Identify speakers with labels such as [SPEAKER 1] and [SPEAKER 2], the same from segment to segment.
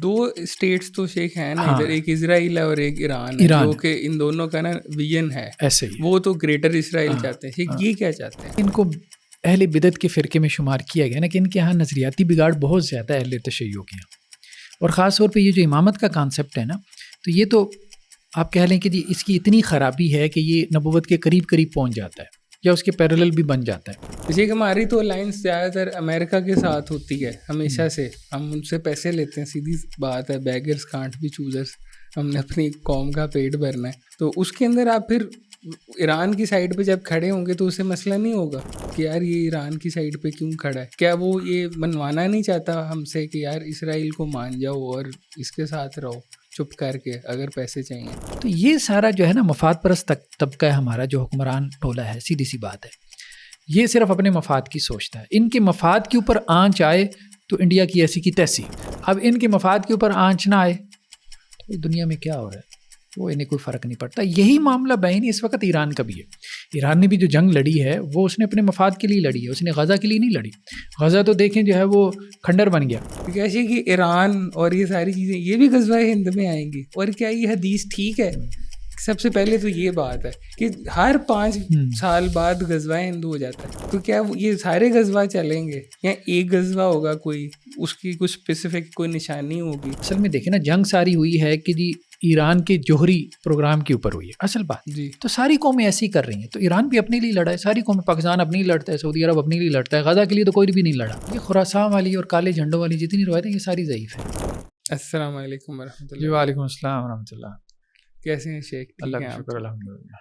[SPEAKER 1] دو status تو شیخ ہیں نا ادھر, ایک اسرائیل ہے اور ایک ایران ہے, جو کہ ان دونوں کا نا ویژن ہے ایسے ہی, وہ تو گریٹر اسرائیل چاہتے ہیں. شیخ یہ کیا چاہتے ہیں؟
[SPEAKER 2] ان کو اہل بدعت کے فرقے میں شمار کیا گیا نا کہ ان کے یہاں نظریاتی بگاڑ بہت زیادہ ہے اہل تشیع کے یہاں, اور خاص طور پہ یہ جو امامت کا کانسیپٹ ہے نا, تو یہ تو آپ کہہ لیں کہ جی اس کی اتنی خرابی ہے کہ یہ نبوت کے قریب قریب پہنچ جاتا ہے یا اس کے پیرلل بھی بن جاتا ہے.
[SPEAKER 1] جی ہماری تو الائنس زیادہ تر امریکہ کے ساتھ ہوتی ہے ہمیشہ سے, ہم ان سے پیسے لیتے ہیں, سیدھی بات ہے, بیگرز کانٹ بی چوزرز, ہم نے اپنی قوم کا پیٹ بھرنا ہے. تو اس کے اندر آپ پھر ایران کی سائڈ پہ جب کھڑے ہوں گے تو اسے مسئلہ نہیں ہوگا کہ یار یہ ایران کی سائڈ پہ کیوں کھڑا ہے, کیا وہ یہ منوانا نہیں چاہتا ہم سے کہ یار اسرائیل کو مان جاؤ اور اس کے ساتھ رہو چپ کر کے اگر پیسے چاہیے.
[SPEAKER 2] تو یہ سارا جو ہے نا مفاد پرست طبقہ ہے ہمارا, جو حکمران ٹولہ ہے, سیدھی سی بات ہے, یہ صرف اپنے مفاد کی سوچتا ہے. ان کے مفاد کے اوپر آنچ آئے تو انڈیا کی ایسی کی تیسی, اب ان کے مفاد کے اوپر آنچ نہ آئے تو دنیا میں کیا ہو رہا ہے وہ انہیں کوئی فرق نہیں پڑتا. یہی معاملہ بہن اس وقت ایران کا بھی ہے. ایران نے بھی جو جنگ لڑی ہے وہ اس نے اپنے مفاد کے لیے لڑی ہے, اس نے غزہ کے لیے نہیں لڑی. غزہ تو دیکھیں جو ہے وہ کھنڈر بن گیا.
[SPEAKER 1] کیسے کہ ایران اور یہ ساری چیزیں یہ بھی غزوہ ہند میں آئیں گی, اور کیا یہ حدیث ٹھیک ہے؟ سب سے پہلے تو یہ بات ہے کہ ہر 5 سال بعد غزوہ ہند ہو جاتا ہے, تو کیا یہ سارے غزوہ چلیں گے یا ایک غزوہ ہوگا کوئی, اس کی کچھ اسپیسیفک کوئی نشانی ہوگی؟
[SPEAKER 2] اصل میں دیکھیں نا جنگ ساری ہوئی ہے کہ جی ایران کے جوہری پروگرام کے اوپر ہوئی ہے اصل بات
[SPEAKER 1] جی.
[SPEAKER 2] تو ساری قومیں ایسی کر رہی ہیں, تو ایران بھی اپنے لیے لڑا ہے, ساری قومیں, پاکستان اپنے لیے لڑتا ہے, سعودی عرب اپنے لیے لڑتا ہے, غزہ کے لیے تو کوئی بھی نہیں لڑا. یہ خراسان والی اور کالے جھنڈوں والی جتنی روایتیں یہ ساری ضعیف ہیں.
[SPEAKER 1] السلام علیکم ورحمۃ اللہ.
[SPEAKER 2] وعلیکم السلام ورحمۃ اللہ.
[SPEAKER 1] کیسے ہیں شیخ؟
[SPEAKER 2] اللہ کا شکر الحمدللہ.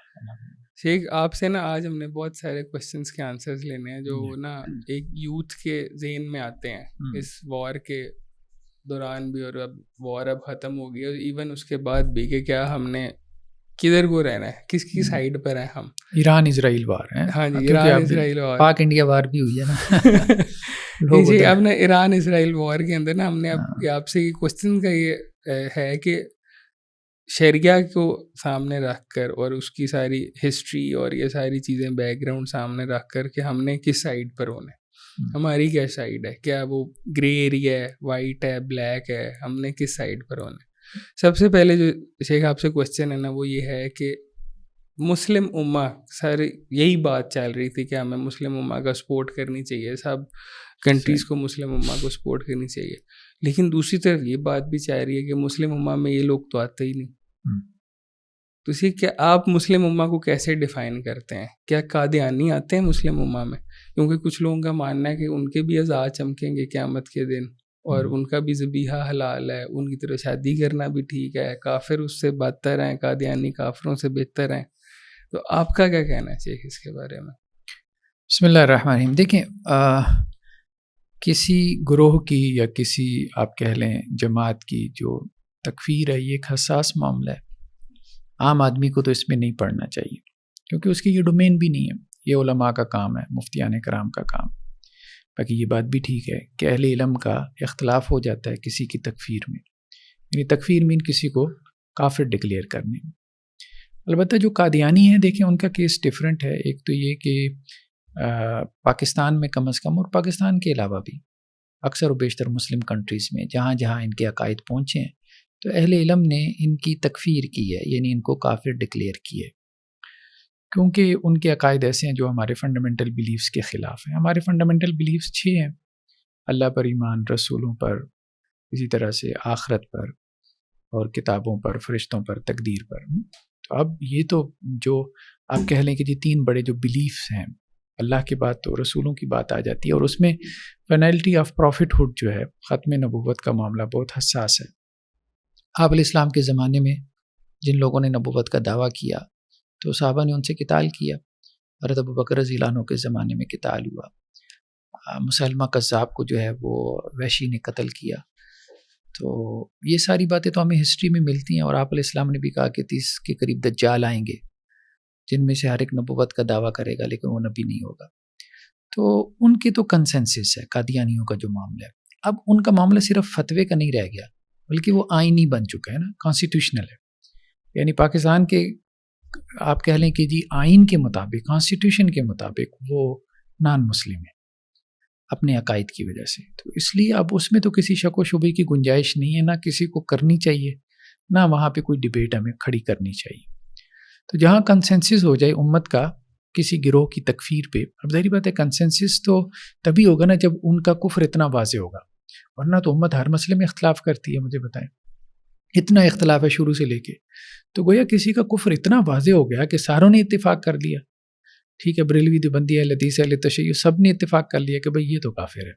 [SPEAKER 1] شیخ آپ سے نا آج ہم نے بہت سارے کوشچنس کے آنسرز لینے ہیں جو نا ایک یوتھ کے ذہن میں آتے ہیں اس وار کے دوران بھی, اور اب وار اب ختم ہو گئی, اور ایون اس کے بعد بھی, کہ کیا ہم نے کدھر کو رہنا ہے, کس کی سائڈ پر ہیں ہم.
[SPEAKER 2] ایران اسرائیل وار ہے.
[SPEAKER 1] ہاں جی, ایران اسرائیل وار,
[SPEAKER 2] پاک انڈیا وار بھی ہوئی ہے نا.
[SPEAKER 1] جی اب نا ایران اسرائیل وار کے اندر نا ہم نے آپ سے یہ کوشچن کا یہ ہے کہ شریعہ کو سامنے رکھ کر اور اس کی ساری ہسٹری اور یہ ساری چیزیں بیک گراؤنڈ سامنے رکھ کر کہ ہم نے کس سائڈ پر ہونا ہے, ہماری کیا سائڈ ہے, کیا وہ گرے ایریا ہے, وائٹ ہے, بلیک ہے, ہم نے کس سائڈ پر ہونا ہے. سب سے پہلے جو شیخ آپ سے کوشچن ہے نا وہ یہ ہے کہ مسلم امہ, ساری یہی بات چل رہی تھی کہ ہمیں مسلم امہ کا سپورٹ کرنی چاہیے, سب کنٹریز کو مسلم امہ کو سپورٹ کرنی چاہیے, لیکن دوسری طرف یہ بات بھی چاہ رہی ہے کہ مسلم امہ میں یہ لوگ تو آتے ہی نہیں. تو اسی کیا آپ مسلم امہ کو کیسے ڈیفائن کرتے ہیں؟ کیا قادیانی آتے ہیں مسلم امہ میں؟ کیونکہ کچھ لوگوں کا ماننا ہے کہ ان کے بھی اعضاء چمکیں گے قیامت کے دن, اور ان کا بھی ذبیحہ حلال ہے, ان کی طرح شادی کرنا بھی ٹھیک ہے, کافر اس سے بدتر ہیں, قادیانی کافروں سے بہتر ہیں. تو آپ کا کیا کہنا چاہیے اس کے بارے میں؟
[SPEAKER 2] بسم اللہ الرحمن الرحیم. دیکھیں کسی گروہ کی یا کسی آپ کہہ لیں جماعت کی جو تکفیر ہے یہ ایک حساس معاملہ ہے. عام آدمی کو تو اس میں نہیں پڑھنا چاہیے کیونکہ اس کی یہ ڈومین بھی نہیں ہے, یہ علماء کا کام ہے, مفتیان کرام کا کام. باقی یہ بات بھی ٹھیک ہے کہ اہل علم کا اختلاف ہو جاتا ہے کسی کی تکفیر میں, یعنی تکفیر مین کسی کو کافر ڈکلیئر کرنے میں. البتہ جو قادیانی ہیں دیکھیں ان کا کیس ڈیفرنٹ ہے. ایک تو یہ کہ پاکستان میں کم از کم, اور پاکستان کے علاوہ بھی اکثر و بیشتر مسلم کنٹریز میں جہاں جہاں ان کے عقائد پہنچے ہیں تو اہل علم نے ان کی تکفیر کی ہے, یعنی ان کو کافر ڈکلیئر کی ہے, کیونکہ ان کے عقائد ایسے ہیں جو ہمارے فنڈامنٹل بیلیفز کے خلاف ہیں. ہمارے فنڈامنٹل بیلیفز 6 ہیں: اللہ پر ایمان, رسولوں پر, اسی طرح سے آخرت پر, اور کتابوں پر, فرشتوں پر, تقدیر پر. تو اب یہ تو جو آپ کہہ لیں کہ جی 3 بڑے جو بیلیفز ہیں, اللہ کی بات تو رسولوں کی بات آ جاتی ہے, اور اس میں فینلٹی آف پروفٹ ہوڈ جو ہے, ختم نبوت کا معاملہ بہت حساس ہے. آپ علیہ السلام کے زمانے میں جن لوگوں نے نبوت کا دعویٰ کیا تو صحابہ نے ان سے قتال کیا. حضرت ابوبکر رضی اللہ عنہ کے زمانے میں قتال ہوا. مسلمہ قذاب کو جو ہے وہ وحشی نے قتل کیا. تو یہ ساری باتیں تو ہمیں ہسٹری میں ملتی ہیں, اور آپ علیہ السلام نے بھی کہا کہ 30 کے قریب دجال آئیں گے جن میں سے ہر ایک نبوت کا دعویٰ کرے گا لیکن وہ نبی نہیں ہوگا. تو ان کے تو کنسنسس ہے قادیانیوں کا جو معاملہ ہے. اب ان کا معاملہ صرف فتوے کا نہیں رہ گیا بلکہ وہ آئینی بن چکا ہے نا, کانسٹیٹیوشنل ہے. یعنی پاکستان کے آپ کہہ لیں کہ جی آئین کے مطابق, کانسٹیٹیوشن کے مطابق وہ نان مسلم ہے. اپنے عقائد کی وجہ سے. تو اس لیے اب اس میں تو کسی شک و شبے کی گنجائش نہیں ہے، نہ کسی کو کرنی چاہیے، نہ وہاں پہ کوئی ڈبیٹ ہمیں کھڑی کرنی چاہیے. تو جہاں کنسنسس ہو جائے امت کا کسی گروہ کی تکفیر پہ، اب ظاہری بات ہے کنسنسس تو تبھی ہوگا نا جب ان کا کفر اتنا واضح ہوگا، ورنہ تو امت ہر مسئلے میں اختلاف کرتی ہے. مجھے بتائیں، اتنا اختلاف ہے شروع سے لے کے، تو گویا کسی کا کفر اتنا واضح ہو گیا کہ ساروں نے اتفاق کر لیا. ٹھیک ہے، بریلوی دیوبندی اہل حدیث اہل تشیع سب نے اتفاق کر لیا کہ بھئی یہ تو کافر ہے.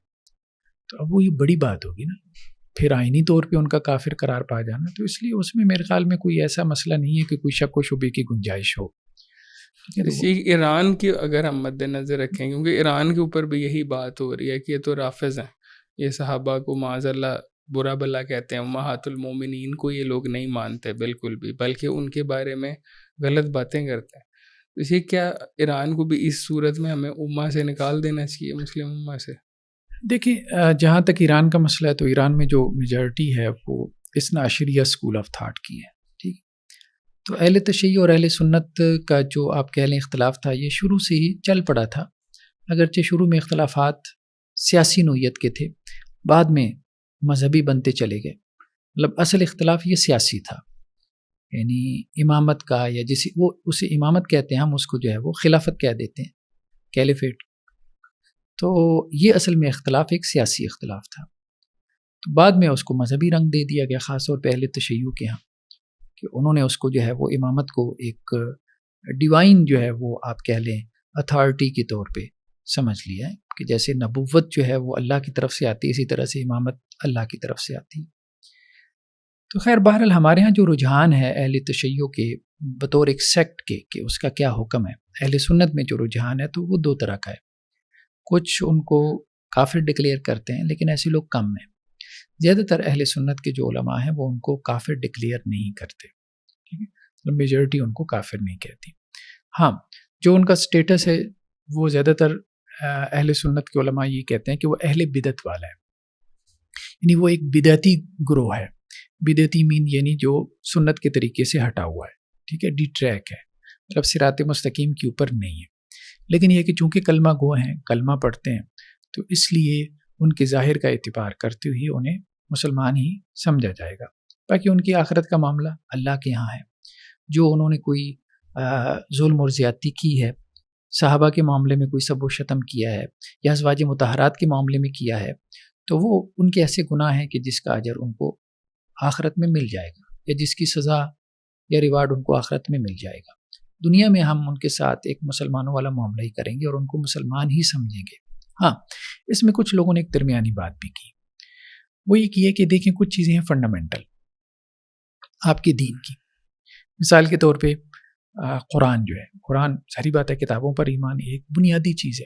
[SPEAKER 2] تو اب وہ یہ بڑی بات ہوگی نا، پھر آئینی طور پہ ان کا کافر قرار پا جانا. تو اس لیے اس میں میرے خیال میں کوئی ایسا مسئلہ نہیں ہے کہ کوئی شک و شبے کی گنجائش ہو.
[SPEAKER 1] اسی ایران کی اگر ہم مد نظر رکھیں، کیونکہ ایران کے اوپر بھی یہی بات ہو رہی ہے کہ یہ تو رافض ہیں، یہ صحابہ کو معاذ اللہ برا بلا کہتے ہیں، امہات المومنین کو یہ لوگ نہیں مانتے بالکل بھی، بلکہ ان کے بارے میں غلط باتیں کرتے ہیں. اسی کیا ایران کو بھی اس صورت میں ہمیں امہ سے نکال دینا چاہیے، مسلم امہ سے؟
[SPEAKER 2] دیکھیں، جہاں تک ایران کا مسئلہ ہے تو ایران میں جو میجارٹی ہے وہ اثنا عشریہ اسکول آف تھاٹ کی ہے. ٹھیک، تو اہل تشیع اور اہل سنت کا جو آپ کہہ لیں اختلاف تھا، یہ شروع سے ہی چل پڑا تھا. اگرچہ شروع میں اختلافات سیاسی نوعیت کے تھے، بعد میں مذہبی بنتے چلے گئے. مطلب اصل اختلاف یہ سیاسی تھا، یعنی امامت کا، یا جسے وہ اسے امامت کہتے ہیں، ہم اس کو جو ہے وہ خلافت کہہ دیتے ہیں، کیلیفیٹ. تو یہ اصل میں اختلاف ایک سیاسی اختلاف تھا. تو بعد میں اس کو مذہبی رنگ دے دیا گیا، خاص طور پہ اہل تشیع کے ہاں، کہ انہوں نے اس کو جو ہے وہ امامت کو ایک ڈیوائن جو ہے وہ آپ کہہ لیں اتھارٹی کے طور پہ سمجھ لیا ہے، کہ جیسے نبوت جو ہے وہ اللہ کی طرف سے آتی ہے، اسی طرح سے امامت اللہ کی طرف سے آتی ہے. تو خیر بہرحال ہمارے ہاں جو رجحان ہے اہل تشیع کے بطور ایک سیکٹ کے کہ اس کا کیا حکم ہے، اہل سنت میں جو رجحان ہے تو وہ دو طرح کا ہے. کچھ ان کو کافر ڈکلیئر کرتے ہیں، لیکن ایسے لوگ کم ہیں. زیادہ تر اہل سنت کے جو علماء ہیں وہ ان کو کافر ڈکلیئر نہیں کرتے. ٹھیک ہے، میجورٹی ان کو کافر نہیں کہتی. ہاں، جو ان کا سٹیٹس ہے وہ زیادہ تر اہل سنت کے علماء یہ کہتے ہیں کہ وہ اہل بدعت والا ہے، یعنی وہ ایک بدعتی گروہ ہے. بدعتی مین یعنی جو سنت کے طریقے سے ہٹا ہوا ہے. ٹھیک ہے، ڈی ٹریک ہے، مطلب صراط مستقیم کے اوپر نہیں ہے. لیکن یہ کہ چونکہ کلمہ گو ہیں، کلمہ پڑھتے ہیں، تو اس لیے ان کے ظاہر کا اعتبار کرتے ہوئے انہیں مسلمان ہی سمجھا جائے گا. باقی ان کی آخرت کا معاملہ اللہ کے ہاں ہے. جو انہوں نے کوئی ظلم اور زیادتی کی ہے، صحابہ کے معاملے میں کوئی سب و شتم کیا ہے، یا ازواج مطہرات کے معاملے میں کیا ہے، تو وہ ان کے ایسے گناہ ہیں کہ جس کا اجر ان کو آخرت میں مل جائے گا، یا جس کی سزا یا ریوارڈ ان کو آخرت میں مل جائے گا. دنیا میں ہم ان کے ساتھ ایک مسلمانوں والا معاملہ ہی کریں گے اور ان کو مسلمان ہی سمجھیں گے. ہاں، اس میں کچھ لوگوں نے ایک درمیانی بات بھی کی، وہ یہ کی ہے کہ دیکھیں کچھ چیزیں ہیں فنڈامنٹل آپ کے دین کی. مثال کے طور پہ قرآن جو ہے، قرآن ساری بات ہے، کتابوں پر ایمان ایک بنیادی چیز ہے.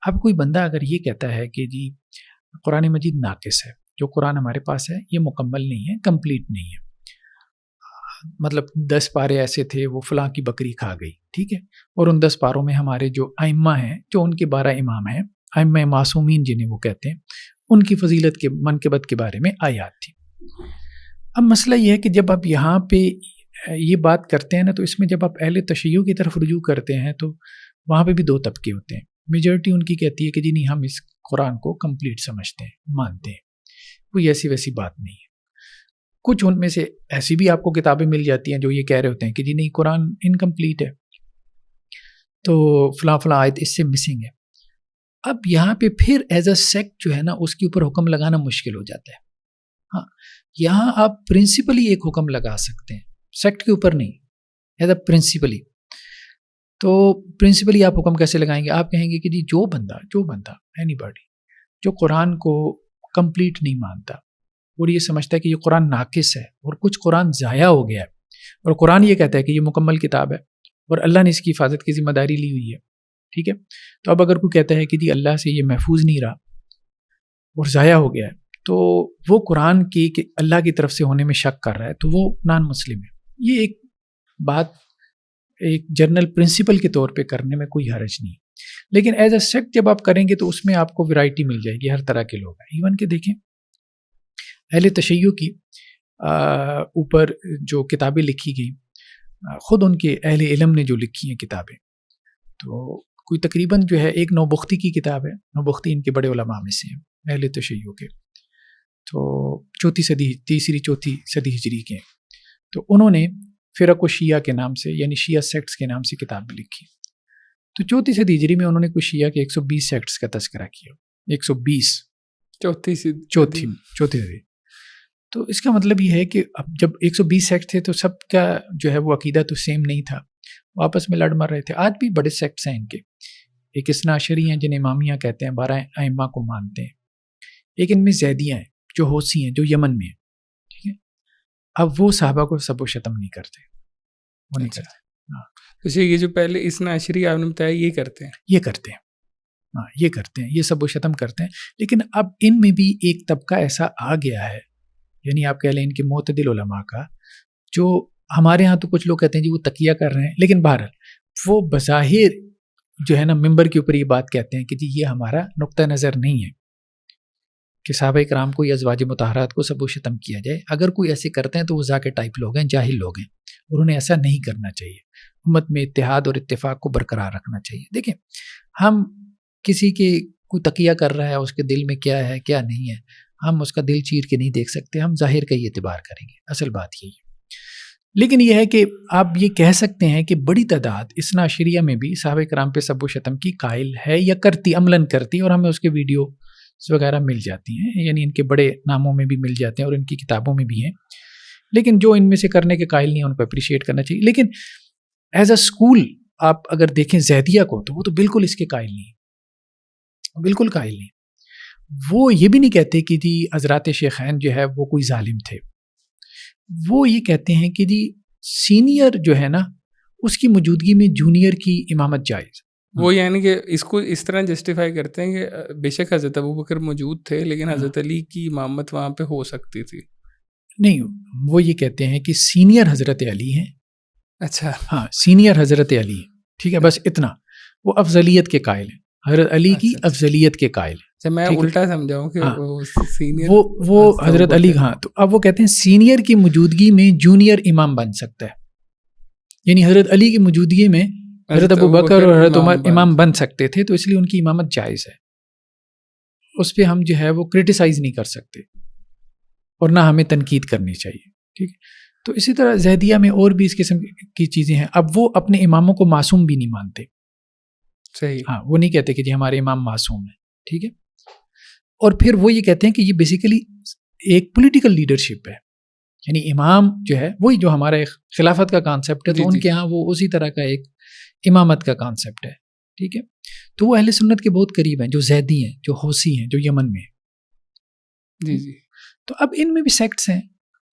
[SPEAKER 2] اب کوئی بندہ اگر یہ کہتا ہے کہ جی قرآن مجید ناقص ہے، جو قرآن ہمارے پاس ہے یہ مکمل نہیں ہے، کمپلیٹ نہیں ہے، مطلب 10 پارے ایسے تھے وہ فلاں کی بکری کھا گئی. ٹھیک ہے، اور ان 10 پاروں میں ہمارے جو ائمہ ہیں، جو ان کے 12 امام ہیں، ائمہ معصومین جنہیں وہ کہتے ہیں، ان کی فضیلت کے منقبت کے بارے میں آیات تھی. اب مسئلہ یہ ہے کہ جب آپ یہاں پہ یہ بات کرتے ہیں نا، تو اس میں جب آپ اہل تشیع کی طرف رجوع کرتے ہیں تو وہاں پہ بھی دو طبقے ہوتے ہیں. میجورٹی ان کی کہتی ہے کہ جی نہیں، ہم اس قرآن کو کمپلیٹ سمجھتے ہیں، مانتے ہیں، کوئی ایسی ویسی بات نہیں ہے. کچھ ان میں سے ایسی بھی آپ کو کتابیں مل جاتی ہیں جو یہ کہہ رہے ہوتے ہیں کہ جی نہیں، قرآن انکمپلیٹ ہے، تو فلاں فلاں آیت اس سے مسنگ ہے. اب یہاں پہ پھر ایز اے سیکٹ جو ہے نا، اس کے اوپر حکم لگانا مشکل ہو جاتا ہے. ہاں، یہاں آپ پرنسپلی ایک حکم لگا سکتے ہیں، سیکٹ کے اوپر نہیں، ایز اے پرنسپلی. تو پرنسپلی آپ حکم کیسے لگائیں گے؟ آپ کہیں گے کہ جی جو بندہ اینی باڈی جو قرآن کو کمپلیٹ نہیں مانتا اور یہ سمجھتا ہے کہ یہ قرآن ناقص ہے اور کچھ قرآن ضائع ہو گیا ہے، اور قرآن یہ کہتا ہے کہ یہ مکمل کتاب ہے اور اللہ نے اس کی حفاظت کی ذمہ داری لی ہوئی ہے. ٹھیک ہے، تو اب اگر کوئی کہتا ہے کہ جی اللہ سے یہ محفوظ نہیں رہا اور ضائع ہو گیا ہے، تو وہ قرآن کی کہ اللہ کی طرف سے ہونے میں شک کر رہا ہے، تو وہ نان مسلم ہے. یہ ایک بات ایک جنرل پرنسپل کے طور پہ کرنے میں کوئی حرج نہیں، لیکن ایز اے سیکٹ جب آپ کریں گے تو اس میں آپ کو ویرائٹی مل جائے گی، ہر طرح کے لوگ ہیں. ایون کہ دیکھیں اہل تشیع کی اوپر جو کتابیں لکھی گئیں، خود ان کے اہل علم نے جو لکھی ہیں کتابیں، تو کوئی تقریباً جو ہے ایک نوبختی کی کتاب ہے، نوبختی ان کے بڑے علماء میں سے ہیں، اہل تشیع کے، تو تیسری چوتھی صدی ہجری کے، تو انہوں نے فرق و شیعہ کے نام سے، یعنی شیعہ سیکٹس کے نام سے کتاب بھی لکھی. تو چوتھی صدی ہجری میں انہوں نے کچھ شیعہ کے 120 سیکٹس کا تذکرہ کیا. 120
[SPEAKER 1] چوتھی
[SPEAKER 2] صدی. تو اس کا مطلب یہ ہے کہ اب جب 120 سیکٹ تھے تو سب کا جو ہے وہ عقیدہ تو سیم نہیں تھا، وہ آپس میں لڑ مر رہے تھے. آج بھی بڑے سیکٹس ہیں ان کے، ایک اثنا عشری ہیں جنہیں امامیہ کہتے ہیں، 12 ائمہ کو مانتے ہیں. ایک ان میں زیدیہ ہیں جو حوثی ہیں، جو یمن میں ہیں. ٹھیک ہے، اب وہ صحابہ کو سب و شتم نہیں کرتے، وہ نہیں کرتے.
[SPEAKER 1] تو یہ جو پہلے اثنا عشری آپ نے بتایا یہ کرتے ہیں،
[SPEAKER 2] یہ کرتے ہیں، ہاں یہ کرتے ہیں، یہ سب و شتم کرتے ہیں. لیکن اب ان میں بھی ایک طبقہ ایسا آ گیا ہے، یعنی آپ کہہ لیں ان کے معتدل علماء کا، جو ہمارے ہاں تو کچھ لوگ کہتے ہیں جی وہ تقیہ کر رہے ہیں، لیکن بہرحال وہ بظاہر جو ہے نا ممبر کے اوپر یہ بات کہتے ہیں کہ جی یہ ہمارا نقطہ نظر نہیں ہے کہ صحابہ کرام کو یا ازواج مطہرات کو سب و شتم کیا جائے. اگر کوئی ایسے کرتے ہیں تو وہ ذاکر ٹائپ لوگ ہیں، جاہل لوگ ہیں، اور انہیں ایسا نہیں کرنا چاہیے. امت میں اتحاد اور اتفاق کو برقرار رکھنا چاہیے. دیکھیں ہم کسی کے کوئی تقیہ کر رہا ہے، اس کے دل میں کیا ہے کیا نہیں ہے، ہم اس کا دل چیر کے نہیں دیکھ سکتے، ہم ظاہر کا ہی اعتبار کریں گے. اصل بات یہی ہے. لیکن یہ ہے کہ آپ یہ کہہ سکتے ہیں کہ بڑی تعداد اثنا عشریہ میں بھی صحابہ کرام پہ سب و شتم کی قائل ہے یا کرتی، عملاً کرتی، اور ہمیں اس کے ویڈیو وغیرہ مل جاتی ہیں، یعنی ان کے بڑے ناموں میں بھی مل جاتے ہیں اور ان کی کتابوں میں بھی ہیں. لیکن جو ان میں سے کرنے کے قائل نہیں ہیں ان کو اپریشیٹ کرنا چاہیے. لیکن ایز اے اسکول آپ اگر دیکھیں زیدیہ کو تو وہ تو بالکل اس کے قائل نہیں، بالکل قائل نہیں. وہ یہ بھی نہیں کہتے کہ جی حضرات شیخین جو ہے وہ کوئی ظالم تھے. وہ یہ کہتے ہیں کہ جی سینئر جو ہے نا اس کی موجودگی میں جونیئر کی امامت جائز.
[SPEAKER 1] وہ یعنی کہ اس کو اس طرح جسٹیفائی کرتے ہیں کہ بے شک حضرت ابوبکر موجود تھے لیکن حضرت علی کی امامت وہاں پہ ہو سکتی تھی.
[SPEAKER 2] نہیں، وہ یہ کہتے ہیں کہ سینئر حضرت علی ہیں.
[SPEAKER 1] اچھا، ہاں
[SPEAKER 2] سینئر حضرت علی ہیں، ٹھیک ہے، بس اتنا. وہ افضلیت کے قائل ہیں، حضرت علی کی افضلیت کے قائل ہیں.
[SPEAKER 1] میں الٹا سمجھاؤں کہ سینئر
[SPEAKER 2] وہ حضرت علی. ہاں، تو اب وہ کہتے ہیں سینئر کی موجودگی میں جونیئر امام بن سکتا ہے. یعنی حضرت علی کی موجودگی میں حضرت ابوبکر اور حضرت عمر امام بن سکتے تھے، تو اس لیے ان کی امامت جائز ہے. اس پہ ہم جو ہے وہ کرٹیسائز نہیں کر سکتے اور نہ ہمیں تنقید کرنی چاہیے. ٹھیک ہے. تو اسی طرح زیدیہ میں اور بھی اس قسم کی چیزیں ہیں. اب وہ اپنے اماموں کو معصوم بھی نہیں مانتے.
[SPEAKER 1] صحیح.
[SPEAKER 2] ہاں، وہ نہیں کہتے کہ جی ہمارے امام معصوم ہیں. ٹھیک ہے. اور پھر وہ یہ کہتے ہیں کہ یہ بیسیکلی ایک پولیٹیکل لیڈرشپ ہے، یعنی امام جو ہے وہی جو ہمارا ایک خلافت کا کانسیپٹ ہے، تو ان کے ہاں وہ اسی طرح کا ایک امامت کا کانسیپٹ ہے. ٹھیک ہے. تو وہ اہل سنت کے بہت قریب ہیں، جو زیدی ہیں، جو حوثی ہیں، جو یمن میں ہیں.
[SPEAKER 1] جی جی.
[SPEAKER 2] تو اب ان میں بھی سیکٹس ہیں،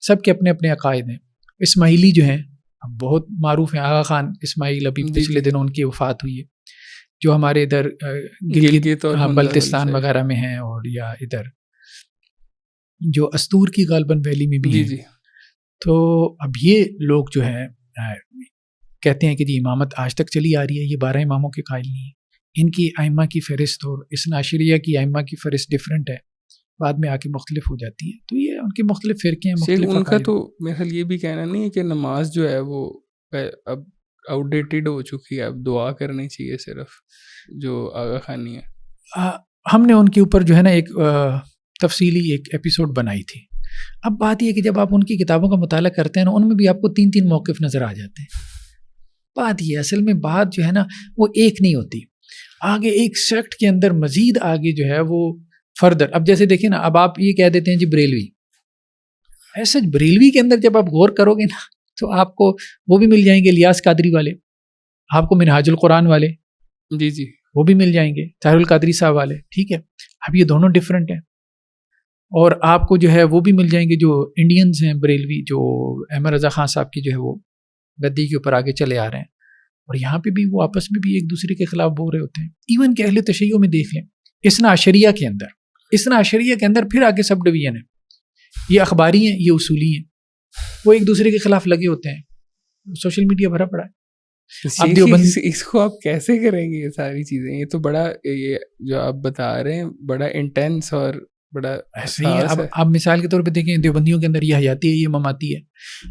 [SPEAKER 2] سب کے اپنے اپنے عقائد ہیں. اسماعیلی جو ہیں بہت معروف ہیں، آغا خان اسماعیل، ابھی پچھلے دنوں ان کی وفات ہوئی ہے، جو ہمارے ادھر گلگت اور بلتستان وغیرہ میں ہیں، اور یا ادھر جو استور کی غالباً ویلی میں بھی ہیں. تو اب یہ لوگ جو ہیں کہتے ہیں کہ جی امامت آج تک چلی آ رہی ہے، یہ 12 اماموں کے قائل نہیں ہیں. ان کی ائمہ کی فہرست اور اثنا عشریہ کی ائمہ کی فہرست ڈفرینٹ ہے، بعد میں آ کے مختلف ہو جاتی ہیں. تو یہ ان کے مختلف فرقے ہیں، مختلف
[SPEAKER 1] ان کا تو میرا خیال یہ بھی کہنا نہیں ہے کہ نماز جو ہے وہ اب آؤٹ ڈیٹڈ ہو چکی ہے، اب دعا کرنی چاہیے صرف جو آغا خانی ہے.
[SPEAKER 2] ہم نے ان کے اوپر جو ہے نا ایک تفصیلی ایک ایپیسوڈ بنائی تھی. اب بات یہ کہ جب آپ ان کی کتابوں کا مطالعہ کرتے ہیں نا، ان میں بھی آپ کو 3 موقف نظر آ جاتے ہیں. بات یہ اصل میں بات جو ہے نا وہ ایک نہیں ہوتی. آگے ایک سیکٹ کے اندر مزید آگے جو ہے وہ فردر، اب جیسے دیکھیں نا، اب آپ یہ کہہ دیتے ہیں جی بریلوی، ایسے بریلوی کے اندر جب آپ غور کرو گے نا تو آپ کو وہ بھی مل جائیں گے الیاس قادری والے، آپ کو منہاج القرآن والے،
[SPEAKER 1] جی جی
[SPEAKER 2] وہ بھی مل جائیں گے، طاہر القادری صاحب والے. ٹھیک ہے. اب یہ دونوں ڈفرینٹ ہیں. اور آپ کو جو ہے وہ بھی مل جائیں گے جو انڈینز ہیں بریلوی، جو احمد رضا خان صاحب کی جو ہے وہ گدی کے اوپر آگے چلے آ رہے ہیں، اور یہاں پہ بھی وہ آپس میں بھی ایک دوسرے کے خلاف بول رہے ہوتے ہیں. ایون کہ اہل تشیع میں دیکھ لیں، اثنا عشریہ کے اندر پھر آگے سب ڈویژن ہے. یہ اخباری ہیں، یہ اصولی ہیں، وہ ایک دوسرے کے خلاف لگے ہوتے ہیں. سوشل میڈیا بھرا پڑا ہے.
[SPEAKER 1] اس کو آپ کیسے کریں گے یہ ساری چیزیں؟ یہ تو بڑا، یہ جو آپ بتا رہے ہیں بڑا انٹینس اور بڑا
[SPEAKER 2] ایسے ہی اب آپ مثال کے طور پہ دیکھیں دیوبندیوں کے اندر یہ حیاتی ہے، یہ مماتی ہے.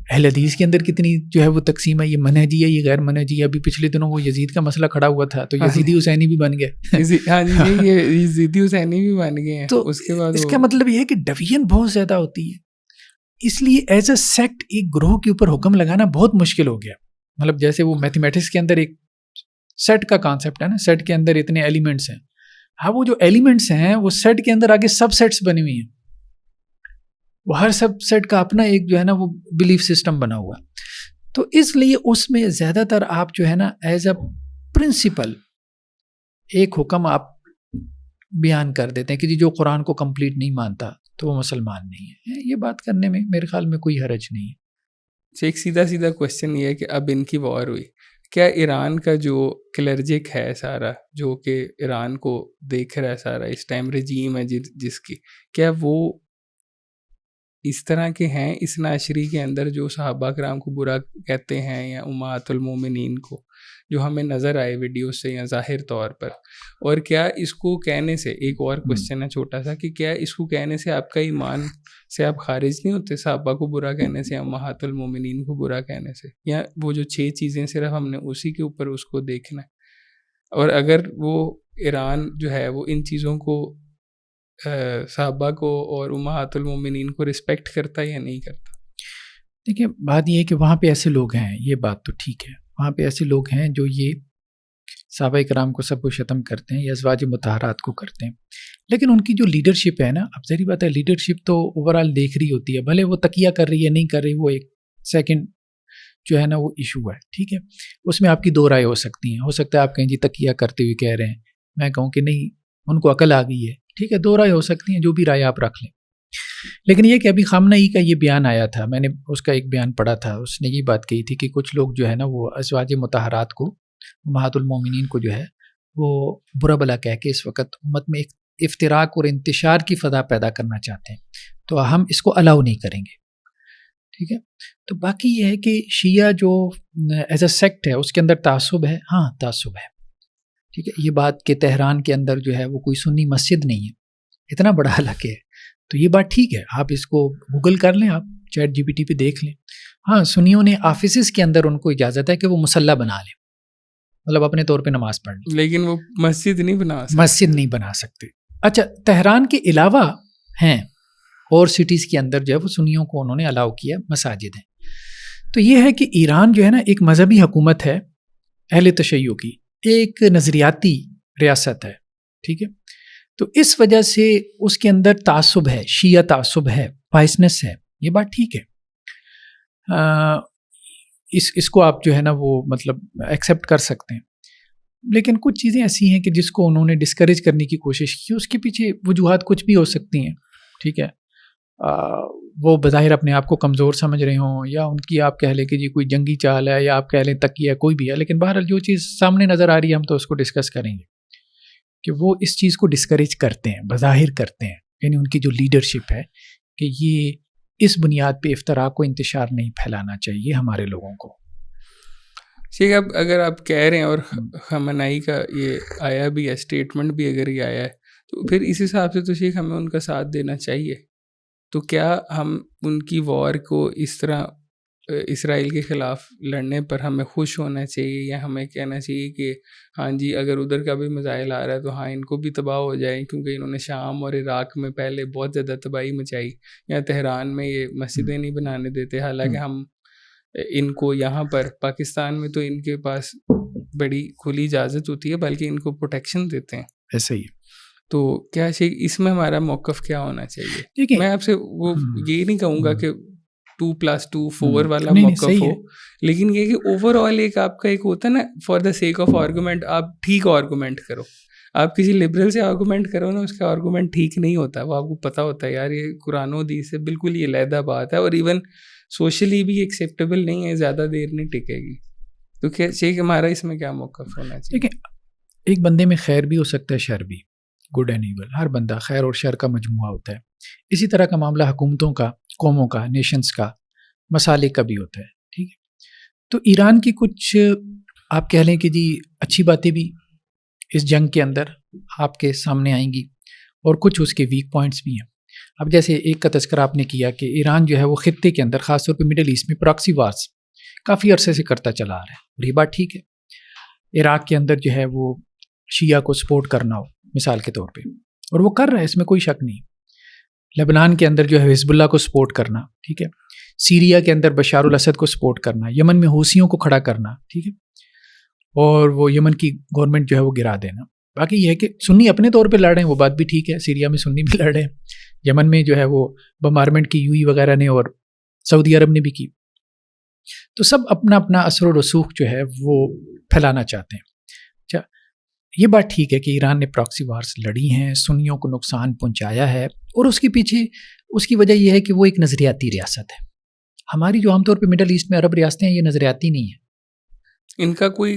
[SPEAKER 2] اہل حدیث کے اندر کتنی جو ہے وہ تقسیم ہے، یہ منہجی ہے، یہ غیر منہجی ہے. ابھی پچھلے دنوں وہ یزید کا مسئلہ کھڑا ہوا تھا تو یزیدی حسینی بھی بن گئے.
[SPEAKER 1] ہاں جی یہ یزیدی حسینی بھی بن گئے ہیں.
[SPEAKER 2] تو
[SPEAKER 1] اس کے بعد
[SPEAKER 2] اس کا مطلب یہ ہے کہ ڈویژن بہت زیادہ ہوتی ہے. اس لیے ایز اے سیکٹ ایک گروہ کے اوپر حکم لگانا بہت مشکل ہو گیا. مطلب جیسے وہ میتھمیٹکس کے اندر ایک سیٹ کا کانسیپٹ ہے نا، سیٹ کے اندر اتنے ایلیمنٹس ہیں. ہاں وہ جو ایلیمنٹس ہیں وہ سیٹ کے اندر آگے سب سیٹس بنی ہوئی ہیں. وہ ہر سب سیٹ کا اپنا ایک جو ہے نا وہ بلیف سسٹم بنا ہوا. تو اس لیے اس میں زیادہ تر آپ جو ہے نا ایز اے پرنسپل ایک حکم آپ بیان کر دیتے ہیں کہ جی جو قرآن کو کمپلیٹ نہیں مانتا تو وہ مسلمان نہیں ہے. یہ بات کرنے میں میرے خیال میں کوئی حرج نہیں ہے.
[SPEAKER 1] ایک سیدھا کویسچن یہ ہے کہ اب ان کی وار ہوئی، کیا ایران کا جو کلرجک ہے سارا، جو کہ ایران کو دیکھ رہا ہے سارا اس ٹائم رجیم ہے جس کی، کیا وہ اس طرح کے ہیں اس ناشری کے اندر جو صحابہ کرام کو برا کہتے ہیں یا امہات المومنین کو، جو ہمیں نظر آئے ویڈیو سے یا ظاہر طور پر؟ اور کیا اس کو کہنے سے، ایک اور کوشچن ہے چھوٹا سا، کہ کیا اس کو کہنے سے آپ کا ایمان سے آپ خارج نہیں ہوتے، صحابہ کو برا کہنے سے یا امہات المومنین کو برا کہنے سے؟ یا وہ جو 6 چیزیں صرف ہم نے اسی کے اوپر اس کو دیکھنا ہے؟ اور اگر وہ ایران جو ہے وہ ان چیزوں کو صحابہ کو اور امہات المومنین کو رسپیکٹ کرتا ہے یا نہیں کرتا؟
[SPEAKER 2] دیکھیں بات یہ ہے کہ وہاں پہ ایسے لوگ ہیں، یہ بات تو ٹھیک ہے، وہاں پہ ایسے لوگ ہیں جو یہ صحابہ کرام کو سب کو شتم کرتے ہیں یا ازواج مطہرات کو کرتے ہیں. لیکن ان کی جو لیڈرشپ ہے نا، اب ظاہری بات ہے لیڈرشپ تو اوورال دیکھ رہی ہوتی ہے، بھلے وہ تقیہ کر رہی ہے نہیں کر رہی، وہ ایک سیکنڈ جو ہے نا وہ ایشو ہے. ٹھیک ہے، اس میں آپ کی 2 رائے ہو سکتی ہیں. ہو سکتا ہے آپ کہیں جی تقیہ کرتے ہوئے کہہ رہے ہیں، میں کہوں کہ نہیں ان کو عقل آ گئی ہے. ٹھیک ہے، 2 رائے ہو سکتی ہیں، جو بھی رائے آپ رکھ لیں. لیکن یہ کہ ابھی خامنہ ای کا یہ بیان آیا تھا، میں نے اس کا ایک بیان پڑھا تھا، اس نے یہ بات کہی تھی کہ کچھ لوگ جو ہے نا وہ ازواج مطہرات کو، امہات المومنین کو جو ہے وہ برا بلا کہہ کے اس وقت امت میں ایک افتراق اور انتشار کی فضا پیدا کرنا چاہتے ہیں، تو ہم اس کو الاؤ نہیں کریں گے. ٹھیک ہے، تو باقی یہ ہے کہ شیعہ جو ایز اے سیکٹ ہے اس کے اندر تعصب ہے. ہاں تعصب ہے. ٹھیک ہے، یہ بات کہ تہران کے اندر جو ہے وہ کوئی سنی مسجد نہیں ہے، اتنا بڑا حلقہ ہے، تو یہ بات ٹھیک ہے، آپ اس کو گوگل کر لیں، آپ چیٹ جی پی ٹی پہ دیکھ لیں. ہاں سنیوں نے آفیسز کے اندر ان کو اجازت ہے کہ وہ مصلی بنا لیں، مطلب اپنے طور پہ نماز پڑھ لیں،
[SPEAKER 1] لیکن وہ مسجد نہیں بنا سکتے.
[SPEAKER 2] اچھا تہران کے علاوہ ہیں اور سٹیز کے اندر جو ہے وہ سنیوں کو انہوں نے الاؤ کیا، مساجد ہیں. تو یہ ہے کہ ایران جو ہے نا ایک مذہبی حکومت ہے اہل تشیع کی، ایک نظریاتی ریاست ہے. ٹھیک ہے، تو اس وجہ سے اس کے اندر تعصب ہے، شیعہ تعصب ہے، بائسنس ہے، یہ بات ٹھیک ہے. اس کو آپ جو ہے نا وہ مطلب ایکسیپٹ کر سکتے ہیں. لیکن کچھ چیزیں ایسی ہیں کہ جس کو انہوں نے ڈسکریج کرنے کی کوشش کی، اس کے پیچھے وجوہات کچھ بھی ہو سکتی ہیں. ٹھیک ہے، وہ بظاہر اپنے آپ کو کمزور سمجھ رہے ہوں، یا ان کی آپ کہہ لیں کہ جی کوئی جنگی چال ہے، یا آپ کہہ لیں تقیہ ہے، کوئی بھی ہے. لیکن بہرحال جو چیز سامنے نظر آ رہی ہے ہم تو اس کو ڈسکس کریں گے کہ وہ اس چیز کو ڈسکریج کرتے ہیں، بظاہر کرتے ہیں. یعنی ان کی جو لیڈرشپ ہے کہ یہ اس بنیاد پہ افتراق و انتشار نہیں پھیلانا چاہیے ہمارے لوگوں کو.
[SPEAKER 1] ٹھیک ہے، اب اگر آپ کہہ رہے ہیں اور خامنائی کا یہ آیا بھی ہے، اسٹیٹمنٹ بھی اگر یہ آیا ہے، تو پھر اس حساب سے تو شیخ ہمیں ان کا ساتھ دینا چاہیے. تو کیا ہم ان کی وار کو اس طرح اسرائیل کے خلاف لڑنے پر ہمیں خوش ہونا چاہیے، یا ہمیں کہنا چاہیے کہ ہاں جی اگر ادھر کا بھی میزائل آ رہا ہے تو ہاں ان کو بھی تباہ ہو جائے، کیونکہ انہوں نے شام اور عراق میں پہلے بہت زیادہ تباہی مچائی، یا تہران میں یہ مسجدیں نہیں بنانے دیتے، حالانکہ ہم ان کو یہاں پر پاکستان میں تو ان کے پاس بڑی کھلی اجازت ہوتی ہے، بلکہ ان کو پروٹیکشن دیتے ہیں.
[SPEAKER 2] ایسے ہی.
[SPEAKER 1] تو کیا اس میں ہمارا موقف کیا ہونا چاہیے؟ میں آپ سے وہ یہ نہیں کہوں گا کہ 2+2 4 والا موقف ہو، لیکن یہ کہ اوور آل ایک آپ کا ایک ہوتا ہے نا، for the sake of argument آپ ٹھیک آرگومنٹ کرو. آپ کسی لبرل سے آرگومنٹ کرو نا، اس کا آرگومنٹ ٹھیک نہیں ہوتا، وہ آپ کو پتہ ہوتا ہے یار یہ قرآن و حدیث سے بالکل یہ علیحدہ بات ہے، اور ایون سوشلی بھی ایکسیپٹیبل نہیں ہے، زیادہ دیر نہیں ٹکے گی. تو کیا چاہیے کہ ہمارا اس میں کیا موقف ہونا چاہیے؟
[SPEAKER 2] دیکھیں ایک بندے میں خیر بھی ہو سکتا ہے، شر بھی، گڈ اینڈ ایول. ہر بندہ خیر اور شر کا مجموعہ ہوتا ہے. اسی طرح کا معاملہ حکومتوں کا، قوموں کا، نیشنز کا، مسالک کا بھی ہوتا ہے. ٹھیک ہے، تو ایران کی کچھ آپ کہہ لیں کہ جی اچھی باتیں بھی اس جنگ کے اندر آپ کے سامنے آئیں گی، اور کچھ اس کے ویک پوائنٹس بھی ہیں. اب جیسے ایک کا تذکرہ آپ نے کیا کہ ایران جو ہے وہ خطے کے اندر خاص طور پہ مڈل ایسٹ میں پراکسی وارز کافی عرصے سے کرتا چلا آ رہا ہے، اور یہ بات ٹھیک ہے، عراق کے اندر جو ہے وہ شیعہ کو سپورٹ کرنا ہو مثال کے طور پہ، اور وہ کر رہا ہے، اس میں کوئی شک نہیں۔ لبنان کے اندر جو ہے حزب اللہ کو سپورٹ کرنا، ٹھیک ہے، سیریا کے اندر بشار الاسد کو سپورٹ کرنا، یمن میں حوثیوں کو کھڑا کرنا، ٹھیک ہے، اور وہ یمن کی گورنمنٹ جو ہے وہ گرا دینا۔ باقی یہ ہے کہ سنی اپنے طور پہ لڑ رہے ہیں، وہ بات بھی ٹھیک ہے، سیریا میں سنی بھی لڑ رہے ہیں، یمن میں جو ہے وہ بمبارمنٹ کی یو ای وغیرہ نے اور سعودی عرب نے بھی کی، تو سب اپنا اپنا اثر و رسوخ جو ہے وہ پھیلانا چاہتے ہیں۔ اچھا، یہ بات ٹھیک ہے کہ ایران نے پراکسی وارز لڑی ہیں، سنیوں کو نقصان پہنچایا ہے، اور اس کے پیچھے اس کی وجہ یہ ہے کہ وہ ایک نظریاتی ریاست ہے۔ ہماری جو عام طور پہ مڈل ایسٹ میں عرب ریاستیں ہیں، یہ نظریاتی نہیں ہیں،
[SPEAKER 1] ان کا کوئی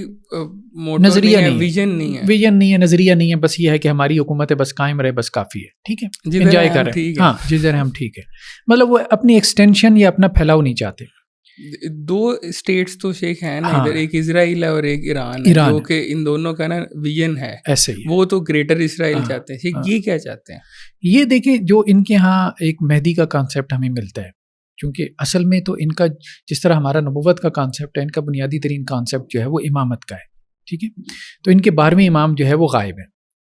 [SPEAKER 2] نظریہ نہیں ہے،
[SPEAKER 1] ویژن نہیں ہے،
[SPEAKER 2] ویژن نہیں ہے، نظریہ نہیں ہے، بس یہ ہے کہ ہماری حکومت ہے، بس قائم رہے، بس کافی ہے، ٹھیک ہے، انجوائے کر رہے ہیں، ہاں جدھر ہم ٹھیک ہے، مطلب وہ اپنی ایکسٹینشن یا اپنا پھیلاؤ نہیں چاہتے۔
[SPEAKER 1] دو اسٹیٹس تو شیخ ہیں نا، ادھر ایک اسرائیل ہے اور ایک ایران ہے، جو کہ ان دونوں کا نا ویژن ہے،
[SPEAKER 2] ایسے ہی
[SPEAKER 1] وہ تو گریٹر اسرائیل چاہتے ہیں، شیخ یہ کیا چاہتے ہیں؟
[SPEAKER 2] یہ دیکھیں، جو ان کے ہاں ایک مہدی کا کانسیپٹ ہمیں ملتا ہے، کیونکہ اصل میں تو ان کا جس طرح ہمارا نبوت کا کانسیپٹ ہے، ان کا بنیادی ترین کانسیپٹ جو ہے وہ امامت کا ہے، ٹھیک ہے، تو ان کے 12ویں امام جو ہے وہ غائب ہیں،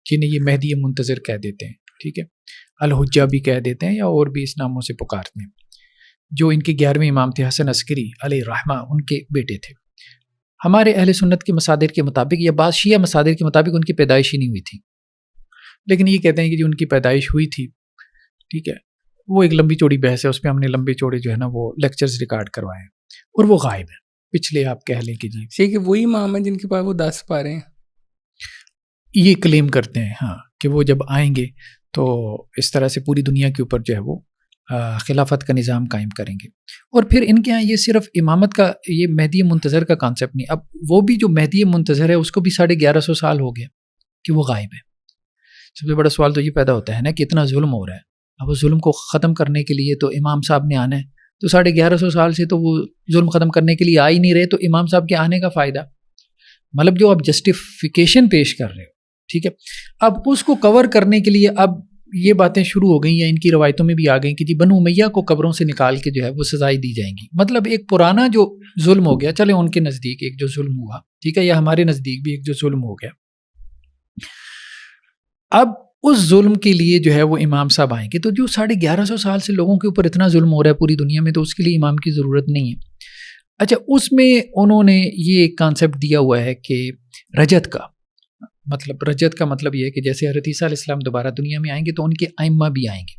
[SPEAKER 2] جنہیں یہ مہدی منتظر کہہ دیتے ہیں، ٹھیک ہے، الحجہ بھی کہہ دیتے ہیں یا اور بھی اس ناموں سے پکارتے ہیں۔ جو ان کے 11ویں امام تھے حسن عسکری علیہ الرحمہ، ان کے بیٹے تھے۔ ہمارے اہل سنت کے مصادر کے مطابق یا بعض شیعہ مصادر کے مطابق ان کی پیدائش ہی نہیں ہوئی تھی، لیکن یہ کہتے ہیں کہ جو ان کی پیدائش ہوئی تھی، ٹھیک ہے، وہ ایک لمبی چوڑی بحث ہے، اس پہ ہم نے لمبے چوڑے جو ہے نا وہ لیکچرز ریکارڈ کروائے ہیں، اور وہ غائب ہیں پچھلے، آپ کہہ لیں کہ جی
[SPEAKER 1] شیخ وہی امام ہیں جن کے پاس وہ 10 پارے ہیں،
[SPEAKER 2] یہ کلیم کرتے ہیں، ہاں، کہ وہ جب آئیں گے تو اس طرح سے پوری دنیا کے اوپر جو ہے وہ خلافت کا نظام قائم کریں گے۔ اور پھر ان کے ہاں یہ صرف امامت کا، یہ مہدی منتظر کا کانسیپٹ نہیں، اب وہ بھی جو مہدی منتظر ہے اس کو بھی 1150 سال ہو گیا کہ وہ غائب ہے۔ سب سے بڑا سوال تو یہ پیدا ہوتا ہے نا کہ اتنا ظلم ہو رہا ہے، اب اس ظلم کو ختم کرنے کے لیے تو امام صاحب نے آنا ہے، تو 1150 سال سے تو وہ ظلم ختم کرنے کے لیے آ ہی نہیں رہے، تو امام صاحب کے آنے کا فائدہ، مطلب جو آپ جسٹیفیکیشن پیش کر رہے ہو، ٹھیک ہے، اب اس کو کور کرنے کے لیے اب یہ باتیں شروع ہو گئیں یا ان کی روایتوں میں بھی آ گئیں کہ جی بنو امیہ کو قبروں سے نکال کے جو ہے وہ سزائیں دی جائیں گی، مطلب ایک پرانا جو ظلم ہو گیا، چلے ان کے نزدیک ایک جو ظلم ہوا، ٹھیک ہے، یا ہمارے نزدیک بھی ایک جو ظلم ہو گیا، اب اس ظلم کے لیے جو ہے وہ امام صاحب آئیں گے، تو جو 1150 سال سے لوگوں کے اوپر اتنا ظلم ہو رہا ہے پوری دنیا میں، تو اس کے لیے امام کی ضرورت نہیں ہے۔ اچھا، اس میں انہوں نے یہ ایک کانسیپٹ دیا ہوا ہے کہ رجت کا مطلب یہ ہے کہ جیسے حضرت عیسیٰ علیہ السلام دوبارہ دنیا میں آئیں گے تو ان کے ائمہ بھی آئیں گے،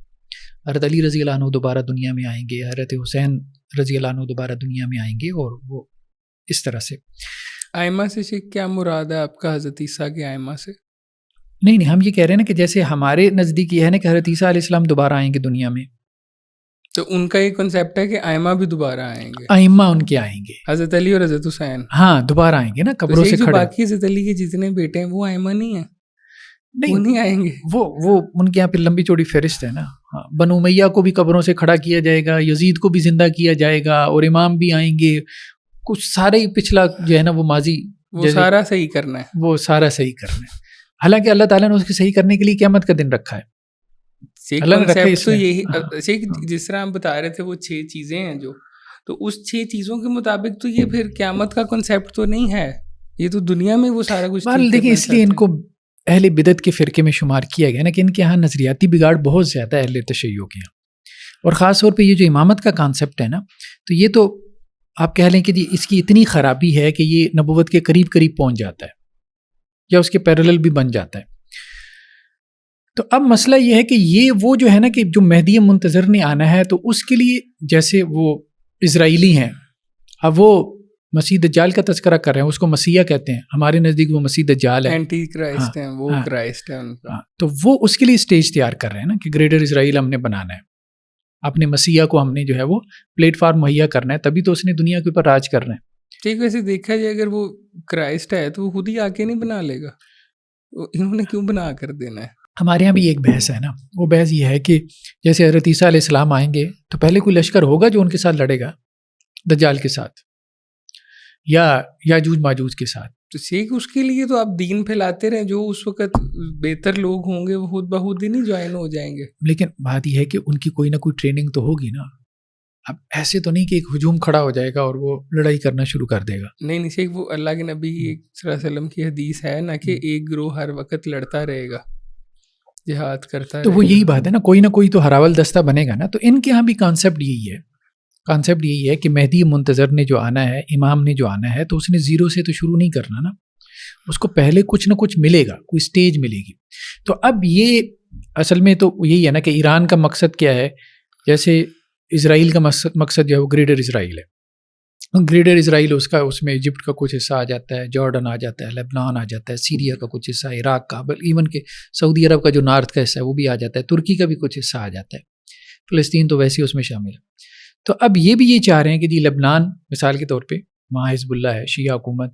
[SPEAKER 2] حضرت علی رضی اللہ عنہ دوبارہ دنیا میں آئیں گے، حضرت حسین رضی اللہ عنہ دوبارہ دنیا میں آئیں گے، اور وہ اس طرح سے۔
[SPEAKER 1] ائمہ سے شیخ کیا مراد ہے آپ کا حضرت عیسیٰ کے ائمہ سے؟
[SPEAKER 2] نہیں، ہم یہ کہہ رہے ہیں نا کہ جیسے ہمارے نزدیک یہ ہے نا کہ حضرت عیسیٰ علیہ السلام دوبارہ آئیں گے دنیا میں،
[SPEAKER 1] تو ان کا یہ کنسیپٹ ہے کہ ائمہ بھی دوبارہ آئیں گے،
[SPEAKER 2] ائمہ ان کے آئیں گے،
[SPEAKER 1] حضرت علی اور حضرت حسین،
[SPEAKER 2] ہاں دوبارہ آئیں گے نا قبروں سے کھڑے۔
[SPEAKER 1] باقی حضرت علی کے جتنے بیٹے ہیں وہ ائمہ نہیں ہیں، وہ نہیں آئیں گے،
[SPEAKER 2] وہ ان کے یہاں پہ لمبی چوڑی فہرست ہے نا، بنو امیہ کو بھی قبروں سے کھڑا کیا جائے گا، یزید کو بھی زندہ کیا جائے گا، اور امام بھی آئیں گے، کچھ سارے ہی پچھلا جو ہے نا وہ ماضی
[SPEAKER 1] وہ سارا صحیح کرنا ہے،
[SPEAKER 2] وہ سارا صحیح کرنا ہے، حالانکہ اللہ تعالیٰ نے اس کے صحیح کرنے کے لیے قیامت کا دن رکھا ہے۔
[SPEAKER 1] تو یہی جس طرح ہم بتا رہے تھے وہ 6 چیزیں ہیں جو، تو اس 6 چیزوں کے مطابق تو یہ پھر قیامت کا کنسیپٹ تو نہیں ہے، یہ تو دنیا میں وہ سارا کچھ
[SPEAKER 2] دیکھیں، اس لیے ان کو اہل بدعت کے فرقے میں شمار کیا گیا نا کہ ان کے ہاں نظریاتی بگاڑ بہت زیادہ اہل تشیع کے یہاں، اور خاص طور پہ یہ جو امامت کا کانسیپٹ ہے نا، تو یہ تو آپ کہہ لیں کہ جی اس کی اتنی خرابی ہے کہ یہ نبوت کے قریب پہنچ جاتا ہے یا اس کے پیرلل بھی بن جاتا ہے۔ تو اب مسئلہ یہ ہے کہ یہ وہ جو ہے نا کہ جو مہدی منتظر نے آنا ہے، تو اس کے لیے جیسے وہ اسرائیلی ہیں، اب وہ مسیح دجال کا تذکرہ کر رہے ہیں، اس کو مسیح کہتے ہیں، ہمارے نزدیک وہ مسیح دجال ہے،
[SPEAKER 1] اینٹی کرائسٹ ہیں، وہ کرائسٹ ہے ان کا،
[SPEAKER 2] تو وہ اس کے لیے اسٹیج تیار کر رہے ہیں نا کہ گریٹر اسرائیل ہم نے بنانا ہے، اپنے مسیح کو ہم نے جو ہے وہ پلیٹ فارم مہیا کرنا ہے، تبھی تو اس نے دنیا کے اوپر راج کرنا ہے۔
[SPEAKER 1] ٹھیک، ویسے دیکھا جائے اگر وہ کرائسٹ ہے تو وہ خود ہی آ کے نہیں بنا لے گا، انہوں نے کیوں بنا کر دینا ہے؟
[SPEAKER 2] ہمارے یہاں بھی ایک بحث ہے نا، وہ بحث یہ ہے کہ جیسے حضرت عیسیٰ علیہ السلام آئیں گے تو پہلے کوئی لشکر ہوگا جو ان کے ساتھ لڑے گا، دجال کے ساتھ یا یاجوج ماجوج کے ساتھ،
[SPEAKER 1] تو شیخ اس کے لیے تو آپ دین پھیلاتے رہیں، جو اس وقت بہتر لوگ ہوں گے وہ خود بخود ہی نہیں جوائن ہو جائیں گے.
[SPEAKER 2] لیکن بات یہ ہے کہ ان کی کوئی نہ کوئی ٹریننگ تو ہوگی نا. اب ایسے تو نہیں کہ ایک ہجوم کھڑا ہو جائے گا اور وہ لڑائی کرنا شروع کر دے گا.
[SPEAKER 1] نہیں شیخ، وہ اللہ کے نبی صلی اللہ علیہ وسلم کی حدیث ہے نا کہ ایک گروہ ہر وقت لڑتا رہے گا، جہاد کرتا رہے گا.
[SPEAKER 2] تو وہ یہی بات ہے نا، کوئی نہ کوئی تو ہراول دستہ بنے گا نا. تو ان کے ہاں بھی کانسیپٹ یہی ہے کہ مہدی منتظر نے جو آنا ہے، امام نے جو آنا ہے، تو اس نے زیرو سے تو شروع نہیں کرنا نا. اس کو پہلے کچھ نہ کچھ ملے گا، کوئی سٹیج ملے گی. تو اب یہ اصل میں تو یہی ہے نا کہ ایران کا مقصد کیا ہے. جیسے اسرائیل کا مقصد جو ہے وہ گریٹر اسرائیل ہے. گریٹر اسرائیل اس میں ایجپٹ کا کچھ حصہ آ جاتا ہے، جارڈن آ جاتا ہے، لبنان آ جاتا ہے، سیریا کا کچھ حصہ، عراق کا، ایون کہ سعودی عرب کا جو نارتھ کا حصہ ہے وہ بھی آ جاتا ہے، ترکی کا بھی کچھ حصہ آ جاتا ہے، فلسطین تو ویسے ہی اس میں شامل ہے. تو اب یہ بھی یہ چاہ رہے ہیں کہ جی لبنان مثال کے طور پہ وہاں حزب اللہ ہے، شیعہ حکومت،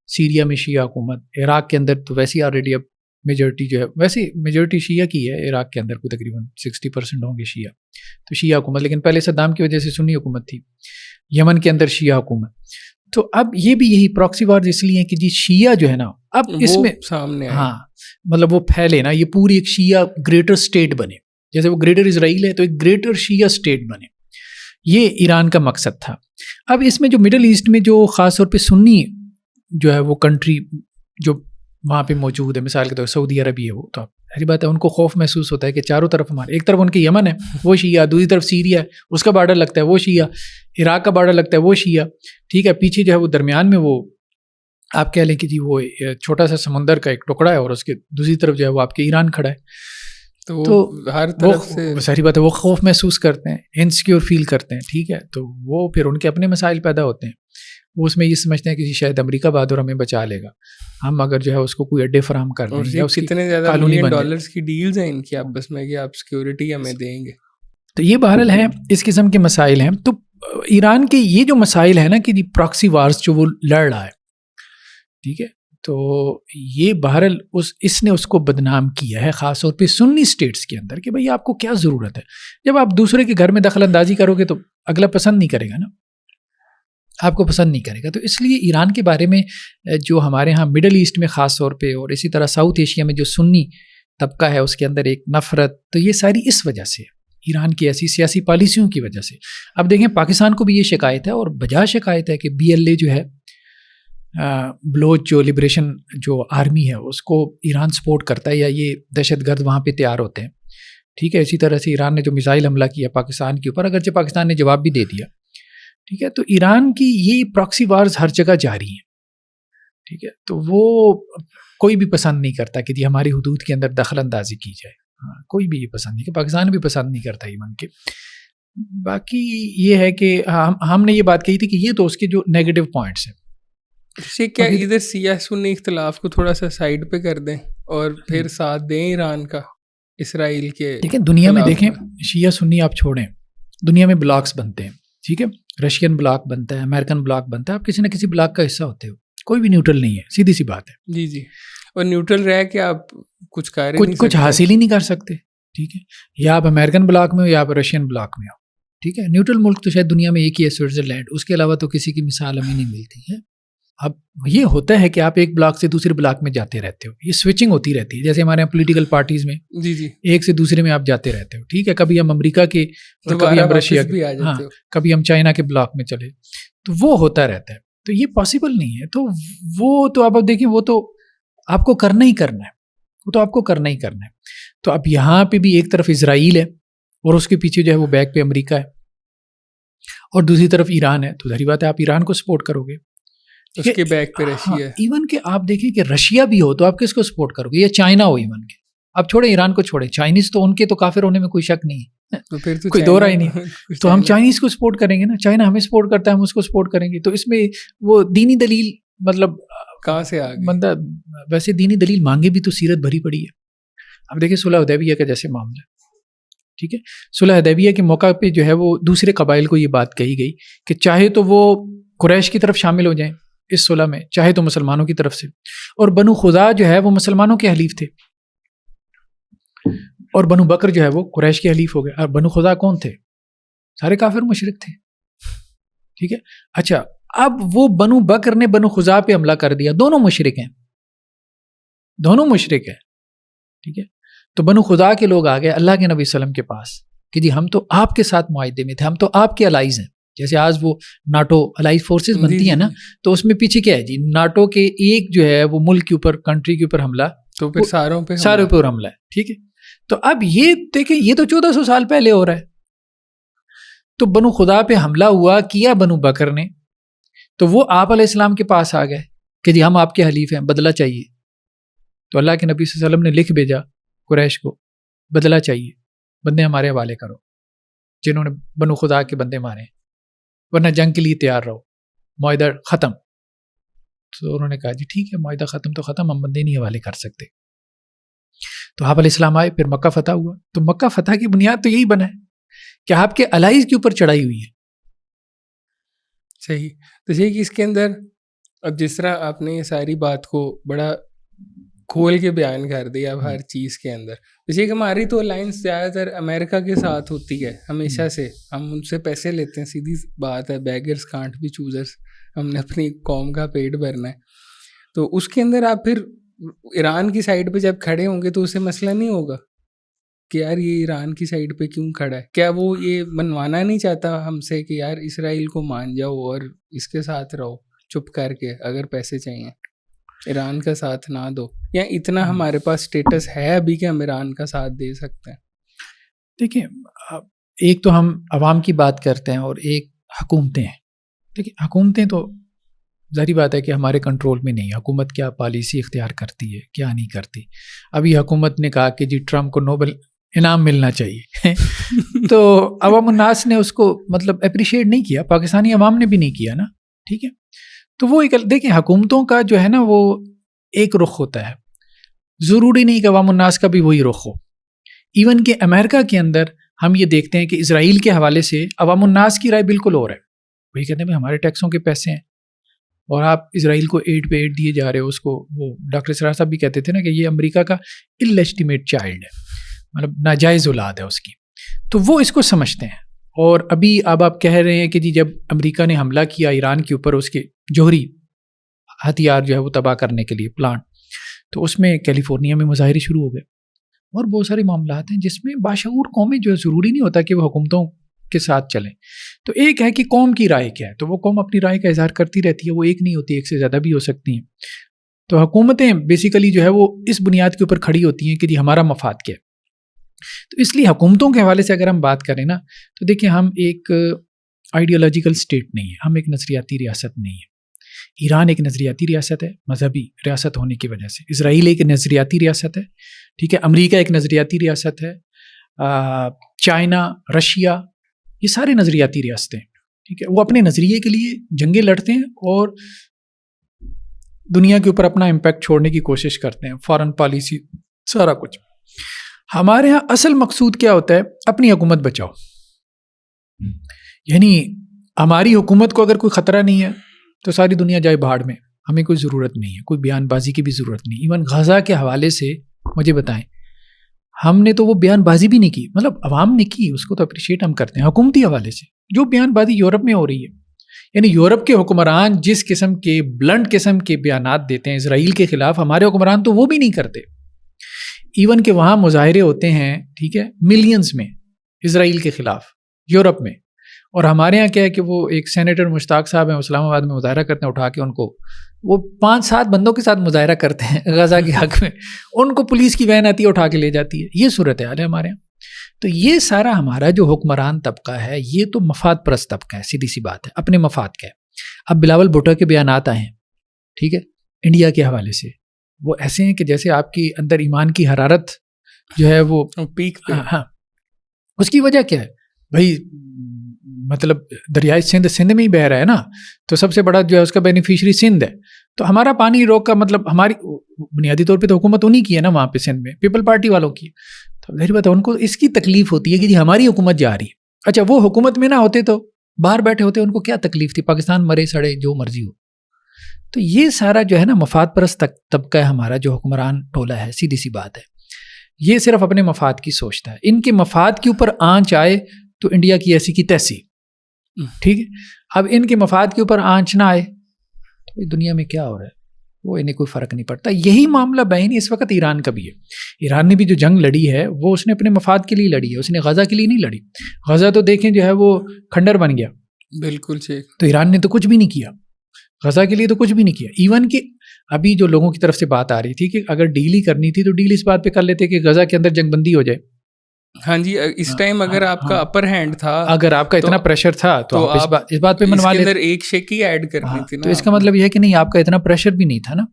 [SPEAKER 2] سیریا میں شیعہ حکومت، عراق کے اندر تو ویسے ہی آلریڈی اب میجورٹی جو ہے، ویسے میجورٹی شیعہ کی ہے عراق کے اندر، کوئی تقریباً 60% ہوں گے شیعہ، تو شیعہ حکومت. لیکن پہلے صدام کی وجہ سے سنی حکومت تھی. یمن کے اندر شیعہ حکومت. تو اب یہ بھی یہی پراکسی وارز اس لیے ہیں کہ جی شیعہ جو ہے نا اب اس میں
[SPEAKER 1] سامنے
[SPEAKER 2] ہاں مطلب وہ پھیلے نا، یہ پوری ایک شیعہ گریٹر سٹیٹ بنے. جیسے وہ گریٹر اسرائیل ہے تو ایک گریٹر شیعہ سٹیٹ بنے. یہ ایران کا مقصد تھا. اب اس میں جو مڈل ایسٹ میں جو خاص طور پہ سنی جو ہے وہ کنٹری جو وہاں پہ موجود ہے، مثال کے طور سعودی عرب ہے، وہ تو ہری بات ہے ان کو خوف محسوس ہوتا ہے کہ چاروں طرف ہمارے، ایک طرف ان کے یمن ہے وہ شیعہ، دوسری طرف سیریا ہے اس کا بارڈر لگتا ہے وہ شیعہ، عراق کا بارڈر لگتا ہے وہ شیعہ، ٹھیک ہے. پیچھے جو ہے وہ درمیان میں وہ آپ کہہ لیں کہ جی وہ چھوٹا سا سمندر کا ایک ٹکڑا ہے اور اس کے دوسری طرف جو ہے وہ آپ کے ایران کھڑا ہے. تو
[SPEAKER 1] ہر طرف سے
[SPEAKER 2] ساری بات ہے وہ خوف محسوس کرتے ہیں، انسیکیور فیل کرتے ہیں، ٹھیک ہے. تو وہ پھر ان کے اپنے مسائل پیدا ہوتے ہیں. وہ اس میں یہ سمجھتے ہیں کہ شاید امریکہ بہادر ہمیں بچا لے گا، ہم اگر جو ہے اس کو کوئی اڈے فراہم کر دیں یا اس کی
[SPEAKER 1] کتنے زیادہ ملین ڈالرز کی ڈیلز ہیں ان کی آپس میں کہ آپ سیکیورٹی ہمیں دیں گے.
[SPEAKER 2] تو یہ بہرحال ہے اس قسم کے مسائل ہیں. تو ایران کے یہ جو مسائل ہیں نا کہ جی پراکسی وارز جو وہ لڑ رہا ہے، ٹھیک ہے، تو یہ بہرحال اس نے اس کو بدنام کیا ہے خاص طور پہ سنی اسٹیٹس کے اندر کہ بھئی آپ کو کیا ضرورت ہے. جب آپ دوسرے کے گھر میں دخل اندازی کرو گے تو اگلا پسند نہیں کرے گا نا، آپ کو پسند نہیں کرے گا. تو اس لیے ایران کے بارے میں جو ہمارے ہاں مڈل ایسٹ میں خاص طور پہ اور اسی طرح ساؤتھ ایشیا میں جو سنی طبقہ ہے اس کے اندر ایک نفرت، تو یہ ساری اس وجہ سے ایران کی ایسی سیاسی پالیسیوں کی وجہ سے. اب دیکھیں پاکستان کو بھی یہ شکایت ہے اور بجا شکایت ہے کہ BLA جو ہے بلوچ جو لبریشن جو آرمی ہے اس کو ایران سپورٹ کرتا ہے یا یہ دہشت گرد وہاں پہ تیار ہوتے ہیں، ٹھیک ہے. اسی طرح سے ایران نے جو میزائل حملہ کیا پاکستان کے اوپر، اگرچہ پاکستان نے جواب بھی دے دیا، ٹھیک ہے. تو ایران کی یہ پراکسی وارز ہر جگہ جاری ہیں، ٹھیک ہے. تو وہ کوئی بھی پسند نہیں کرتا کہ جی ہماری حدود کے اندر دخل اندازی کی جائے. ہاں کوئی بھی یہ پسند نہیں، کہ پاکستان بھی پسند نہیں کرتا ایون کے. باقی یہ ہے کہ ہم نے یہ بات کہی تھی کہ یہ تو اس کے جو نیگیٹو پوائنٹس ہیں.
[SPEAKER 1] کیا ادھر سیاہ سنی اختلاف کو تھوڑا سا سائڈ پہ کر دیں اور پھر ساتھ دیں ایران کا اسرائیل کے؟
[SPEAKER 2] دیکھیں دنیا میں دیکھیں شیعہ سنی آپ چھوڑیں، دنیا میں بلاکس بنتے ہیں، ٹھیک ہے. رشین بلاک بنتا ہے، امریکن بلاک بنتا ہے، آپ کسی نہ کسی بلاک کا حصہ ہوتے ہو، کوئی بھی نیوٹرل نہیں ہے، سیدھی سی بات ہے.
[SPEAKER 1] جی جی. اور نیوٹرل رہ کے آپ کچھ
[SPEAKER 2] حاصل ہی نہیں کر سکتے، ٹھیک ہے. یا آپ امریکن بلاک میں ہو یا آپ رشین بلاک میں ہو، ٹھیک ہے. نیوٹرل ملک تو شاید دنیا میں ایک ہی ہے، سوئٹزرلینڈ، اس کے علاوہ تو کسی کی مثال ہمیں نہیں ملتی ہے. اب یہ ہوتا ہے کہ آپ ایک بلاک سے دوسرے بلاک میں جاتے رہتے ہو، یہ سوئچنگ ہوتی رہتی ہے. جیسے ہمارے یہاں پولیٹیکل پارٹیز میں
[SPEAKER 1] جی جی
[SPEAKER 2] ایک سے دوسرے میں آپ جاتے رہتے ہو، ٹھیک ہے. کبھی ہم امریکہ کے، کبھی ہم رشیا کے، ہاں کبھی ہم چائنا کے بلاک میں چلے، تو وہ ہوتا رہتا ہے. تو یہ پاسبل نہیں ہے. تو وہ تو اب دیکھیں وہ تو آپ کو کرنا ہی کرنا ہے، وہ تو آپ کو کرنا ہی کرنا ہے. تو اب یہاں پہ بھی ایک طرف اسرائیل ہے اور اس کے پیچھے جو ہے وہ بیک پہ امریکہ ہے اور دوسری طرف ایران ہے. تو ظاہر بات ہے آپ ایران کو سپورٹ کرو گے،
[SPEAKER 1] اس کے بیک پہ رشیا ہے.
[SPEAKER 2] ایون کہ آپ دیکھیں کہ رشیا بھی ہو تو آپ کس کو سپورٹ کرو گے، یا چائنا ہو. ایون کہ آپ چھوڑیں ایران کو چھوڑیں، چائنیز تو ان کے تو کافر ہونے میں کوئی شک نہیں ہے،
[SPEAKER 1] تو پھر تو
[SPEAKER 2] کوئی دو رائے نہیں. تو ہم چائنیز کو سپورٹ کریں گے نا، چائنا ہمیں سپورٹ کرتا ہے ہم اس کو سپورٹ کریں گے. تو اس میں وہ دینی دلیل مطلب
[SPEAKER 1] کہاں سے آ گئی؟
[SPEAKER 2] بندہ ویسے دینی دلیل مانگے بھی تو سیرت بھری پڑی ہے. اب دیکھیں صلح حدیبیہ کا جیسے معاملہ، ٹھیک ہے. صلح حدیبیہ کے موقع پہ جو ہے وہ دوسرے قبائل کو یہ بات کہی گئی کہ چاہے تو وہ قریش کی طرف شامل ہو جائیں اس صلح میں، چاہے تو مسلمانوں کی طرف سے. اور بنو خزاع جو ہے وہ مسلمانوں کے حلیف تھے اور بنو بکر جو ہے وہ قریش کے حلیف ہو گئے. اور بنو خزاع کون تھے؟ سارے کافر مشرک تھے، ٹھیک ہے. اچھا اب وہ بنو بکر نے بنو خزاع پہ حملہ کر دیا، دونوں مشرک ہیں، ٹھیک ہے. تو بنو خزاع کے لوگ آ گئے اللہ کے نبی صلی اللہ علیہ وسلم کے پاس کہ جی ہم تو آپ کے ساتھ معاہدے میں تھے، ہم تو آپ کے الائز ہیں. جیسے آج وہ ناٹو الائز فورسز بنتی ہیں نا، تو اس میں پیچھے کیا ہے جی، ناٹو کے ایک جو ہے وہ ملک کے اوپر، کنٹری کے اوپر حملہ
[SPEAKER 1] تو پھر ساروں
[SPEAKER 2] پہ حملہ ہے. ٹھیک ہے. تو اب یہ دیکھیں، یہ تو 1400 سال پہلے ہو رہا ہے. تو بنو خزاع پہ حملہ ہوا، کیا بنو بکر نے، تو وہ آپ علیہ السلام کے پاس آ گئے کہ جی ہم آپ کے حلیف ہیں، بدلہ چاہیے. تو اللہ کے نبی صلی اللہ علیہ وسلم نے لکھ بھیجا قریش کو، بدلہ چاہیے، بندے ہمارے حوالے کرو جنہوں نے بنو خزاع کے بندے مارے، ورنہ جنگ کے لیے تیار رہو، معاہدہ ختم. تو انہوں نے کہا جی ٹھیک ہے، معاہدہ ختم تو ختم، ہم بندے نہیں حوالے کر سکتے. تو آپ علیہ السلام آئے، پھر مکہ فتح ہوا. تو مکہ فتح کی بنیاد تو یہی بنا ہے کہ آپ کے الائز کے اوپر چڑھائی ہوئی ہے.
[SPEAKER 1] صحیح. تو یہ کہ اس کے اندر اب جس طرح آپ نے یہ ساری بات کو بڑا کھول کے بیان کر دیا اب ہر چیز کے اندر، جیسے کہ ہماری تو الائنس زیادہ تر امریکہ کے ساتھ ہوتی ہے ہمیشہ سے، ہم ان سے پیسے لیتے ہیں، سیدھی بات ہے، بیگرز کانٹ بی چوزرز، ہم نے اپنی قوم کا پیٹ بھرنا ہے. تو اس کے اندر آپ پھر ایران کی سائڈ پہ جب کھڑے ہوں گے تو اسے مسئلہ نہیں ہوگا کہ یار یہ ایران کی سائڈ پہ کیوں کھڑا ہے؟ کیا وہ یہ منوانا نہیں چاہتا ہم سے کہ یار اسرائیل کو مان جاؤ اور اس کے ساتھ رہو چپ کر کے، اگر پیسے چاہیے ایران کا ساتھ نہ دو، یا اتنا ہمارے پاس اسٹیٹس ہے ابھی کہ ہم ایران کا ساتھ دے سکتے ہیں؟
[SPEAKER 2] دیکھیں، ایک تو ہم عوام کی بات کرتے ہیں اور ایک حکومتیں ہیں. دیکھیں حکومتیں تو ظاہری بات ہے کہ ہمارے کنٹرول میں نہیں، حکومت کیا پالیسی اختیار کرتی ہے کیا نہیں کرتی. ابھی حکومت نے کہا کہ جی ٹرمپ کو نوبل انعام ملنا چاہیے تو عوام الناس نے اس کو مطلب اپریشیٹ نہیں کیا، پاکستانی عوام نے بھی نہیں کیا نا. ٹھیک ہے. تو وہ دیکھیں حکومتوں کا جو ہے نا وہ ایک رخ ہوتا ہے، ضروری نہیں کہ عوام الناس کا بھی وہی رخ ہو. ایون کہ امریکہ کے اندر ہم یہ دیکھتے ہیں کہ اسرائیل کے حوالے سے عوام الناس کی رائے بالکل اور ہے. وہی کہتے ہیں بھائی ہمارے ٹیکسوں کے پیسے ہیں اور آپ اسرائیل کو 8 پہ 8 دیے جا رہے ہو. اس کو وہ ڈاکٹر اسرار صاحب بھی کہتے تھے نا کہ یہ امریکہ کا اللیجٹیمیٹ چائلڈ ہے، مطلب ناجائز اولاد ہے اس کی. تو وہ اس کو سمجھتے ہیں. اور ابھی اب آپ کہہ رہے ہیں کہ جی جب امریکہ نے حملہ کیا ایران کے اوپر، اس کے جوہری ہتھیار جو ہے وہ تباہ کرنے کے لیے پلانٹ، تو اس میں کیلیفورنیا میں مظاہرے شروع ہو گئے اور بہت سارے معاملات ہیں جس میں باشعور قومیں جو ہے ضروری نہیں ہوتا کہ وہ حکومتوں کے ساتھ چلیں. تو ایک ہے کہ قوم کی رائے کیا ہے، تو وہ قوم اپنی رائے کا اظہار کرتی رہتی ہے، وہ ایک نہیں ہوتی، ایک سے زیادہ بھی ہو سکتی ہیں. تو حکومتیں بیسیکلی جو ہے وہ اس بنیاد کے اوپر کھڑی ہوتی ہیں کہ جی ہمارا مفاد کیا ہے. تو اس لیے حکومتوں کے حوالے سے اگر ہم بات کریں نا تو دیکھیں ہم ایک آئیڈیالوجیکل اسٹیٹ نہیں ہے، ہم ایک نظریاتی ریاست نہیں ہے. ایران ایک نظریاتی ریاست ہے مذہبی ریاست ہونے کی وجہ سے، اسرائیل ایک نظریاتی ریاست ہے، ٹھیک ہے، امریکہ ایک نظریاتی ریاست ہے، چائنا، رشیا، یہ سارے نظریاتی ریاستیں، ٹھیک ہے. وہ اپنے نظریے کے لیے جنگیں لڑتے ہیں اور دنیا کے اوپر اپنا امپیکٹ چھوڑنے کی کوشش کرتے ہیں، فارن پالیسی سارا کچھ. ہمارے ہاں اصل مقصود کیا ہوتا ہے؟ اپنی حکومت بچاؤ. یعنی ہماری حکومت کو اگر کوئی خطرہ نہیں ہے تو ساری دنیا جائے بھاڑ میں، ہمیں کوئی ضرورت نہیں ہے، کوئی بیان بازی کی بھی ضرورت نہیں. ایون غزہ کے حوالے سے مجھے بتائیں، ہم نے تو وہ بیان بازی بھی نہیں کی، مطلب عوام نے کی، اس کو تو اپریشیٹ ہم کرتے ہیں. حکومتی حوالے سے جو بیان بازی یورپ میں ہو رہی ہے، یعنی یورپ کے حکمران جس قسم کے بلنٹ قسم کے بیانات دیتے ہیں اسرائیل کے خلاف، ہمارے حکمران تو وہ بھی نہیں کرتے. ایون کہ وہاں مظاہرے ہوتے ہیں، ٹھیک ہے، ملینز میں اسرائیل کے خلاف یورپ میں، اور ہمارے یہاں کیا ہے کہ وہ ایک سینیٹر مشتاق صاحب ہیں، اسلام آباد میں مظاہرہ کرتے ہیں، اٹھا کے ان کو وہ 5-7 بندوں کے ساتھ مظاہرہ کرتے ہیں غزہ کے حق میں، ان کو پولیس کی وین آتی ہے اٹھا کے لے جاتی ہے. یہ صورت حال ہے ہمارے یہاں. تو یہ سارا ہمارا جو حکمران طبقہ ہے یہ تو مفاد پرست طبقہ ہے، سیدھی سی بات ہے، اپنے مفاد کا ہے. اب بلاول بھٹو کے بیانات آئے ہیں، ٹھیک ہے، انڈیا کے حوالے سے، وہ ایسے ہیں کہ جیسے آپ کی اندر ایمان کی حرارت جو ہے وہ
[SPEAKER 1] پیک پہ.
[SPEAKER 2] ہاں، اس کی وجہ کیا ہے بھائی؟ مطلب دریائے سندھ میں ہی بہہ رہا ہے نا، تو سب سے بڑا جو ہے اس کا بینیفیشری سندھ ہے. تو ہمارا پانی روک کا مطلب ہماری بنیادی طور پہ تو حکومت انہی کی ہے نا وہاں پہ سندھ میں، پیپل پارٹی والوں کی. تو ظاہر بات ہے ان کو اس کی تکلیف ہوتی ہے کہ جی ہماری حکومت جا رہی ہے. اچھا وہ حکومت میں نہ ہوتے تو باہر بیٹھے ہوتے، ان کو کیا تکلیف تھی؟ پاکستان مرے سڑے جو مرضی ہو. تو یہ سارا جو ہے نا مفاد پرست طبقہ ہے ہمارا جو حکمران ٹولہ ہے، سیدھی سی بات ہے. یہ صرف اپنے مفاد کی سوچتا ہے. ان کے مفاد کے اوپر آنچ آئے تو انڈیا کی ایسی کی تیسی. ٹھیک ہے. اب ان کے مفاد کے اوپر آنچ نہ آئے تو دنیا میں کیا ہو رہا ہے وہ انہیں کوئی فرق نہیں پڑتا. یہی معاملہ بہن اس وقت ایران کا بھی ہے. ایران نے بھی جو جنگ لڑی ہے وہ اس نے اپنے مفاد کے لیے لڑی ہے, اس نے غزہ کے لیے نہیں لڑی. غزہ تو دیکھیں جو ہے وہ کھنڈر بن گیا.
[SPEAKER 1] بالکل ٹھیک.
[SPEAKER 2] تو ایران نے تو کچھ بھی نہیں کیا, غزہ کے لیے تو کچھ بھی نہیں کیا. ایون کہ ابھی جو لوگوں کی طرف سے بات آ رہی تھی کہ اگر ڈیل ہی کرنی تھی تو ڈیل اس بات پہ کر لیتے کہ غزہ کے اندر جنگ بندی ہو جائے.
[SPEAKER 1] ہاں جی, اس ٹائم اگر آپ کا اپر ہینڈ تھا,
[SPEAKER 2] اگر آپ کا اتنا پریشر تھا تو آپ اس بات پہ منوا لیتے.
[SPEAKER 1] ایک شیک ہی ایڈ کرنی تھی نا.
[SPEAKER 2] تو اس کا مطلب یہ ہے کہ نہیں, آپ کا اتنا پریشر بھی نہیں تھا نا.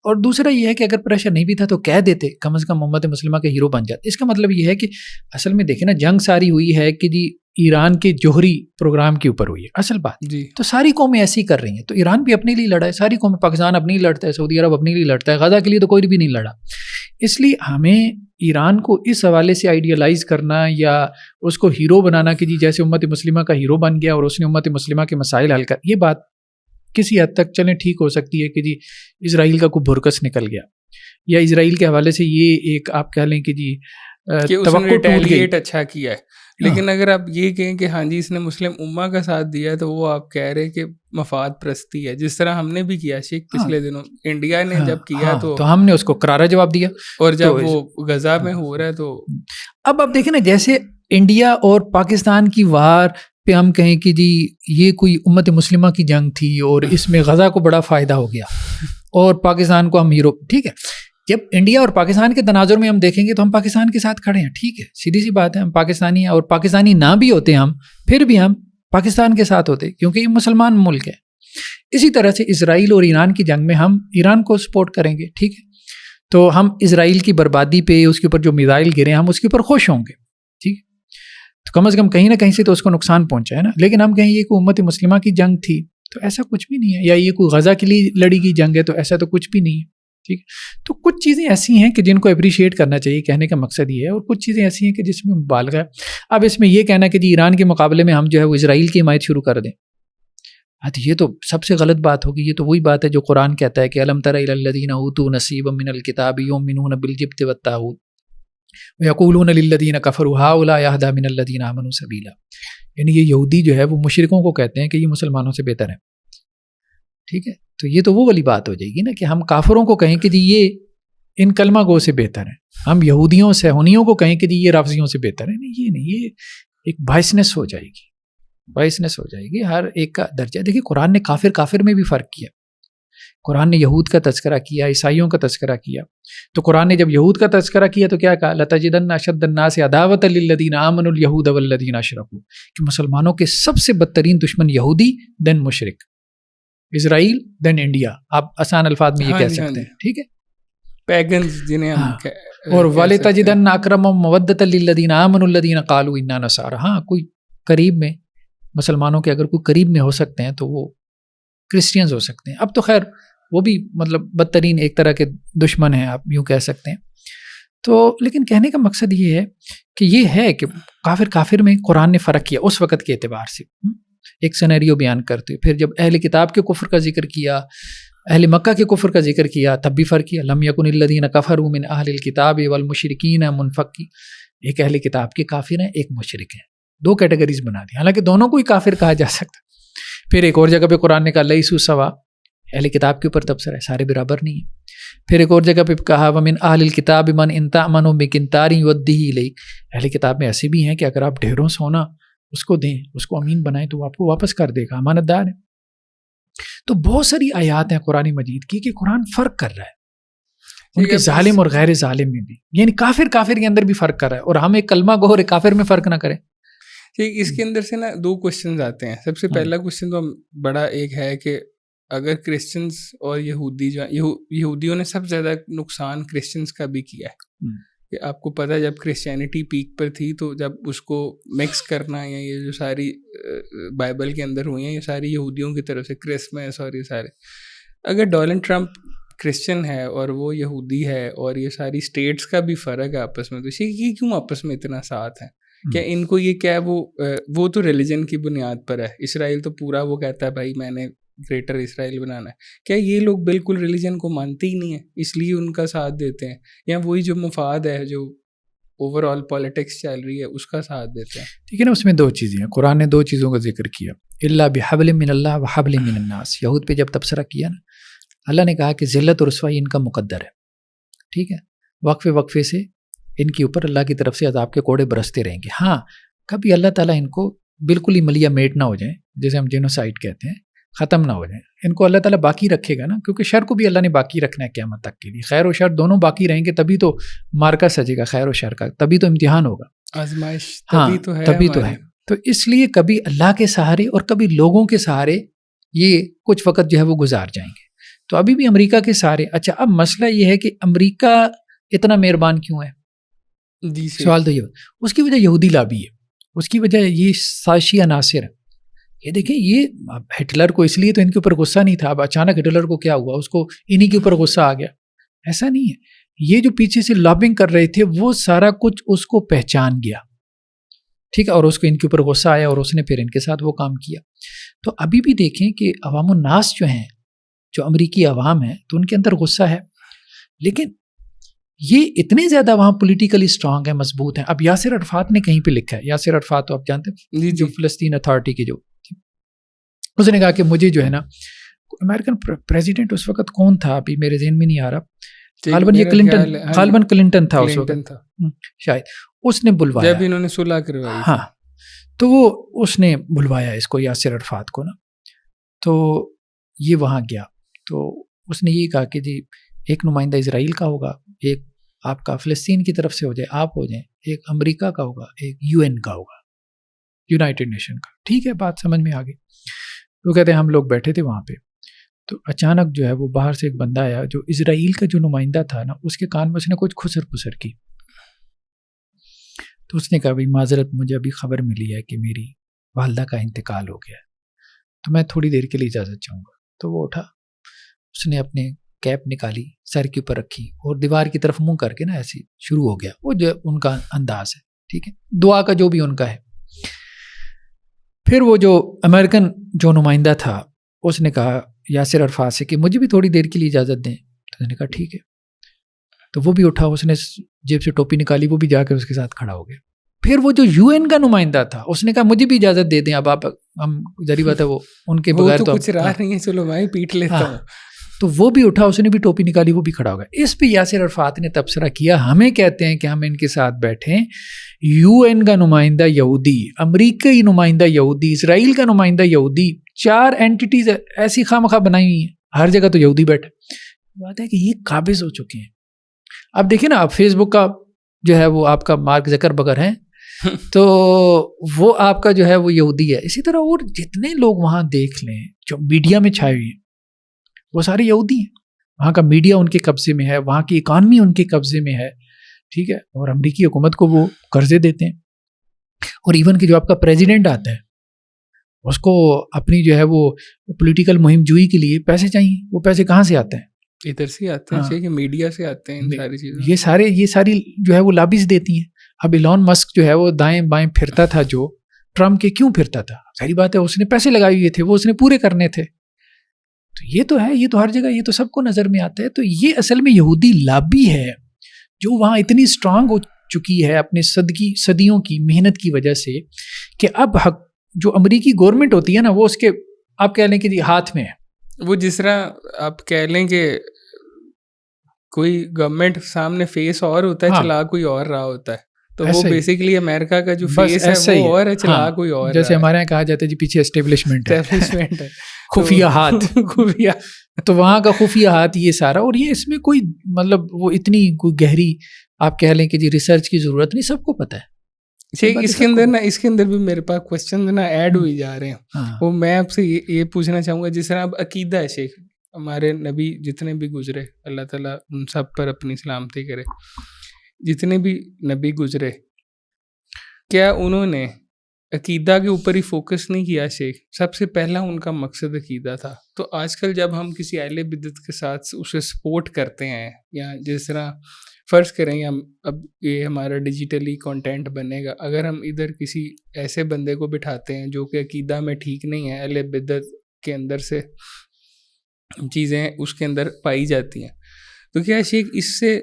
[SPEAKER 2] اور دوسرا یہ ہے کہ اگر پریشر نہیں بھی تھا تو کہہ دیتے, کم از کم امت مسلمہ کے ہیرو بن جاتے. اس کا مطلب یہ ہے کہ اصل میں دیکھیں نا, جنگ ساری ہوئی ہے کہ جی ایران کے جوہری پروگرام کے اوپر ہوئی ہے اصل بات
[SPEAKER 1] جی.
[SPEAKER 2] تو ساری قومیں ایسی کر رہی ہیں. تو ایران بھی اپنے لیے لڑا ہے, ساری قومیں, پاکستان اپنے لیے لڑتا ہے, سعودی عرب اپنے لیے لڑتا ہے, غزہ کے لیے تو کوئی بھی نہیں لڑا. اس لیے ہمیں ایران کو اس حوالے سے آئیڈیالائز کرنا یا اس کو ہیرو بنانا کہ جی جیسے امت مسلمہ کا ہیرو بن گیا اور اس نے امت مسلمہ کے مسائل حل کر, یہ بات کسی حد تک چلیں ٹھیک ہو سکتی ہے کہ جی اسرائیل کا کوئی بھرکس نکل گیا یا اسرائیل کے حوالے سے یہ ایک آپ کہہ لیں کہ جی توقع ٹوٹ گئی,
[SPEAKER 1] اچھا کیا ہے. لیکن اگر آپ یہ کہیں کہ ہاں جی اس نے مسلم امہ کا ساتھ دیا تو وہ آپ کہہ رہے کہ مفاد پرستی ہے, جس طرح ہم نے بھی کیا شیخ پچھلے دنوں. انڈیا نے جب کیا
[SPEAKER 2] تو ہم نے اس کو کرارا جواب دیا,
[SPEAKER 1] اور جب وہ غزہ میں ہو رہا ہے تو
[SPEAKER 2] اب آپ دیکھیں نا, جیسے انڈیا اور پاکستان کی وار پہ ہم کہیں کہ جی یہ کوئی امت مسلمہ کی جنگ تھی اور اس میں غزہ کو بڑا فائدہ ہو گیا اور پاکستان کو ہم ہیرو. ٹھیک ہے, جب انڈیا اور پاکستان کے تناظر میں ہم دیکھیں گے تو ہم پاکستان کے ساتھ کھڑے ہیں. ٹھیک ہے, سیدھی سی بات ہے, ہم پاکستانی ہیں, اور پاکستانی نہ بھی ہوتے ہم پھر بھی ہم پاکستان کے ساتھ ہوتے کیونکہ یہ مسلمان ملک ہے. اسی طرح سے اسرائیل اور ایران کی جنگ میں ہم ایران کو سپورٹ کریں گے. ٹھیک ہے, تو ہم اسرائیل کی بربادی پہ, اس کے اوپر جو میزائل گرے ہم اس کے اوپر خوش ہوں گے. ٹھیک ہے, تو کم از کم کہیں نہ کہیں سے تو اس کو نقصان پہنچا ہے نا. لیکن ہم کہیں یہ کوئی امت مسلمہ کی جنگ تھی تو ایسا کچھ بھی نہیں ہے, یا یہ کوئی غزہ کے لیے لڑی گئی جنگ ہے تو ایسا تو کچھ بھی نہیں ہے. ٹھیک, تو کچھ چیزیں ایسی ہیں کہ جن کو اپریشیٹ کرنا چاہیے, کہنے کا مقصد یہ ہے, اور کچھ چیزیں ایسی ہیں کہ جس میں مبالغہ ہے. اب اس میں یہ کہنا کہ جی ایران کے مقابلے میں ہم جو ہے وہ اسرائیل کی حمایت شروع کر دیں, یہ تو سب سے غلط بات ہوگی. یہ تو وہی بات ہے جو قرآن کہتا ہے کہ الم تر الی الذین اوتوا نصیبا من الکتاب یؤمنون بالجبت والطاغوت ویقولون للذین کفروا ہؤلاء اہدی من الذین آمنوا سبیلا. یعنی یہ یہودی جو ہے وہ مشرکوں کو کہتے ہیں کہ یہ مسلمانوں سے بہتر ہیں. ٹھیک ہے, تو یہ تو وہ والی بات ہو جائے گی نا کہ ہم کافروں کو کہیں کہ جی یہ ان کلمہ گو سے بہتر ہیں, ہم یہودیوں صہیونیوں کو کہیں کہ جی یہ رافضیوں سے بہتر ہیں. یہ نہیں, یہ ایک بائسنس ہو جائے گی, بائسنس ہو جائے گی. ہر ایک کا درجہ دیکھیے, قرآن نے کافر میں بھی فرق کیا. قرآن نے یہود کا تذکرہ کیا, عیسائیوں کا تذکرہ کیا. تو قرآن نے جب یہود کا تذکرہ کیا تو کیا کہا, لَتَجِدَنَّ أَشَدَّ النَّاسِ عَدَاوَةً لِلَّذِينَ آمَنُوا الْيَهُودَ وَالَّذِينَ أَشْرَكُوا, کہ مسلمانوں کے سب سے بدترین دشمن یہودی دین مشرک, اسرائیل دین انڈیا. آپ آسان الفاظ میں یہ کہہ سکتے ہیں. ٹھیک ہے,
[SPEAKER 1] پیگنز جنہیں ہم
[SPEAKER 2] اور وَلَتَجِدَنَّ أَقْرَبَهُمْ مَوَدَّةً لِلَّذِينَ آمَنُوا الَّذِينَ قَالُوا إِنَّا نَصَارَىٰ. ہاں, کوئی قریب میں مسلمانوں کے اگر کوئی قریب میں ہو سکتے ہیں تو وہ کرسچینز ہو سکتے ہیں. اب تو خیر وہ بھی مطلب بدترین ایک طرح کے دشمن ہیں, آپ یوں کہہ سکتے ہیں. تو لیکن کہنے کا مقصد یہ ہے کہ یہ ہے کہ کافر میں قرآن نے فرق کیا اس وقت کے اعتبار سے. ایک سینیریو بیان کرتے, پھر جب اہل کتاب کے کفر کا ذکر کیا, اہل مکہ کے کفر کا ذکر کیا, تب بھی فرق کیا. لم یکن الذین کفروا من اہل الکتاب والمشرکین منفکی, ایک اہل کتاب کے کافر ہیں, ایک مشرک ہیں, دو کیٹیگریز بنا دی. حالانکہ دونوں کو ہی کافر کہا جا سکتا. پھر ایک اور جگہ پہ قرآن نے کہا لیسوا سوا, اہل کتاب کے اوپر تبصرہ ہے, سارے برابر نہیں ہیں. پھر ایک اور جگہ پہ کہا ومن اہل الکتاب من ان تأمنوا بقنطار یؤدیہ الیک, اہل کتاب میں ایسے بھی ہیں کہ اگر آپ ڈھیروں سونا اس کو دیں, اس کو امین بنائیں تو وہ آپ کو واپس کر دے گا, امانت دار ہے. تو بہت ساری آیات ہیں قرآن مجید کی کہ قرآن فرق کر رہا ہے ان کے ظالم اور غیر ظالم میں بھی, یعنی کافر کے اندر بھی فرق کر رہا ہے, اور ہم ایک کلمہ گو اور ایک کافر میں فرق نہ کریں.
[SPEAKER 1] اس کے اندر سے نا دو کوشچنز آتے ہیں. سب سے پہلا کوشچن تو بڑا ایک ہے کہ اگر کرسچنز اور یہودی جو یہودیوں نے سب سے زیادہ نقصان کرسچنز کا بھی کیا ہے, کہ آپ کو پتہ ہے جب کرسچینٹی پیک پر تھی تو جب اس کو مکس کرنا, یا یہ جو ساری بائبل کے اندر ہوئی ہیں یہ ساری یہودیوں کی طرف سے, کرسمس اور یہ سارے, اگر ڈونلڈ ٹرمپ کرسچن ہے اور وہ یہودی ہے اور یہ ساری اسٹیٹس کا بھی فرق ہے آپس میں, تو یہ کیوں آپس میں اتنا ساتھ ہے؟ کیا ان کو یہ کیا وہ تو ریلیجن کی بنیاد پر ہے. اسرائیل تو پورا وہ کہتا ہے بھائی میں نے گریٹر اسرائیل بنانا ہے. کیا یہ لوگ بالکل ریلیجن کو مانتے ہی نہیں ہیں اس لیے ان کا ساتھ دیتے ہیں, یا وہی جو مفاد ہے جو اوور آل پالیٹکس چل رہی ہے اس کا ساتھ دیتے ہیں.
[SPEAKER 2] ٹھیک ہے نا. اس میں دو چیزیں ہیں. قرآن نے دو چیزوں کا ذکر کیا, اللہ بحبل من اللہ و حبل من الناس. یہود پہ جب تبصرہ کیا نا, اللہ نے کہا کہ ذلت اور رسوائی ان کا مقدر ہے. ٹھیک ہے, وقفے وقفے سے ان کے اوپر اللہ کی طرف سے عذاب کے کوڑے برستے رہیں گے. ہاں کبھی اللہ تعالیٰ ان کو بالکل ہی ملیا میٹ نہ ہو جائیں, جیسے ہم جینوسائیڈ کہتے ہیں, ختم نہ ہو جائیں. ان کو اللہ تعالیٰ باقی رکھے گا نا, کیونکہ شر کو بھی اللہ نے باقی رکھنا ہے قیامت تک کے لیے. خیر و شر دونوں باقی رہیں گے تبھی تو مارکا سجے گا خیر و شر کا, تبھی تو امتحان ہوگا,
[SPEAKER 1] آزمائش
[SPEAKER 2] ہاں
[SPEAKER 1] تبھی
[SPEAKER 2] تو ہے. تو اس لیے کبھی اللہ کے سہارے اور کبھی لوگوں کے سہارے یہ کچھ وقت جو ہے وہ گزار جائیں گے. تو ابھی بھی امریکہ کے سہارے. اچھا اب مسئلہ یہ ہے کہ امریکہ اتنا مہربان کیوں ہے؟
[SPEAKER 1] جی
[SPEAKER 2] سوال تو یہ, اس کی وجہ یہودی لابی ہے, اس کی وجہ یہ سازشی عناصر ہے. یہ دیکھیں, یہ ہٹلر کو اس لیے تو ان کے اوپر غصہ نہیں تھا, اب اچانک ہٹلر کو کیا ہوا, اس کو انہی کے اوپر غصہ آ گیا, ایسا نہیں ہے. یہ جو پیچھے سے لابنگ کر رہے تھے وہ سارا کچھ اس کو پہچان گیا, ٹھیک ہے, اور اس کو ان کے اوپر غصہ آیا اور اس نے پھر ان کے ساتھ وہ کام کیا. تو ابھی بھی دیکھیں کہ عوام الناس جو ہیں, جو امریکی عوام ہیں, تو ان کے اندر غصہ ہے, لیکن یہ اتنے زیادہ وہاں پولیٹیکلی اسٹرانگ ہیں, مضبوط ہیں. اب یاسر عرفات نے کہیں پہ لکھا ہے, یاسر عرفات تو آپ جانتے ہیں جو فلسطین اتھارٹی کے جو, اس نے کہا کہ مجھے جو ہے نا, امریکن پریزیڈنٹ اس وقت کون تھا ابھی میرے ذہن میں نہیں آ رہا, غالباً کلنٹن تھا اس وقت شاید, اس نے بلوایا
[SPEAKER 1] جب انہوں نے صلح کروائی.
[SPEAKER 2] ہاں, تو وہ اس نے بلوایا اس کو, یاسر عرفات کو نا. تو یہ وہاں گیا تو اس نے یہ کہا کہ جی ایک نمائندہ اسرائیل کا ہوگا, ایک آپ کا فلسطین کی طرف سے ہو جائے, آپ ہو جائیں, ایک امریکہ کا ہوگا, ایک UN کا ہوگا, یونائٹڈ نیشن کا. ٹھیک ہے, بات سمجھ میں آ گئی. وہ کہتے ہیں ہم لوگ بیٹھے تھے وہاں پہ, تو اچانک جو ہے وہ باہر سے ایک بندہ آیا جو اسرائیل کا جو نمائندہ تھا نا, اس کے کان میں اس نے کچھ خسر پسر کی. تو اس نے کہا بھائی معذرت, مجھے ابھی خبر ملی ہے کہ میری والدہ کا انتقال ہو گیا ہے, تو میں تھوڑی دیر کے لیے اجازت چاہوں گا. تو وہ اٹھا, اس نے اپنے کیپ نکالی, سر کے اوپر رکھی اور دیوار کی طرف منہ کر کے نا ایسے شروع ہو گیا. وہ جو ان کا انداز ہے, ٹھیک ہے, دعا کا جو بھی ان کا ہے. پھر وہ جو امریکن جو نمائندہ تھا اس نے کہا یاسر عرفات سے کہ مجھے بھی تھوڑی دیر کے لیے اجازت دیں. تو اس نے کہا ٹھیک ہے. تو وہ بھی اٹھا, اس نے جیب سے ٹوپی نکالی, وہ بھی جا کر اس کے ساتھ کھڑا ہو گیا. پھر وہ جو UN کا نمائندہ تھا اس نے کہا مجھے بھی اجازت دے دیں, اب آپ, ہم ظاہر بات ہے وہ ان کے بغیر
[SPEAKER 1] تو کچھ راہ نہیں ہے, چلو میں پیٹ لیتا ہوں.
[SPEAKER 2] تو وہ بھی اٹھا, اس نے بھی ٹوپی نکالی, وہ بھی کھڑا ہو گیا. اس پہ یاسر عرفات نے تبصرہ کیا, ہمیں کہتے ہیں کہ ہم ان کے ساتھ بیٹھیں, UN کا نمائندہ یہودی, امریکی نمائندہ یہودی, اسرائیل کا نمائندہ یہودی, 4 اینٹیٹیز ایسی خواہ بنائی ہوئی ہیں, ہر جگہ تو یہودی بیٹھے. بات ہے کہ یہ قابض ہو چکے ہیں. اب دیکھیں نا, اب فیس بک کا جو ہے وہ آپ کا مارک زکربرگ ہیں, تو وہ آپ کا جو ہے وہ یہودی ہے. اسی طرح اور جتنے لوگ وہاں دیکھ لیں جو میڈیا میں چھائے ہوئے ہیں وہ سارے یہودی ہیں. وہاں کا میڈیا ان کے قبضے میں ہے, وہاں کی اکانومی ان کے قبضے میں ہے, ٹھیک ہے, اور امریکی حکومت کو وہ قرضے دیتے ہیں. اور ایون کہ جو آپ کا پریزیڈنٹ آتا ہے اس کو اپنی جو ہے وہ پولیٹیکل مہم جوئی کے لیے پیسے چاہیے. وہ پیسے کہاں سے آتے ہیں؟
[SPEAKER 1] ادھر سے آتے ہیں, کہ میڈیا سے آتے ہیں ساری چیزیں.
[SPEAKER 2] یہ ساری جو ہے وہ لابیز دیتی ہیں. اب ایلون مسک جو ہے وہ دائیں بائیں پھرتا تھا, جو ٹرمپ کے کیوں پھرتا تھا؟ ساری بات ہے, اس نے پیسے لگائے ہوئے تھے, وہ اس نے پورے کرنے تھے. تو یہ تو ہے, یہ تو ہر جگہ, یہ تو سب کو نظر میں آتا ہے. تو یہ اصل میں یہودی لابی ہے جو وہاں اتنی اسٹرانگ ہو چکی ہے اپنے صدیوں کی محنت کی وجہ سے, کہ اب حق جو امریکی گورنمنٹ ہوتی ہے نا, وہ اس کے آپ کہہ لیں کہ جی ہاتھ میں ہے.
[SPEAKER 1] وہ جس طرح آپ کہہ لیں کہ کوئی گورنمنٹ سامنے فیس اور ہوتا ہے, چلا کوئی اور رہا ہوتا ہے. تو وہ بیسیکلی امریکہ کا جو فیس ہے وہ اور ہے, چلا کوئی اور.
[SPEAKER 2] جیسے ہمارے یہاں کہا جاتا ہے جی پیچھے اسٹیبلشمنٹ ہے, خفیہ ہاتھ.
[SPEAKER 1] خفیہ,
[SPEAKER 2] تو وہاں کا خفیہ ہاتھ یہ سارا. اور یہ اس میں کوئی مطلب وہ اتنی کوئی گہری آپ کہہ لیں کہ جی ریسرچ کی ضرورت نہیں, سب کو پتہ ہے.
[SPEAKER 1] اس کے اندر بھی میرے پاس کوشچن نا ایڈ ہوئی جا رہے ہیں. وہ میں آپ سے یہ پوچھنا چاہوں گا, جس طرح اب عقیدہ ہے شیخ, ہمارے نبی جتنے بھی گزرے, اللہ تعالیٰ ان سب پر اپنی سلامتی کرے, جتنے بھی نبی گزرے, کیا انہوں نے عقیدہ کے اوپر ہی فوکس نہیں کیا شیخ؟ سب سے پہلا ان کا مقصد عقیدہ تھا. تو آج کل جب ہم کسی اہل بدعت کے ساتھ اسے سپورٹ کرتے ہیں, یا جس طرح فرض کریں ہم اب یہ ہمارا ڈیجیٹلی کنٹینٹ بنے گا, اگر ہم ادھر کسی ایسے بندے کو بٹھاتے ہیں جو کہ عقیدہ میں ٹھیک نہیں ہے, اہل بدعت کے اندر سے چیزیں اس کے اندر پائی جاتی ہیں, تو کیا شیخ اس سے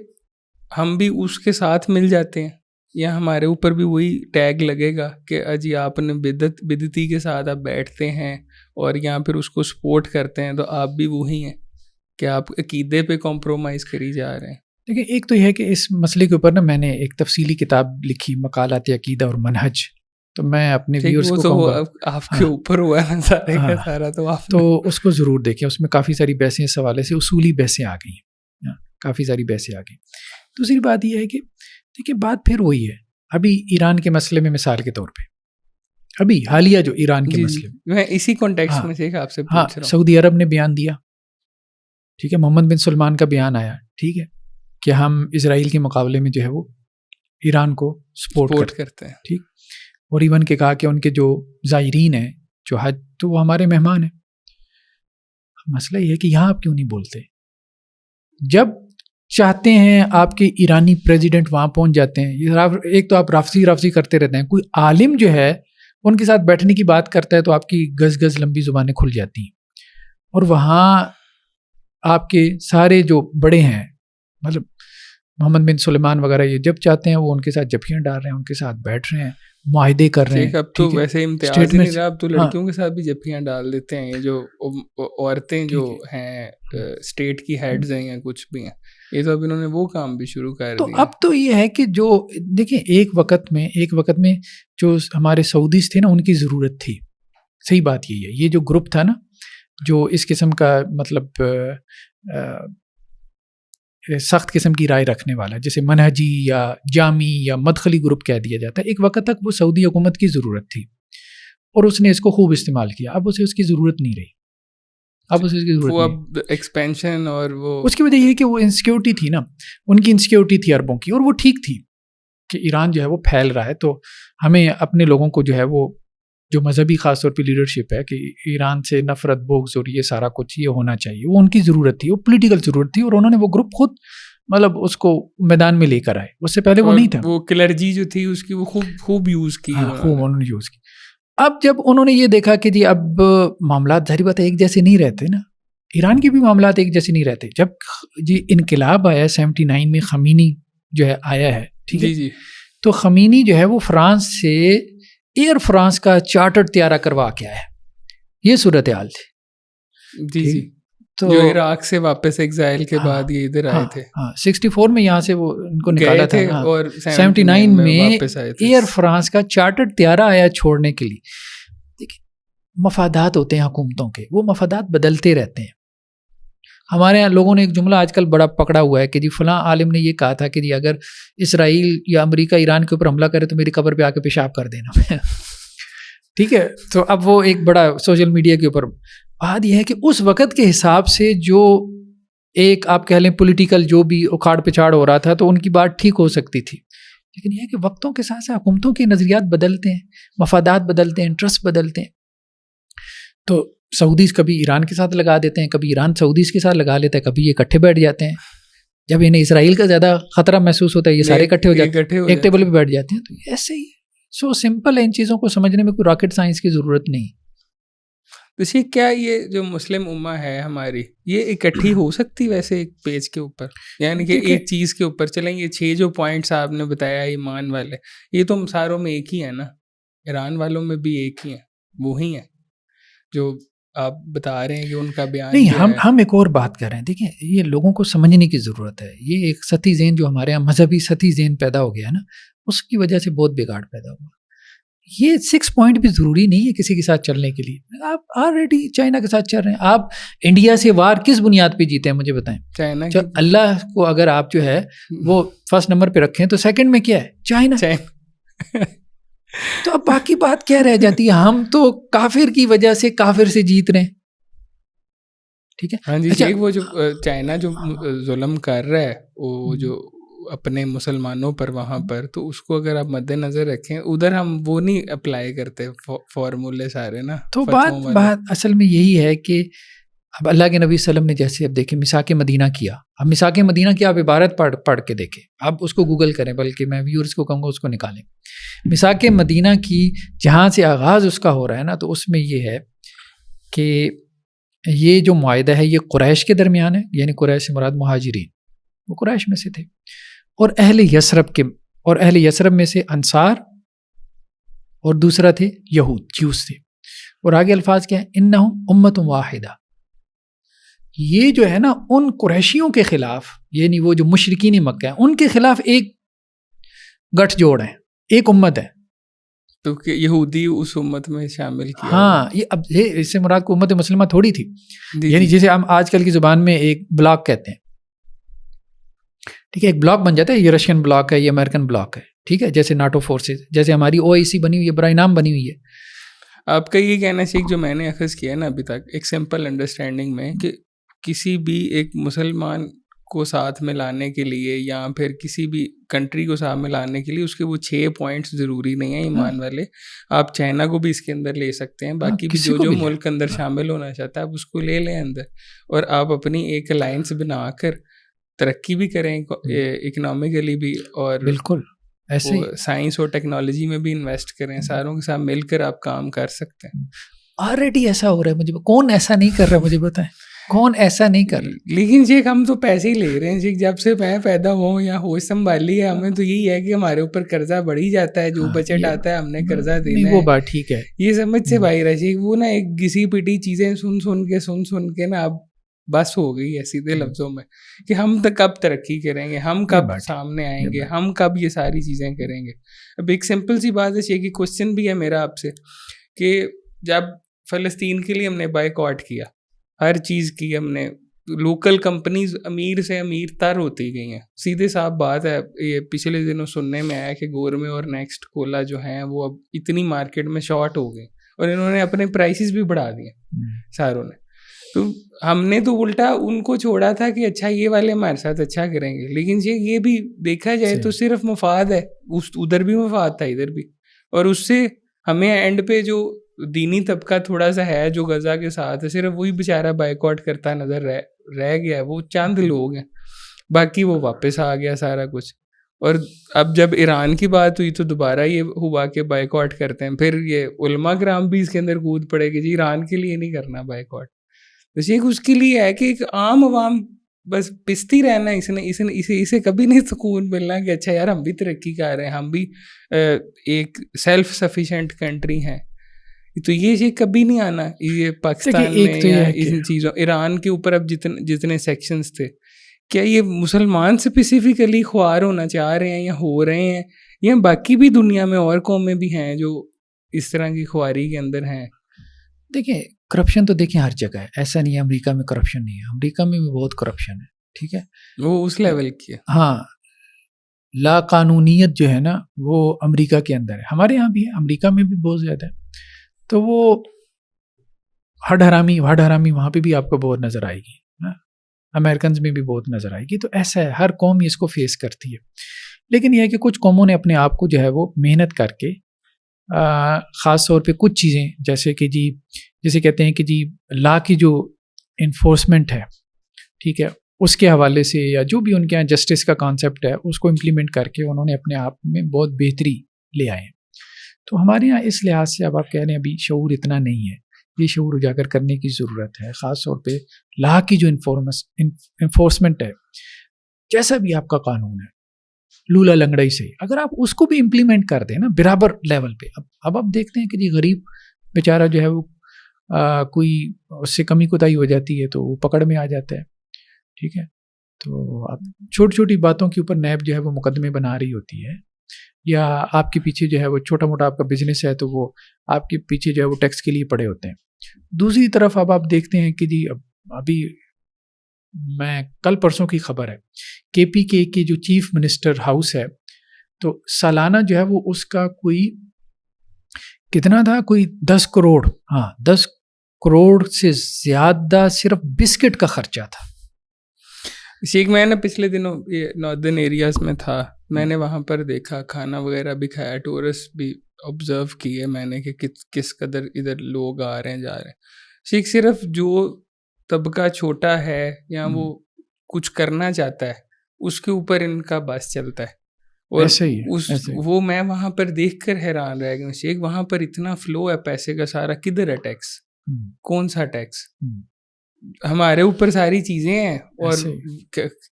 [SPEAKER 1] ہم بھی اس کے ساتھ مل جاتے ہیں؟ یا ہمارے اوپر بھی وہی ٹیگ لگے گا کہ اجی آپ نے بدعتی کے ساتھ آپ بیٹھتے ہیں اور یا پھر اس کو سپورٹ کرتے ہیں تو آپ بھی وہی ہیں کہ آپ عقیدے پہ کمپرومائز کری جا رہے ہیں.
[SPEAKER 2] دیکھیں ایک تو یہ ہے کہ اس مسئلے کے اوپر نا میں نے ایک تفصیلی کتاب لکھی مقالات عقیدہ اور منہج, تو میں اپنے ویورز کو کہوں گا
[SPEAKER 1] آپ کے اوپر ہوا ہے سارے کا سارا, تو
[SPEAKER 2] اس کو ضرور دیکھیں. اس میں کافی ساری بحثیں اس حوالے سے, اصولی بحثیں آ گئی ہیں, کافی ساری بحثیں آ گئی. دوسری بات یہ ہے کہ دیکھیں بات پھر وہی ہے, ابھی ایران کے مسئلے میں مثال کے طور پہ ابھی حالیہ جو ایران کے مسئلے
[SPEAKER 1] میں اسی کانٹیکسٹ میں سے آپ سے پوچھ رہا ہوں.
[SPEAKER 2] سعودی عرب نے بیان دیا, ٹھیک ہے, محمد بن سلمان کا بیان آیا, ٹھیک ہے, کہ ہم اسرائیل کے مقابلے میں جو ہے وہ ایران کو سپورٹ
[SPEAKER 1] کرتے ہیں,
[SPEAKER 2] ٹھیک, اور ایون کہ کہا کہ ان کے جو زائرین ہیں جو حج تو وہ ہمارے مہمان ہیں. مسئلہ یہ ہے کہ یہاں آپ کیوں نہیں بولتے؟ جب چاہتے ہیں آپ کے ایرانی پریزیڈنٹ وہاں پہنچ جاتے ہیں, ایک تو آپ رافضی کرتے رہتے ہیں, کوئی عالم جو ہے ان کے ساتھ بیٹھنے کی بات کرتا ہے تو آپ کی گز لمبی زبانیں کھل جاتی ہیں, اور وہاں آپ کے سارے جو بڑے ہیں مطلب محمد بن سلیمان وغیرہ یہ جب چاہتے ہیں وہ ان کے ساتھ جبکیاں ڈال رہے ہیں, ان کے ساتھ بیٹھ رہے ہیں, معاہدے کر رہے ہیں.
[SPEAKER 1] اب تو ویسے امتیاز نہیں رہا, اب تو لڑکیوں کے ساتھ بھی جبکیاں ڈال دیتے ہیں, یہ جو عورتیں جو ہیں اسٹیٹ کی ہیڈز ہیں یا کچھ بھی ہیں, یہ تو اب انہوں نے وہ کام بھی شروع کر دیا.
[SPEAKER 2] تو اب تو یہ ہے کہ جو دیکھیں ایک وقت میں جو ہمارے سعودیز تھے نا ان کی ضرورت تھی. صحیح بات یہی ہے, یہ جو گروپ تھا نا جو اس قسم کا مطلب سخت قسم کی رائے رکھنے والا, جیسے منہجی یا جامی یا مدخلی گروپ کہہ دیا جاتا ہے, ایک وقت تک وہ سعودی حکومت کی ضرورت تھی اور اس نے اس کو خوب استعمال کیا. اب اسے اس کی ضرورت نہیں رہی, اب اسے اس کی ضرورت نہیں.
[SPEAKER 1] اب ایکسپینشن اور وہ
[SPEAKER 2] اس کی وجہ یہ ہے کہ وہ انسیکیورٹی تھی نا, ان کی انسیکیورٹی تھی عربوں کی, اور وہ ٹھیک تھی کہ ایران جو ہے وہ پھیل رہا ہے, تو ہمیں اپنے لوگوں کو جو ہے وہ جو مذہبی خاص طور پہ لیڈرشپ ہے کہ ایران سے نفرت بغض اور یہ سارا کچھ یہ ہونا چاہیے, وہ ان کی ضرورت تھی, وہ پولیٹیکل ضرورت تھی, اور انہوں نے وہ گروپ خود مطلب اس کو میدان میں لے کر آئے. اس سے پہلے وہ نہیں تھا,
[SPEAKER 1] وہ کلرجی جو تھی اس کی وہ خوب یوز کی,
[SPEAKER 2] خوب انہوں نے یوز کی. اب جب انہوں نے یہ دیکھا کہ جی اب معاملات ظاہری بات ہے ایک جیسے نہیں رہتے نا, ایران کے بھی معاملات ایک جیسے نہیں رہتے. جب جی انقلاب آیا 79 میں, خمینی جو ہے آیا ہے, ٹھیک ہے,
[SPEAKER 1] جی
[SPEAKER 2] تو خمینی جو ہے وہ فرانس سے ایئر فرانس کا چارٹرڈ طیارہ کروا کے آیا, یہ صورتحال تھی.
[SPEAKER 1] جی تو جو عراق سے واپس ایگزائل کے بعد یہ ادھر آئے تھے,
[SPEAKER 2] 64 میں یہاں سے وہ ان کو نکالا تھا,
[SPEAKER 1] اور
[SPEAKER 2] 79 میں ایئر فرانس کا چارٹرڈ طیارہ آیا چھوڑنے کے لیے. دیکھیں مفادات ہوتے ہیں حکومتوں کے, وہ مفادات بدلتے رہتے ہیں. ہمارے یہاں لوگوں نے ایک جملہ آج کل بڑا پکڑا ہوا ہے کہ جی فلاں عالم نے یہ کہا تھا کہ جی اگر اسرائیل یا امریکہ ایران کے اوپر حملہ کرے تو میری قبر پہ آ کے پیشاب کر دینا. ٹھیک ہے, تو اب وہ ایک بڑا سوشل میڈیا کے اوپر بات یہ ہے کہ اس وقت کے حساب سے جو ایک آپ کہہ لیں پولیٹیکل جو بھی اکھاڑ پچھاڑ ہو رہا تھا تو ان کی بات ٹھیک ہو سکتی تھی, لیکن یہ ہے کہ وقتوں کے ساتھ ساتھ حکومتوں کے نظریات بدلتے ہیں, مفادات بدلتے ہیں, انٹرسٹ بدلتے ہیں. تو سعودیز کبھی ایران کے ساتھ لگا دیتے ہیں, کبھی ایران سعودیز کے ساتھ لگا لیتا ہے, کبھی یہ اکٹھے بیٹھ جاتے ہیں. جب انہیں اسرائیل کا زیادہ خطرہ محسوس ہوتا ہے یہ سارے اکٹھے ہو جاتے ہیں, ایک ٹیبل پہ بیٹھ جاتے ہیں. تو ایسے ہی سو سمپل ہے, ان چیزوں کو سمجھنے میں کوئی راکٹ سائنس کی ضرورت نہیں.
[SPEAKER 1] ویسے کیا یہ جو مسلم امہ ہے ہماری یہ اکٹھی ہو سکتی ویسے ایک پیج کے اوپر, یعنی کہ ایک چیز کے اوپر چلیں, یہ 6 جو پوائنٹس آپ نے بتایا ایمان والے, یہ تو ساروں میں ایک ہی ہے نا, ایران والوں میں بھی ایک ہی ہیں, وہی ہیں جو آپ بتا رہے ہیں کہ ان کا بیان
[SPEAKER 2] نہیں. ہم ایک اور بات کر رہے ہیں. دیکھیں یہ لوگوں کو سمجھنے کی ضرورت ہے. یہ ایک سطحی ذہن جو ہمارے یہاں مذہبی سطحی ذہن پیدا ہو گیا ہے نا, اس کی وجہ سے بہت بگاڑ پیدا ہوا. یہ 6 پوائنٹ بھی ضروری نہیں ہے کسی کے ساتھ چلنے کے لیے. آپ آلریڈی چائنا کے ساتھ چل رہے ہیں. آپ انڈیا سے وار کس بنیاد پہ جیتے ہیں مجھے بتائیں؟
[SPEAKER 1] چائنا.
[SPEAKER 2] اللہ کو اگر آپ جو ہے وہ فرسٹ نمبر پہ رکھیں تو سیکنڈ میں کیا ہے؟ چائنا. تو اب باقی بات کیا رہ جاتی ہے؟ ہم تو کافر کی وجہ سے کافر سے جیت رہے ہیں. ٹھیک ہے.
[SPEAKER 1] ہاں جی. وہ جو چائنا جو ظلم کر رہا ہے وہ جو اپنے مسلمانوں پر وہاں پر, تو اس کو اگر آپ مد نظر رکھیں, ادھر ہم وہ نہیں اپلائی کرتے فارمولے سارے نا.
[SPEAKER 2] تو بات اصل میں یہی ہے کہ اب اللہ کے نبی صلی اللہ علیہ وسلم نے جیسے اب دیکھیں میثاق مدینہ کیا. اب میثاق مدینہ کی آپ عبارت پڑھ کے دیکھیں, آپ اس کو گوگل کریں, بلکہ میں ویورز کو کہوں گا اس کو نکالیں. میثاق مدینہ کی جہاں سے آغاز اس کا ہو رہا ہے نا, تو اس میں یہ ہے کہ یہ جو معاہدہ ہے یہ قریش کے درمیان ہے, یعنی قریش سے مراد مہاجرین, وہ قریش میں سے تھے, اور اہل یثرب کے اور اہل یثرب میں سے انصار اور دوسرا تھے یہود، جیوس تھے. اور آگے الفاظ کیا ہیں؟ انہم امت واحدہ. یہ جو ہے نا ان قریشیوں کے خلاف، یعنی وہ جو مشرکین مکہ ہیں ان کے خلاف ایک گٹھ جوڑ ہے، ایک امت ہے.
[SPEAKER 1] تو کہ یہودی اس امت میں شامل کیا.
[SPEAKER 2] ہاں، یہ اب اس سے مراد کو امت مسلمہ تھوڑی تھی.
[SPEAKER 1] جی
[SPEAKER 2] یعنی
[SPEAKER 1] جی.
[SPEAKER 2] جسے ہم آج کل کی زبان میں ایک بلاک کہتے ہیں، ٹھیک ہے، ایک بلاک بن جاتا ہے، یہ رشین بلاک ہے، یہ امریکن بلاک ہے، ٹھیک ہے، جیسے ناٹو فورسز، جیسے ہماری OIC بنی ہوئی ہے، برائے نام بنی ہوئی ہے.
[SPEAKER 1] آپ کا یہ کہنا شیخ جو میں نے اخذ کیا نا ابھی تک ایک سمپل انڈرسٹینڈنگ میں، کہ کسی بھی ایک مسلمان کو ساتھ میں لانے کے لیے یا پھر کسی بھی کنٹری کو ساتھ میں لانے کے لیے اس کے وہ 6 پوائنٹس ضروری نہیں ہیں ایمان والے. آپ چائنا کو بھی اس کے اندر لے سکتے ہیں، باقی بھی جو ملک اندر شامل ہونا چاہتا ہے آپ اس کو لے لیں اندر، اور آپ اپنی ایک الائنس بنا کر ترقی بھی کریں اکنامکلی بھی، اور
[SPEAKER 2] بالکل ایسے
[SPEAKER 1] سائنس اور ٹیکنالوجی میں بھی انویسٹ کریں. ساروں کے ساتھ مل کر آپ کام کر سکتے ہیں.
[SPEAKER 2] آلریڈی ایسا ہو رہا ہے. مجھے کون ایسا نہیں کر رہا، مجھے بتائیں کون ایسا نہیں کر رہا.
[SPEAKER 1] لیکن شیخ ہم تو پیسے ہی لے رہے ہیں شیخ، جب سے میں پیدا ہوں یا ہوش سنبھالی ہے ہمیں تو یہی ہے کہ ہمارے اوپر قرضہ بڑھی جاتا ہے، جو بجٹ آتا ہے ہم نے قرضہ دینا ہے.
[SPEAKER 2] وہ بات ٹھیک ہے،
[SPEAKER 1] یہ سمجھ سے باہر ہے شیخ. وہ نا ایک گھسی پٹی چیزیں سن کے نا اب بس ہو گئی ہے سیدھے لفظوں میں، کہ ہم کب ترقی کریں گے، ہم کب سامنے آئیں گے، ہم کب یہ ساری چیزیں کریں گے. اب ایک سمپل سی بات ہے شیخ، کہ کوشچن بھی ہے میرا آپ سے، کہ جب فلسطین کے لیے ہم نے بائیکاٹ کیا، ہر چیز کی ہم نے، لوکل کمپنیز امیر سے امیر تر ہوتی گئی ہیں. سیدھے صاحب بات ہے، یہ پچھلے دنوں سننے میں آیا کہ گورمے اور نیکسٹ کولا جو ہیں وہ اب اتنی مارکیٹ میں شارٹ ہو گئی اور انہوں نے اپنے پرائسز بھی بڑھا دیے ساروں نے. تو ہم نے تو الٹا ان کو چھوڑا تھا کہ اچھا یہ والے ہمارے ساتھ اچھا کریں گے، لیکن یہ بھی دیکھا جائے تو صرف مفاد ہے، ادھر بھی مفاد تھا ادھر بھی. اور اس سے ہمیں اینڈ پہ جو دینی طبقہ تھوڑا سا ہے جو غزہ کے ساتھ ہے، صرف وہی بیچارہ بائیکاٹ کرتا نظر رہ گیا ہے. وہ چند لوگ ہیں، باقی وہ واپس آ گیا سارا کچھ. اور اب جب ایران کی بات ہوئی تو دوبارہ یہ ہوا کہ بائیکاٹ کرتے ہیں. پھر یہ علماء کرام بھی اس کے اندر کود پڑے کہ جی ایران کے لیے نہیں کرنا بائیکاٹ. تو اس کے لیے ہے کہ ایک عام عوام بس پستی رہنا، اسے کبھی نہیں سکون ملنا کہ اچھا یار ہم بھی ترقی کر رہے ہیں، ہم بھی ایک سیلف سفیشینٹ کنٹری ہیں. تو یہ کبھی نہیں آنا. یہ پاکستان میں یا ان چیزوں، ایران کے اوپر اب جتنے سیکشنز تھے، کیا یہ مسلمان اسپیسیفکلی خوار ہونا چاہ رہے ہیں یا ہو رہے ہیں، یا باقی بھی دنیا میں اور قومیں بھی ہیں جو اس طرح کی خواری کے اندر ہیں؟
[SPEAKER 2] دیکھیں کرپشن تو دیکھیں ہر جگہ ہے، ایسا نہیں ہے امریکہ میں کرپشن نہیں ہے، امریکہ میں بھی بہت کرپشن ہے، ٹھیک ہے،
[SPEAKER 1] وہ اس لیول کی ہے.
[SPEAKER 2] ہاں، لا قانونیت جو ہے نا وہ امریکہ کے اندر ہے، ہمارے یہاں بھی ہے، امریکہ میں بھی بہت زیادہ ہے. تو وہ ہڈ حرامی وہاں پہ بھی آپ کو بہت نظر آئے گی، امریکنز میں بھی بہت نظر آئے گی. تو ایسا ہے، ہر قوم اس کو فیس کرتی ہے. لیکن یہ ہے کہ کچھ قوموں نے اپنے آپ کو جو ہے وہ محنت کر کے خاص طور پہ کچھ چیزیں جیسے کہ جی جیسے کہتے ہیں کہ جی لا کی جو انفورسمنٹ ہے، ٹھیک ہے، اس کے حوالے سے یا جو بھی ان کے یہاں جسٹس کا کانسیپٹ ہے اس کو امپلیمنٹ کر کے انہوں نے اپنے آپ میں بہت بہتری لے آئے ہیں. تو ہمارے یہاں اس لحاظ سے اب آپ کہہ رہے ہیں ابھی شعور اتنا نہیں ہے، یہ شعور اجاگر کرنے کی ضرورت ہے. خاص طور پہ لا کی جو انفورسمنٹ ہے، جیسا بھی آپ کا قانون ہے لولا لنگڑائی سے، اگر آپ اس کو بھی امپلیمنٹ کر دیں نا برابر لیول پہ، اب آپ دیکھتے ہیں کہ جی غریب بیچارہ جو ہے وہ کوئی اس سے کمی کوتاہی ہو جاتی ہے تو وہ پکڑ میں آ جاتا ہے، ٹھیک ہے. تو اب چھوٹی چھوٹی باتوں کے اوپر نیب جو ہے وہ مقدمے بنا رہی ہوتی ہے، یا آپ کے پیچھے جو ہے وہ چھوٹا موٹا آپ کا بزنس ہے تو وہ آپ کے پیچھے جو ہے وہ ٹیکس کے لیے پڑے ہوتے ہیں. دوسری طرف اب آپ دیکھتے ہیں کہ جی ابھی میں کل پرسوں کی خبر ہے، KPK کے جو چیف منسٹر ہاؤس ہے تو سالانہ جو ہے وہ اس کا کوئی کتنا تھا، کوئی 10 کروڑ، 10 کروڑ سے زیادہ صرف بسکٹ کا خرچہ تھا.
[SPEAKER 1] شیخ میں نے پچھلے دنوں یہ ناردرن ایریاز میں تھا، میں نے وہاں پر دیکھا، کھانا وغیرہ بھی کھایا، ٹورسٹ بھی آبزرو کیے میں نے کہ کس قدر ادھر لوگ آ رہے ہیں جا رہے ہیں. شیخ صرف جو طبقہ چھوٹا ہے یا وہ کچھ کرنا چاہتا ہے اس کے اوپر ان کا بس چلتا ہے. اور وہ میں وہاں پر دیکھ کر حیران رہ گیا شیخ، وہاں پر اتنا فلو ہے پیسے کا، سارا کدھر ہے ٹیکس، کون سا ٹیکس، ہمارے اوپر ساری چیزیں ہیں اور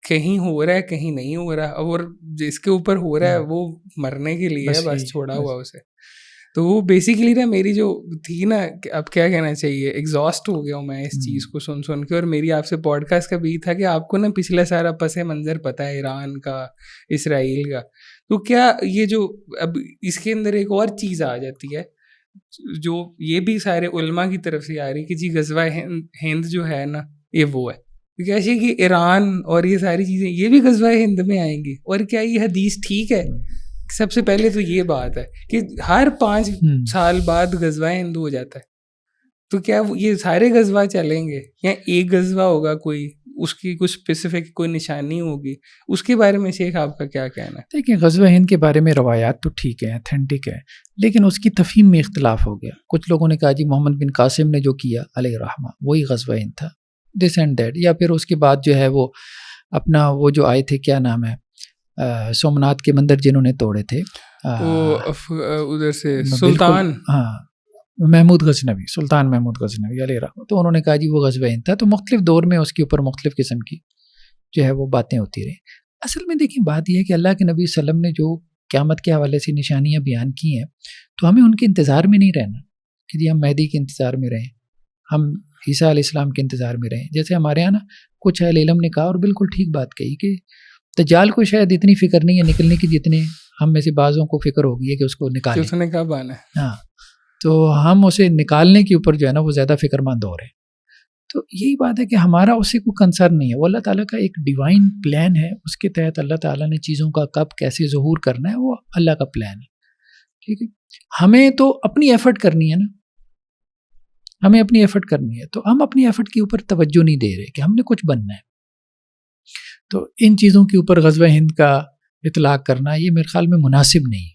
[SPEAKER 1] کہیں ہو رہا ہے کہیں نہیں ہو رہا, اور جس کے اوپر ہو رہا ہے وہ مرنے کے لیے ہے بس چھوڑا ہوا اسے. تو وہ بیسیکلی نا میری جو تھی نا, اب کیا کہنا چاہیے, ایگزاسٹ ہو گیا ہوں میں اس چیز کو سن کے. اور میری آپ سے پوڈ کاسٹ کا بھی تھا کہ آپ کو نا پچھلا سارا پس منظر پتہ ہے ایران کا, اسرائیل کا, تو کیا یہ جو اب اس کے اندر ایک اور چیز آ جاتی ہے جو یہ بھی سارے علماء کی طرف سے آ رہی کہ جی غزوہ ہند جو ہے نا یہ وہ ہے, کیسے کہ ایران اور یہ ساری چیزیں یہ بھی غزوہ ہند میں آئیں گی. اور کیا یہ حدیث ٹھیک ہے؟ سب سے پہلے تو یہ بات ہے کہ ہر 5 سال بعد غزوہ ہند ہو جاتا ہے, تو کیا یہ سارے غزوہ چلیں گے یا ایک غزوہ ہوگا کوئی, اس کی کچھ اسپیسیفک کوئی نشانی ہوگی؟ اس کے بارے میں شیخ آپ کا کیا کہنا ہے؟
[SPEAKER 2] دیکھیں غزوہ ہند کے بارے میں روایات تو ٹھیک ہیں, اتھینٹک ہے, لیکن اس کی تفہیم میں اختلاف ہو گیا. کچھ لوگوں نے کہا جی محمد بن قاسم نے جو کیا علیہ الرحمہ وہی غزوہ ہند تھا, دس اینڈ دیٹ. یا پھر اس کے بعد جو ہے وہ اپنا وہ جو آئے تھے کیا نام ہے سومناتھ کے مندر جنہوں نے توڑے تھے,
[SPEAKER 1] ادھر سے سلطان,
[SPEAKER 2] ہاں محمود غزنوی, سلطان محمود غزنوی علیہ الرحمہ, تو انہوں نے کہا جی وہ غزوہ ہند تھا. تو مختلف دور میں اس کے اوپر مختلف قسم کی جو ہے وہ باتیں ہوتی رہیں. اصل میں دیکھیں بات یہ ہے کہ اللہ کے نبی صلی اللہ علیہ وسلم نے جو قیامت کے حوالے سے نشانیاں بیان کی ہیں, تو ہمیں ان کے انتظار میں نہیں رہنا کہ جی ہم مہدی کے انتظار میں رہیں, ہم عیسیٰ علیہ السلام کے انتظار میں رہیں. جیسے ہمارے یہاں نا کچھ اہل علم نے کہا اور بالکل ٹھیک بات کہی کہ دجال کو شاید اتنی فکر نہیں ہے نکلنے کی جتنے ہم میں سے بعضوں کو فکر ہوگی ہے کہ اس کو نکالیں.
[SPEAKER 1] اس نے کب آنا ہے؟
[SPEAKER 2] ہاں, تو ہم اسے نکالنے کے اوپر جو ہے نا وہ زیادہ فکر مند ہو رہے ہیں. تو یہی بات ہے کہ ہمارا اس سے کوئی کنسرن نہیں ہے, وہ اللہ تعالیٰ کا ایک ڈیوائن پلان ہے, اس کے تحت اللہ تعالیٰ نے چیزوں کا کب کیسے ظہور کرنا ہے وہ اللہ کا پلان ہے. ٹھیک ہے, ہمیں تو اپنی ایفرٹ کرنی ہے نا, ہمیں اپنی ایفرٹ کرنی ہے, تو ہم اپنی ایفرٹ کے اوپر توجہ نہیں دے رہے کہ ہم نے کچھ بننا ہے. تو ان چیزوں کے اوپر غزوہ ہند کا اطلاق کرنا یہ میرے خیال میں مناسب نہیں,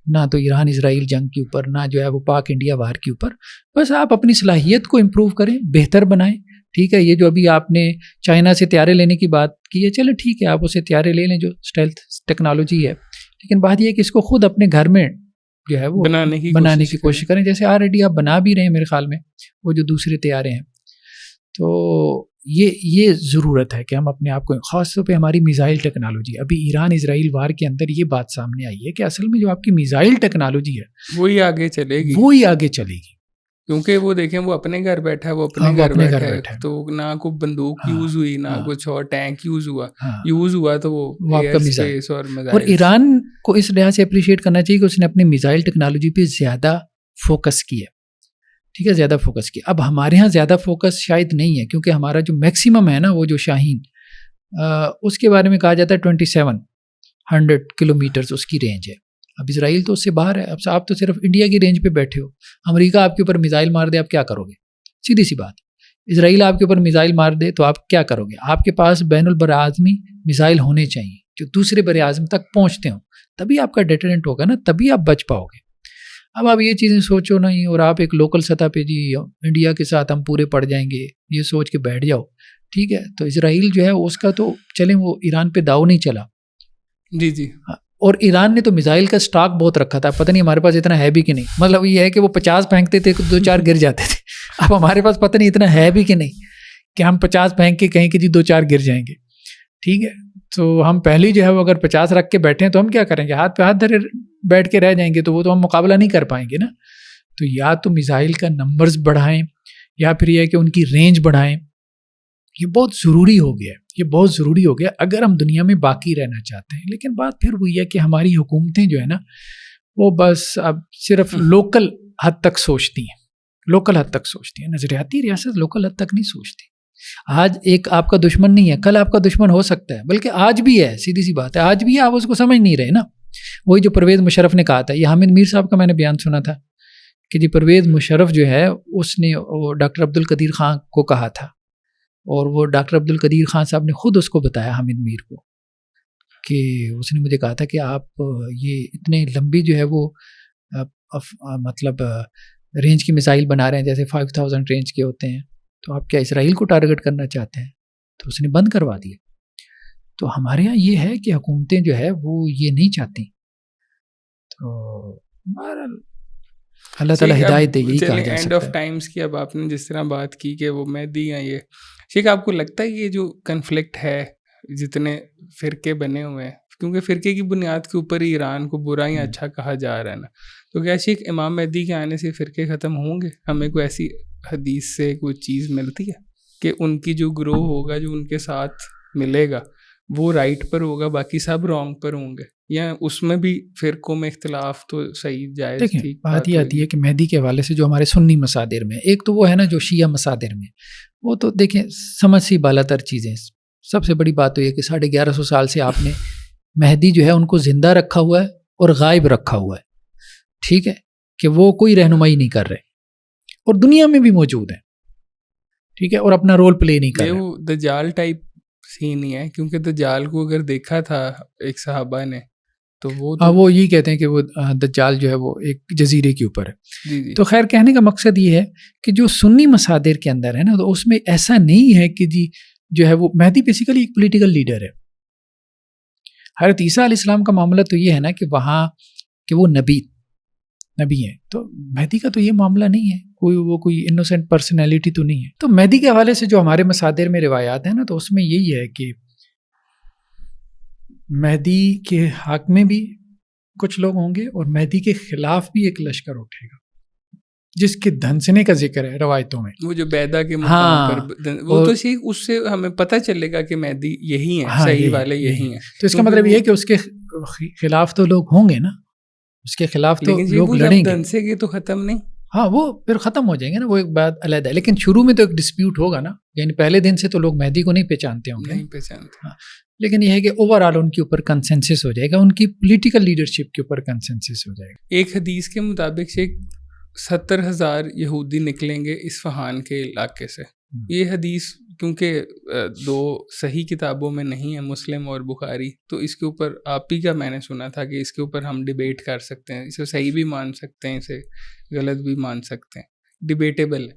[SPEAKER 2] نہ تو ایران اسرائیل جنگ کے اوپر, نہ جو ہے وہ پاک انڈیا وار کے اوپر. بس آپ اپنی صلاحیت کو امپروو کریں, بہتر بنائیں. ٹھیک ہے, یہ جو ابھی آپ نے چائنا سے طیارے لینے کی بات کی ہے, چلو ٹھیک ہے آپ اسے طیارے لے لیں جو اسٹیلتھ ٹیکنالوجی ہے, لیکن بات یہ ہے کہ اس کو خود اپنے گھر میں جو ہے وہ بنانے کی کوشش کریں. جیسے آلریڈی آپ بنا بھی رہے ہیں میرے خیال میں وہ جو دوسرے طیارے ہیں. تو یہ ضرورت ہے کہ ہم اپنے آپ کو, خاص طور پہ ہماری میزائل ٹیکنالوجی, ابھی ایران اسرائیل وار کے اندر یہ بات سامنے آئی ہے کہ اصل میں جو آپ کی میزائل ٹیکنالوجی ہے
[SPEAKER 1] وہی آگے چلے گی,
[SPEAKER 2] وہی آگے چلے گی.
[SPEAKER 1] کیونکہ وہ دیکھیں وہ اپنے گھر بیٹھا ہے, وہ اپنے گھر بیٹھا ہے, تو نہ کوئی بندوق یوز ہوئی, نہ کچھ اور ٹینک یوز ہوا تو وہ
[SPEAKER 2] آپ کا میزائل.
[SPEAKER 1] اور
[SPEAKER 2] ایران کو اس لحاظ سے اپریشیٹ کرنا چاہیے کہ اس نے اپنی میزائل ٹیکنالوجی پہ زیادہ فوکس کیا. ٹھیک ہے, زیادہ فوکس کیا. اب ہمارے ہاں زیادہ فوکس شاید نہیں ہے, کیونکہ ہمارا جو میکسیمم ہے نا وہ جو شاہین, اس کے بارے میں کہا جاتا ہے 2700 کلومیٹرز اس کی رینج ہے. اب اسرائیل تو اس سے باہر ہے. اب آپ تو صرف انڈیا کی رینج پہ بیٹھے ہو, امریکہ آپ کے اوپر میزائل مار دے آپ کیا کرو گے؟ سیدھی سی بات, اسرائیل آپ کے اوپر میزائل مار دے تو آپ کیا کرو گے؟ آپ کے پاس بین البراعظمی میزائل ہونے چاہیے جو دوسرے بر اعظم تک پہنچتے ہوں, تبھی آپ کا ڈیٹرنٹ ہوگا نا, تبھی آپ بچ پاؤ گے. اب آپ یہ چیزیں سوچو نہیں, اور آپ ایک لوکل سطح پہ جی انڈیا کے ساتھ ہم پورے پڑ جائیں گے یہ سوچ کے بیٹھ جاؤ. ٹھیک ہے, تو اسرائیل جو ہے اس کا تو چلیں وہ ایران پہ داؤ نہیں چلا.
[SPEAKER 1] جی.
[SPEAKER 2] اور ایران نے تو میزائل کا سٹاک بہت رکھا تھا, پتہ نہیں ہمارے پاس اتنا ہے بھی کہ نہیں. مطلب یہ ہے کہ وہ 50 پھینکتے تھے 2-4 گر جاتے تھے. اب ہمارے پاس پتہ نہیں اتنا ہے بھی کہ نہیں کہ ہم 50 پھینک کے کہیں کہ جی 2-4 گر جائیں گے. ٹھیک ہے, تو ہم پہلے جو ہے وہ اگر 50 رکھ کے بیٹھے ہیں تو ہم کیا کریں گے؟ ہاتھ پہ ہاتھ دھرے بیٹھ کے رہ جائیں گے, تو وہ تو ہم مقابلہ نہیں کر پائیں گے نا. تو یا تو میزائل کا نمبرز بڑھائیں, یا پھر یہ ہے کہ ان کی رینج بڑھائیں. یہ بہت ضروری ہو گیا ہے, یہ بہت ضروری ہو گیا اگر ہم دنیا میں باقی رہنا چاہتے ہیں. لیکن بات پھر وہی ہے کہ ہماری حکومتیں جو ہے نا وہ بس اب صرف لوکل حد تک سوچتی ہیں, لوکل حد تک سوچتی ہیں. نظریاتی ریاست لوکل حد تک نہیں سوچتی. آج ایک آپ کا دشمن نہیں ہے, کل آپ کا دشمن ہو سکتا ہے, بلکہ آج بھی ہے. سیدھی سی بات ہے, آج بھی ہے, آپ اس کو سمجھ نہیں رہے نا. وہی جو پرویز مشرف نے کہا تھا, یہ حامد میر صاحب کا میں نے بیان سنا تھا کہ جی پرویز مشرف جو ہے اس نے ڈاکٹر عبد القدیر خان کو کہا تھا, اور وہ ڈاکٹر عبد القدیر خان صاحب نے خود اس کو بتایا حامد میر کو کہ اس نے مجھے کہا تھا کہ آپ یہ اتنے لمبی جو ہے وہ مطلب رینج کی میزائل بنا رہے ہیں جیسے 5000 رینج کے ہوتے ہیں, تو آپ کیا اسرائیل کو ٹارگٹ کرنا چاہتے ہیں؟ تو اس نے بند کروا دیا. تو ہمارے یہاں یہ ہے کہ حکومتیں جو ہے وہ یہ نہیں چاہتی. تو اللہ تعالیٰ ہدایت دے، یہی کہا
[SPEAKER 1] چلیں
[SPEAKER 2] جا
[SPEAKER 1] اینڈ
[SPEAKER 2] سکتا
[SPEAKER 1] آف
[SPEAKER 2] ہے۔
[SPEAKER 1] ٹائمس کی اب آپ نے جس طرح بات کی کہ وہ مہدی ہیں یہ، شیخ آپ کو لگتا ہے یہ جو کنفلکٹ ہے جتنے فرقے بنے ہوئے ہیں، کیونکہ فرقے کی بنیاد کے اوپر ہی ایران کو برا یا اچھا کہا جا رہا ہے نا، تو کیا شیخ امام مہدی کے آنے سے فرقے ختم ہوں گے؟ ہمیں کوئی ایسی حدیث سے کوئی چیز ملتی ہے کہ ان کی جو گروہ ہوگا جو ان کے ساتھ ملے گا وہ رائٹ پر ہوگا، باقی سب رانگ پر ہوں گے، یا اس میں بھی فرقوں میں اختلاف تو صحیح جائز
[SPEAKER 2] دیکھیں
[SPEAKER 1] ٹھیک
[SPEAKER 2] بات یہ
[SPEAKER 1] ہوئے
[SPEAKER 2] آتی
[SPEAKER 1] گی؟
[SPEAKER 2] ہے کہ مہدی کے حوالے سے جو ہمارے سنی مصادر میں، ایک تو وہ ہے نا جو شیعہ مصادر میں، وہ تو دیکھیں سمجھ سی بالا تر چیزیں۔ سب سے بڑی بات تو یہ کہ 1150 سال سے آپ نے مہدی جو ہے ان کو زندہ رکھا ہوا ہے اور غائب رکھا ہوا ہے، ٹھیک ہے، کہ وہ کوئی رہنمائی نہیں کر رہے اور دنیا میں بھی موجود ہیں، ٹھیک ہے، اور اپنا رول پلے نہیں کر
[SPEAKER 1] یہ
[SPEAKER 2] رہے۔
[SPEAKER 1] وہ دجال ٹائپ سین ہی ہے، کیونکہ دجال کو اگر دیکھا تھا ایک صحابہ نے تو وہ
[SPEAKER 2] ہاں،
[SPEAKER 1] تو
[SPEAKER 2] وہ یہی کہتے ہیں کہ وہ دجال جو ہے وہ ایک جزیرے کے اوپر ہے۔
[SPEAKER 1] جی جی
[SPEAKER 2] تو خیر کہنے کا مقصد یہ ہے کہ جو سنی مصادر کے اندر ہے نا، تو اس میں ایسا نہیں ہے کہ جی جو ہے وہ مہدی بیسیکلی ایک پولیٹیکل لیڈر ہے۔ حضرت عیسیٰ علیہ السلام کا معاملہ تو یہ ہے نا کہ وہاں کہ وہ نبی ہیں، تو مہدی کا تو یہ معاملہ نہیں ہے، کوئی انوسینٹ پرسنالٹی تو نہیں ہے۔ تو مہدی کے حوالے سے جو ہمارے مصادر میں روایات ہیں نا، تو اس میں یہی ہے کہ مہدی کے حق میں بھی کچھ لوگ ہوں گے اور مہدی کے خلاف بھی ایک لشکر اٹھے گا جس کے دھنسنے کا ذکر ہے روایتوں میں۔
[SPEAKER 1] وہ جو بیدا کے مقام پر وہ تو صحیح، اس سے ہمیں پتہ چلے گا کہ مہدی یہی ہیں،
[SPEAKER 2] ہاں
[SPEAKER 1] صحیح
[SPEAKER 2] یہی
[SPEAKER 1] والے یہی ہیں۔
[SPEAKER 2] تو اس کا مطلب یہ ہے کہ اس کے خلاف تو لوگ ہوں گے نا، اس کے خلاف تو
[SPEAKER 1] لیکن
[SPEAKER 2] لوگ
[SPEAKER 1] وہ
[SPEAKER 2] لڑیں
[SPEAKER 1] جب
[SPEAKER 2] گے۔
[SPEAKER 1] دھنسے گے تو ختم نہیں،
[SPEAKER 2] ہاں وہ پھر ختم ہو جائیں گے نا، وہ ایک بات علیحدہ ہے، لیکن شروع میں تو ایک ڈسپیوٹ ہوگا نا، یعنی پہلے دن سے تو لوگ مہدی کو نہیں پہچانتے ہوں گے،
[SPEAKER 1] نہیں پہچانتے۔
[SPEAKER 2] لیکن یہ ہے کہ اوور آل ان کے اوپر کنسنسس ہو جائے گا، ان کی پولیٹیکل لیڈرشپ کے اوپر کنسنسس ہو جائے گا۔
[SPEAKER 1] ایک حدیث کے مطابق سے 70,000 یہودی نکلیں گے اصفہان کے علاقے سے۔ یہ حدیث کیونکہ دو صحیح کتابوں میں نہیں ہے، مسلم اور بخاری، تو اس کے اوپر آپ ہی کا میں نے سنا تھا کہ اس کے اوپر ہم ڈیبیٹ کر سکتے ہیں، اسے صحیح بھی مان سکتے ہیں، اسے غلط بھی مان سکتے ہیں، ڈیبیٹیبل ہے۔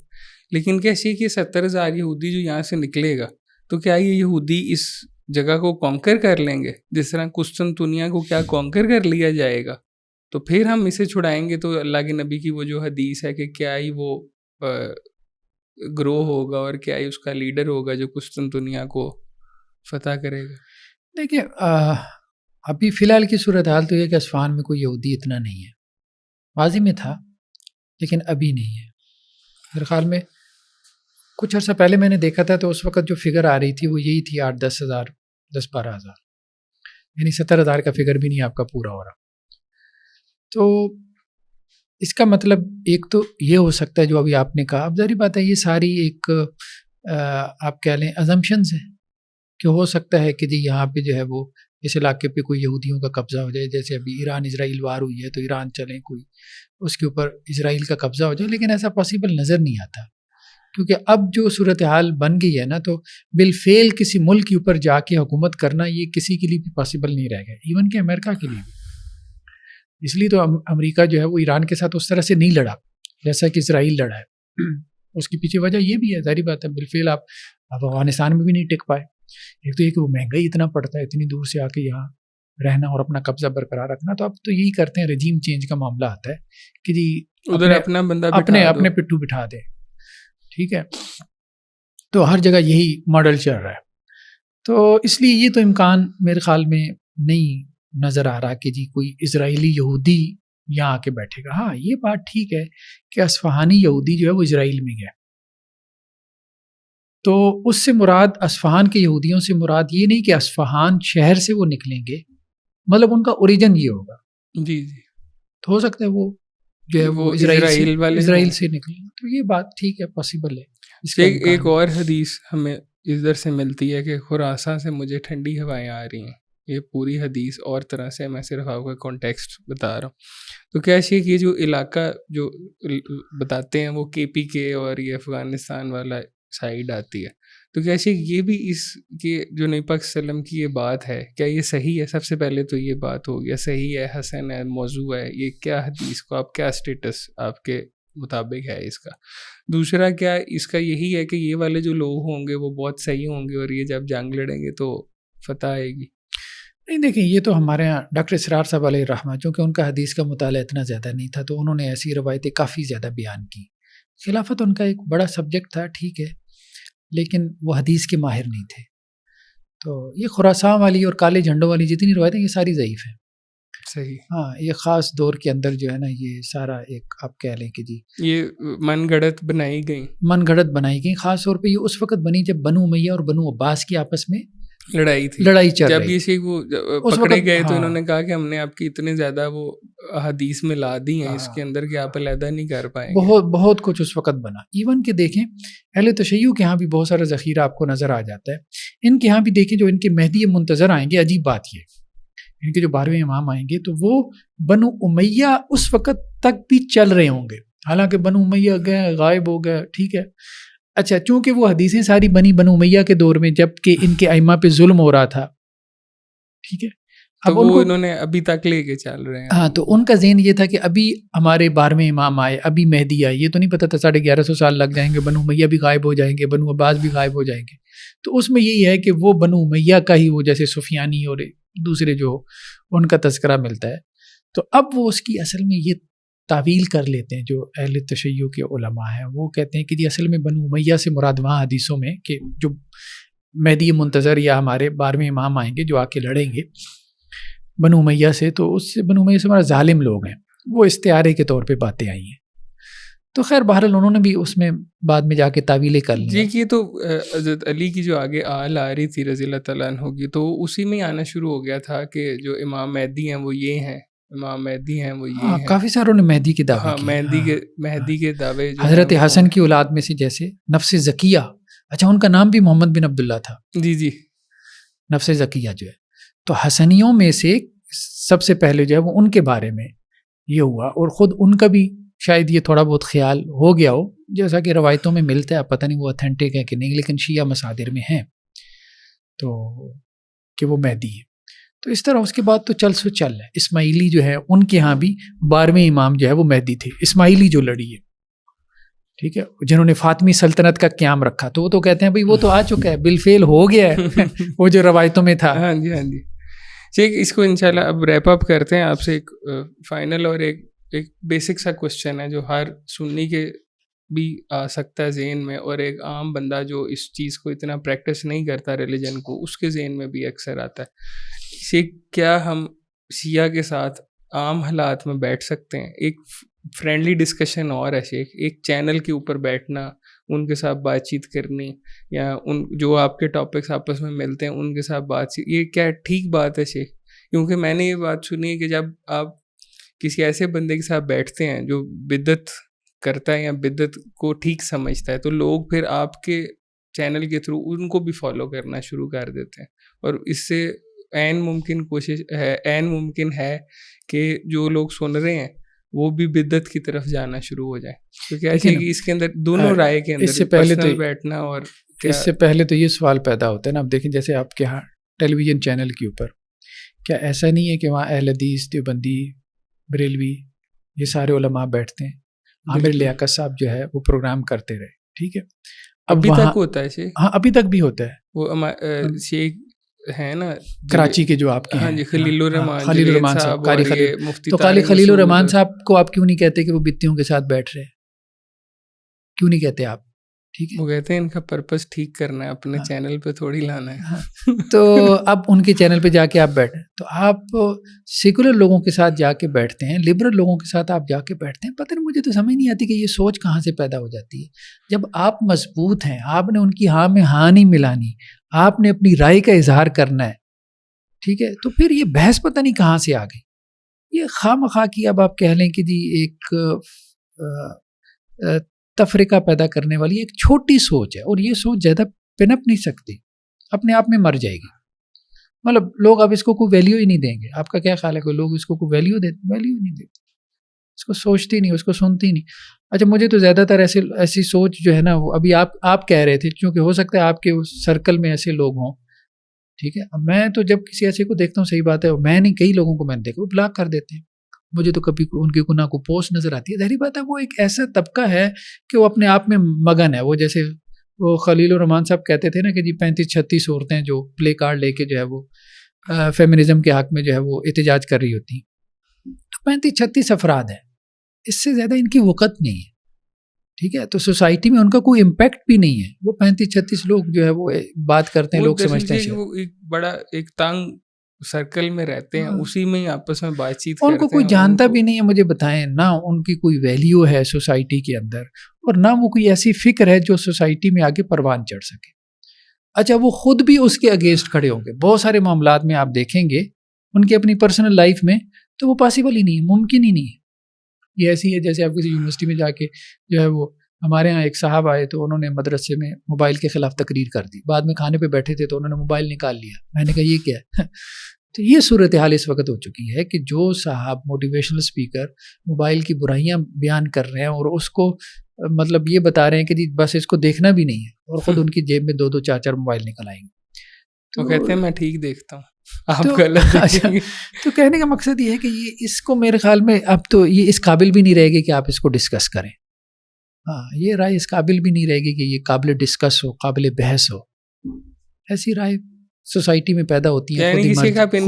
[SPEAKER 1] لیکن کیسی کہ 70,000 یہودی جو یہاں سے نکلے گا، تو کیا یہ یہودی اس جگہ کو کانکر کر لیں گے؟ جس طرح قسطنطنیہ کو کیا کانکر کر لیا جائے گا؟ تو پھر ہم اسے چھڑائیں گے تو اللہ کے نبی کی وہ جو حدیث ہے کہ کیا ہی وہ گروہ ہوگا اور کیا ہی اس کا لیڈر ہوگا جو قسطنطنیہ کو فتح کرے گا۔
[SPEAKER 2] دیکھیں ابھی فی الحال کی صورتحال تو یہ کہ اصفہان میں کوئی یہودی اتنا نہیں ہے، ماضی میں تھا لیکن ابھی نہیں ہے۔ میرے خیال میں کچھ عرصہ پہلے میں نے دیکھا تھا تو اس وقت جو فگر آ رہی تھی وہ یہی تھی 8-10 ہزار، 10-12 ہزار، یعنی 70,000 کا فگر بھی نہیں آپ کا پورا ہو رہا۔ تو اس کا مطلب ایک تو یہ ہو سکتا ہے جو ابھی آپ نے کہا، اب ظاہری بات ہے یہ ساری ایک آپ کہہ لیں ازمپشنز ہیں کہ ہو سکتا ہے کہ جی یہاں پہ جو ہے وہ اس علاقے پہ کوئی یہودیوں کا قبضہ ہو جائے، جیسے ابھی ایران اسرائیل وار ہوئی ہے تو ایران چلیں کوئی اس کے اوپر اسرائیل کا قبضہ ہو جائے، لیکن ایسا پاسبل نظر نہیں آتا، کیونکہ اب جو صورتحال بن گئی ہے نا، تو بالفعل کسی ملک کے اوپر جا کے حکومت کرنا یہ کسی کے لیے بھی پاسبل نہیں رہ گیا، ایون کہ امریکہ کے لیے بھی۔ اس لیے تو امریکہ جو ہے وہ ایران کے ساتھ اس طرح سے نہیں لڑا جیسا کہ اسرائیل لڑا ہے۔ اس کی پیچھے وجہ یہ بھی ہے، ظاہری بات ہے، بالفعل آپ افغانستان میں بھی نہیں ٹک پائے۔ ایک تو یہ کہ وہ مہنگائی اتنا پڑتا ہے، اتنی دور سے آ کے یہاں رہنا اور اپنا قبضہ برقرار رکھنا، تو اب تو یہی کرتے ہیں، رجیم چینج کا معاملہ آتا ہے کہ جی
[SPEAKER 1] ادھر اپنا بندہ
[SPEAKER 2] اپنے پٹھو بٹھا دیں، ٹھیک ہے، تو ہر جگہ یہی ماڈل چل رہا ہے۔ تو اس لیے یہ تو امکان میرے خیال میں نہیں نظر آ رہا کہ جی کوئی اسرائیلی یہودی یہاں آ کے بیٹھے گا۔ ہاں یہ بات ٹھیک ہے کہ اصفہانی یہودی جو ہے وہ اسرائیل میں گیا، تو اس سے مراد اصفہان کے یہودیوں سے مراد یہ نہیں کہ اصفہان شہر سے وہ نکلیں گے، مطلب ان کا اوریجن یہ ہوگا۔
[SPEAKER 1] جی جی،
[SPEAKER 2] تو ہو سکتا ہے وہ جو ہے وہ اسرائیل سے نکلیں، تو یہ بات ٹھیک ہے، پاسبل ہے۔
[SPEAKER 1] ایک اور حدیث ہمیں ادھر سے ملتی ہے کہ خراساں سے مجھے ٹھنڈی ہوائیں آ رہی ہیں، یہ پوری حدیث اور طرح سے، میں صرف آپ کا کانٹیکسٹ بتا رہا ہوں۔ تو کیا شیخ یہ جو علاقہ جو بتاتے ہیں وہ کے پی کے اور یہ افغانستان والا سائیڈ آتی ہے، تو کیا شیخ یہ بھی اس کے جو نبی پاک صلی اللہ علیہ وسلم کی یہ بات ہے، کیا یہ صحیح ہے؟ سب سے پہلے تو یہ بات ہو گیا، صحیح ہے، حسن ہے، موضوع ہے، یہ کیا حدیث کو آپ کیا اسٹیٹس آپ کے مطابق ہے اس کا؟ دوسرا کیا اس کا یہی ہے کہ یہ والے جو لوگ ہوں گے وہ بہت صحیح ہوں گے اور یہ جب جنگ لڑیں گے تو فتح آئے گی؟
[SPEAKER 2] نہیں دیکھیں، یہ تو ہمارے یہاں ڈاکٹر اسرار صاحب علیہ الرحمہ، چونکہ ان کا حدیث کا مطالعہ اتنا زیادہ نہیں تھا تو انہوں نے ایسی روایتیں کافی زیادہ بیان کی. خلافت ان کا ایک بڑا سبجیکٹ تھا، ٹھیک ہے، لیکن وہ حدیث کے ماہر نہیں تھے. تو یہ خراسان والی اور کالے جھنڈوں والی جتنی روایتیں یہ ساری ضعیف ہیں.
[SPEAKER 1] صحیح.
[SPEAKER 2] ہاں، یہ خاص دور کے اندر جو ہے نا یہ سارا ایک آپ کہہ لیں کہ جی
[SPEAKER 1] یہ من گھڑت بنائی گئیں،
[SPEAKER 2] من گھڑت بنائی گئی. خاص طور پہ یہ اس وقت بنی جب بنو امیہ اور بنو عباس کی آپس میں
[SPEAKER 1] لڑائی تھی،
[SPEAKER 2] لڑائی چل
[SPEAKER 1] جب
[SPEAKER 2] رہی.
[SPEAKER 1] یہ وہ
[SPEAKER 2] اس
[SPEAKER 1] پکڑے
[SPEAKER 2] وقت
[SPEAKER 1] گئے تو
[SPEAKER 2] ہاں
[SPEAKER 1] انہوں نے کہا کہ ہم نے آپ کی اتنے زیادہ وہ حدیث میں لا دی ہیں اس کے اندر کہ آپ علیحدہ نہیں کر پائیں گے.
[SPEAKER 2] بہت کچھ اس وقت بنا. ایون کہ دیکھیں اہل تشیع کے ہاں بھی بہت سارا ذخیرہ آپ کو نظر آ جاتا ہے. ان کے ہاں بھی دیکھیں جو ان کے مہدی منتظر آئیں گے، عجیب بات یہ ان کے جو 12ویں امام آئیں گے تو وہ بنو امیہ اس وقت تک بھی چل رہے ہوں گے، حالانکہ بنو امیہ گئے، غائب ہو گئے، ٹھیک ہے. اچھا، چونکہ وہ حدیثیں ساری بنی بنو امیہ کے دور میں جب کہ ان کے ائمہ پہ ظلم ہو رہا تھا، ٹھیک ہے.
[SPEAKER 1] تو
[SPEAKER 2] اب ان
[SPEAKER 1] وہ
[SPEAKER 2] کو
[SPEAKER 1] انہوں نے ابھی تک لے کے چل رہے ہیں.
[SPEAKER 2] ہاں، تو ان کا ذہن یہ تھا کہ ابھی ہمارے 12ویں امام آئے، ابھی مہدی آئے. یہ تو نہیں پتا تھا 1150 سال لگ جائیں گے، بنو امیہ بھی غائب ہو جائیں گے، بنو عباس بھی غائب ہو جائیں گے. تو اس میں یہی ہے کہ وہ بنو امیہ کا ہی وہ جیسے سفیانی اور دوسرے جو ان کا تذکرہ ملتا ہے. تو اب وہ اس کی اصل میں یہ تعویل کر لیتے ہیں جو اہل تشیع کے علماء ہیں. وہ کہتے ہیں کہ جی اصل میں بنو امیہ سے مراد وہاں حدیثوں میں کہ جو مہدی منتظر یا ہمارے 12ویں امام آئیں گے جو آ کے لڑیں گے بنو امیہ سے، تو اس سے بنو امیہ سے ہمارا ظالم لوگ ہیں، وہ استعارے کے طور پہ باتیں آئی ہیں. تو خیر بہرحال انہوں نے بھی اس میں بعد میں جا کے تعویلیں کر لی.
[SPEAKER 1] جی، یہ تو حضرت علی کی جو آگے آل آ رہی تھی رضی اللہ تعالیٰ عنہ کی، تو اسی میں آنا شروع ہو گیا تھا کہ جو امام مہدی ہیں وہ یہ ہیں، امام مہدی ہیں وہ یہ ہیں.
[SPEAKER 2] کافی ساروں نے مہدی کے دعوے
[SPEAKER 1] ہاں،
[SPEAKER 2] کیے.
[SPEAKER 1] مہدی کے دعوے جو
[SPEAKER 2] حضرت
[SPEAKER 1] ہیں
[SPEAKER 2] حسن کی اولاد میں سے جیسے نفس زکیہ، اچھا ان کا نام بھی محمد بن عبداللہ تھا.
[SPEAKER 1] جی جی،
[SPEAKER 2] نفس زکیہ جو ہے تو حسنیوں میں سے سب سے پہلے جو ہے وہ ان کے بارے میں یہ ہوا، اور خود ان کا بھی شاید یہ تھوڑا بہت خیال ہو گیا ہو، جیسا کہ روایتوں میں ملتا ہے. پتہ نہیں وہ اتھینٹک ہے کہ نہیں، لیکن شیعہ مصادر میں ہیں تو کہ وہ مہدی ہے. تو اس طرح اس کے بعد تو چل ہے. اسماعیلی جو ہے ان کے ہاں بھی 12ویں امام جو ہے وہ مہدی تھے. اسماعیلی جو لڑی ہے، ٹھیک ہے، جنہوں نے فاطمی سلطنت کا قیام رکھا، تو وہ تو کہتے ہیں بھائی وہ تو آ چکا ہے، بالفعل ہو گیا ہے وہ جو روایتوں میں تھا.
[SPEAKER 1] ہاں جی ہاں جی. ٹھیک، اس کو انشاءاللہ اب ریپ اپ کرتے ہیں. آپ سے ایک فائنل اور ایک بیسک سا کوشچن ہے جو ہر سنی کے بھی آ سکتا ہے ذہن میں، اور ایک عام بندہ جو اس چیز کو اتنا پریکٹس نہیں کرتا ریلیجن کو، اس کے ذہن میں بھی اکثر آتا ہے. کیا ہم شیعہ کے ساتھ عام حالات میں بیٹھ سکتے ہیں؟ ایک فرینڈلی ڈسکشن اور ہے شیخ، ایک چینل کے اوپر بیٹھنا، ان کے ساتھ بات چیت کرنی، یا ان جو آپ کے ٹاپکس آپس میں ملتے ہیں ان کے ساتھ بات چیت، یہ کیا ٹھیک بات ہے شیخ؟ کیونکہ میں نے یہ بات سنی ہے کہ جب آپ کسی ایسے بندے کے ساتھ بیٹھتے ہیں جو بدعت کرتا ہے یا بدعت کو ٹھیک سمجھتا ہے، تو لوگ پھر آپ کے چینل کے تھرو ان کو بھی فالو کرنا شروع کر دیتے ہیں، اور اس سے عین ممکن ہے کہ جو لوگ سن رہے ہیں وہ بھی بدعت کی طرف جانا شروع ہو جائے. تو کیا چاہیے کہ اس کے اندر دونوں رائے کے اندر پرسنل بیٹھنا، اور
[SPEAKER 2] اس سے پہلے تو یہ سوال پیدا ہوتا ہے نا. اب دیکھیں جیسے آپ کے ہاں ٹیلی ویژن چینل کے اوپر کیا ایسا نہیں ہے کہ وہاں اہل حدیث، دیوبندی، بریلوی، یہ سارے علماء بیٹھتے ہیں؟ عامر لیاقت صاحب جو ہے وہ پروگرام کرتے رہے، ٹھیک ہے.
[SPEAKER 1] ابھی تک ہوتا ہے
[SPEAKER 2] ہاں ابھی تک بھی ہوتا ہے.
[SPEAKER 1] وہ شیخ ہے نا
[SPEAKER 2] کراچی کے جو آپ کے
[SPEAKER 1] ہاں جی، خلیل
[SPEAKER 2] الرحمان صاحب،
[SPEAKER 1] قاری
[SPEAKER 2] تو قاری خلیل الرحمان صاحب کو آپ کیوں نہیں کہتے کہ وہ بتیوں کے ساتھ بیٹھ رہے؟ کیوں نہیں کہتے آپ؟ ٹھیک ہے،
[SPEAKER 1] وہ کہتے ہیں ان کا پرپس ٹھیک کرنا ہے، اپنے چینل پہ تھوڑی لانا ہے.
[SPEAKER 2] تو اب ان کے چینل پہ جا کے آپ بیٹھیں تو آپ سیکولر لوگوں کے ساتھ جا کے بیٹھتے ہیں، لبرل لوگوں کے ساتھ آپ جا کے بیٹھتے ہیں. پتہ نہیں، مجھے تو سمجھ نہیں آتی کہ یہ سوچ کہاں سے پیدا ہو جاتی ہے. جب آپ مضبوط ہیں، آپ نے ان کی ہاں میں ہاں نہیں ملانی، آپ نے اپنی رائے کا اظہار کرنا ہے، ٹھیک ہے، تو پھر یہ بحث پتہ نہیں کہاں سے آ گئی. یہ خواہ مخواہ کی اب آپ کہہ لیں کہ جی ایک تفریقہ پیدا کرنے والی ایک چھوٹی سوچ ہے، اور یہ سوچ زیادہ پنپ نہیں سکتی، اپنے آپ میں مر جائے گی. مطلب لوگ اب اس کو کوئی ویلیو ہی نہیں دیں گے. آپ کا کیا خیال ہے کہ لوگ اس کو کوئی ویلیو نہیں دیتے، اس کو سوچتی نہیں، اس کو سنتی نہیں. اچھا، مجھے تو زیادہ تر ایسی سوچ جو ہے نا، وہ ابھی آپ کہہ رہے تھے، چونکہ ہو سکتا ہے آپ کے اس سرکل میں ایسے لوگ ہوں، ٹھیک ہے. میں تو جب کسی ایسے کو دیکھتا ہوں، صحیح بات ہے، میں نہیں، کئی لوگوں کو میں نے دیکھا وہ بلاک کر دیتے ہیں. مجھے تو کبھی ان کی کوئی نہ کوئی پوسٹ نظر آتی ہے. ظاہری بات ہے وہ ایک ایسا طبقہ ہے کہ وہ اپنے آپ میں مگن ہے. وہ جیسے وہ خلیل الرحمان صاحب کہتے تھے نا کہ جی 35-36 عورتیں جو پلے کارڈ لے کے جو ہے وہ فیمنزم کے حق میں جو ہے وہ احتجاج کر رہی ہوتی ہیں، تو 35-36 افراد ہیں، اس سے زیادہ ان کی وقت نہیں ہے، ٹھیک ہے. تو سوسائٹی میں ان کا کوئی امپیکٹ بھی نہیں ہے. وہ 35-36 لوگ جو ہے وہ بات کرتے ہیں، لوگ سمجھتے ہیں
[SPEAKER 1] وہ ایک بڑا ایک تنگ سرکل میں رہتے ہیں، اسی میں ہی آپس میں بات چیت کرتے ہیں.
[SPEAKER 2] ان کو کوئی جانتا بھی نہیں ہے، مجھے بتائیں، نہ ان کی کوئی ویلیو ہے سوسائٹی کے اندر، اور نہ وہ کوئی ایسی فکر ہے جو سوسائٹی میں آگے پروان چڑھ سکے. اچھا، وہ خود بھی اس کے اگینسٹ کھڑے ہوں گے. بہت سارے معاملات میں آپ دیکھیں گے ان کی اپنی پرسنل لائف میں، تو وہ پاسبل ہی نہیں ہے، ممکن ہی نہیں ہے. یہ ایسی ہے جیسے آپ کسی یونیورسٹی میں جا کے جو ہے وہ، ہمارے ہاں ایک صاحب آئے تو انہوں نے مدرسے میں موبائل کے خلاف تقریر کر دی، بعد میں کھانے پہ بیٹھے تھے تو انہوں نے موبائل نکال لیا. میں نے کہا یہ کیا ہے؟ تو یہ صورتحال اس وقت ہو چکی ہے کہ جو صاحب موٹیویشنل اسپیکر موبائل کی برائیاں بیان کر رہے ہیں اور اس کو مطلب یہ بتا رہے ہیں کہ جی بس اس کو دیکھنا بھی نہیں ہے، اور خود ان کی جیب میں 2-2 4-4 موبائل نکل آئیں گے.
[SPEAKER 1] تو کہتے ہیں میں ٹھیک دیکھتا ہوں، آپ غلط دیکھیں گے.
[SPEAKER 2] تو کہنے کا مقصد یہ ہے کہ یہ اس کو میرے خیال میں اب تو یہ اس قابل بھی نہیں رہے گی کہ آپ اس کو ڈسکس کریں. ہاں، یہ رائے اس قابل بھی نہیں رہے گی کہ یہ قابل ڈسکس ہو، قابل بحث ہو. ایسی رائے سوسائٹی میں پیدا ہوتی ہیں، خود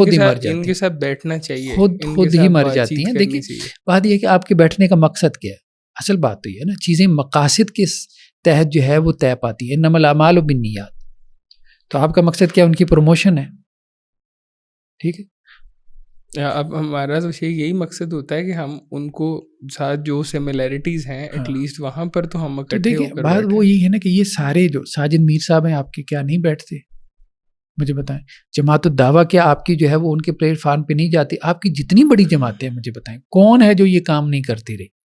[SPEAKER 2] ہی مر جاتی ہیں،
[SPEAKER 1] ان کے ساتھ بیٹھنا چاہیے،
[SPEAKER 2] خود ہی مر جاتی ہیں. دیکھیں بات یہ ہے کہ آپ کے بیٹھنے کا مقصد کیا ہے. اصل بات تو یہ ہے نا، چیزیں مقاصد کے تحت جو ہے وہ طے پاتی ہے. انما الاعمال بالنیات. تو آپ کا مقصد کیا؟ ان کی پروموشن ہے، ٹھیک ہے.
[SPEAKER 1] اب ہمارا تو یہی مقصد ہوتا ہے کہ ہم ان کو ساتھ جو سملیرٹیز ہیں ایٹ لیسٹ وہاں پر تو ہم اکٹھے ہو کر.
[SPEAKER 2] بات وہ یہی ہے نا کہ یہ سارے جو ساجد میر صاحب ہیں آپ کے، کیا نہیں بیٹھتے؟ مجھے بتائیں. جماعت الدعویٰ کیا آپ کی جو ہے وہ ان کے پلیٹ فارم پہ نہیں جاتی؟ آپ کی جتنی بڑی جماعتیں ہیں مجھے بتائیں کون ہے جو یہ کام نہیں کرتی رہی؟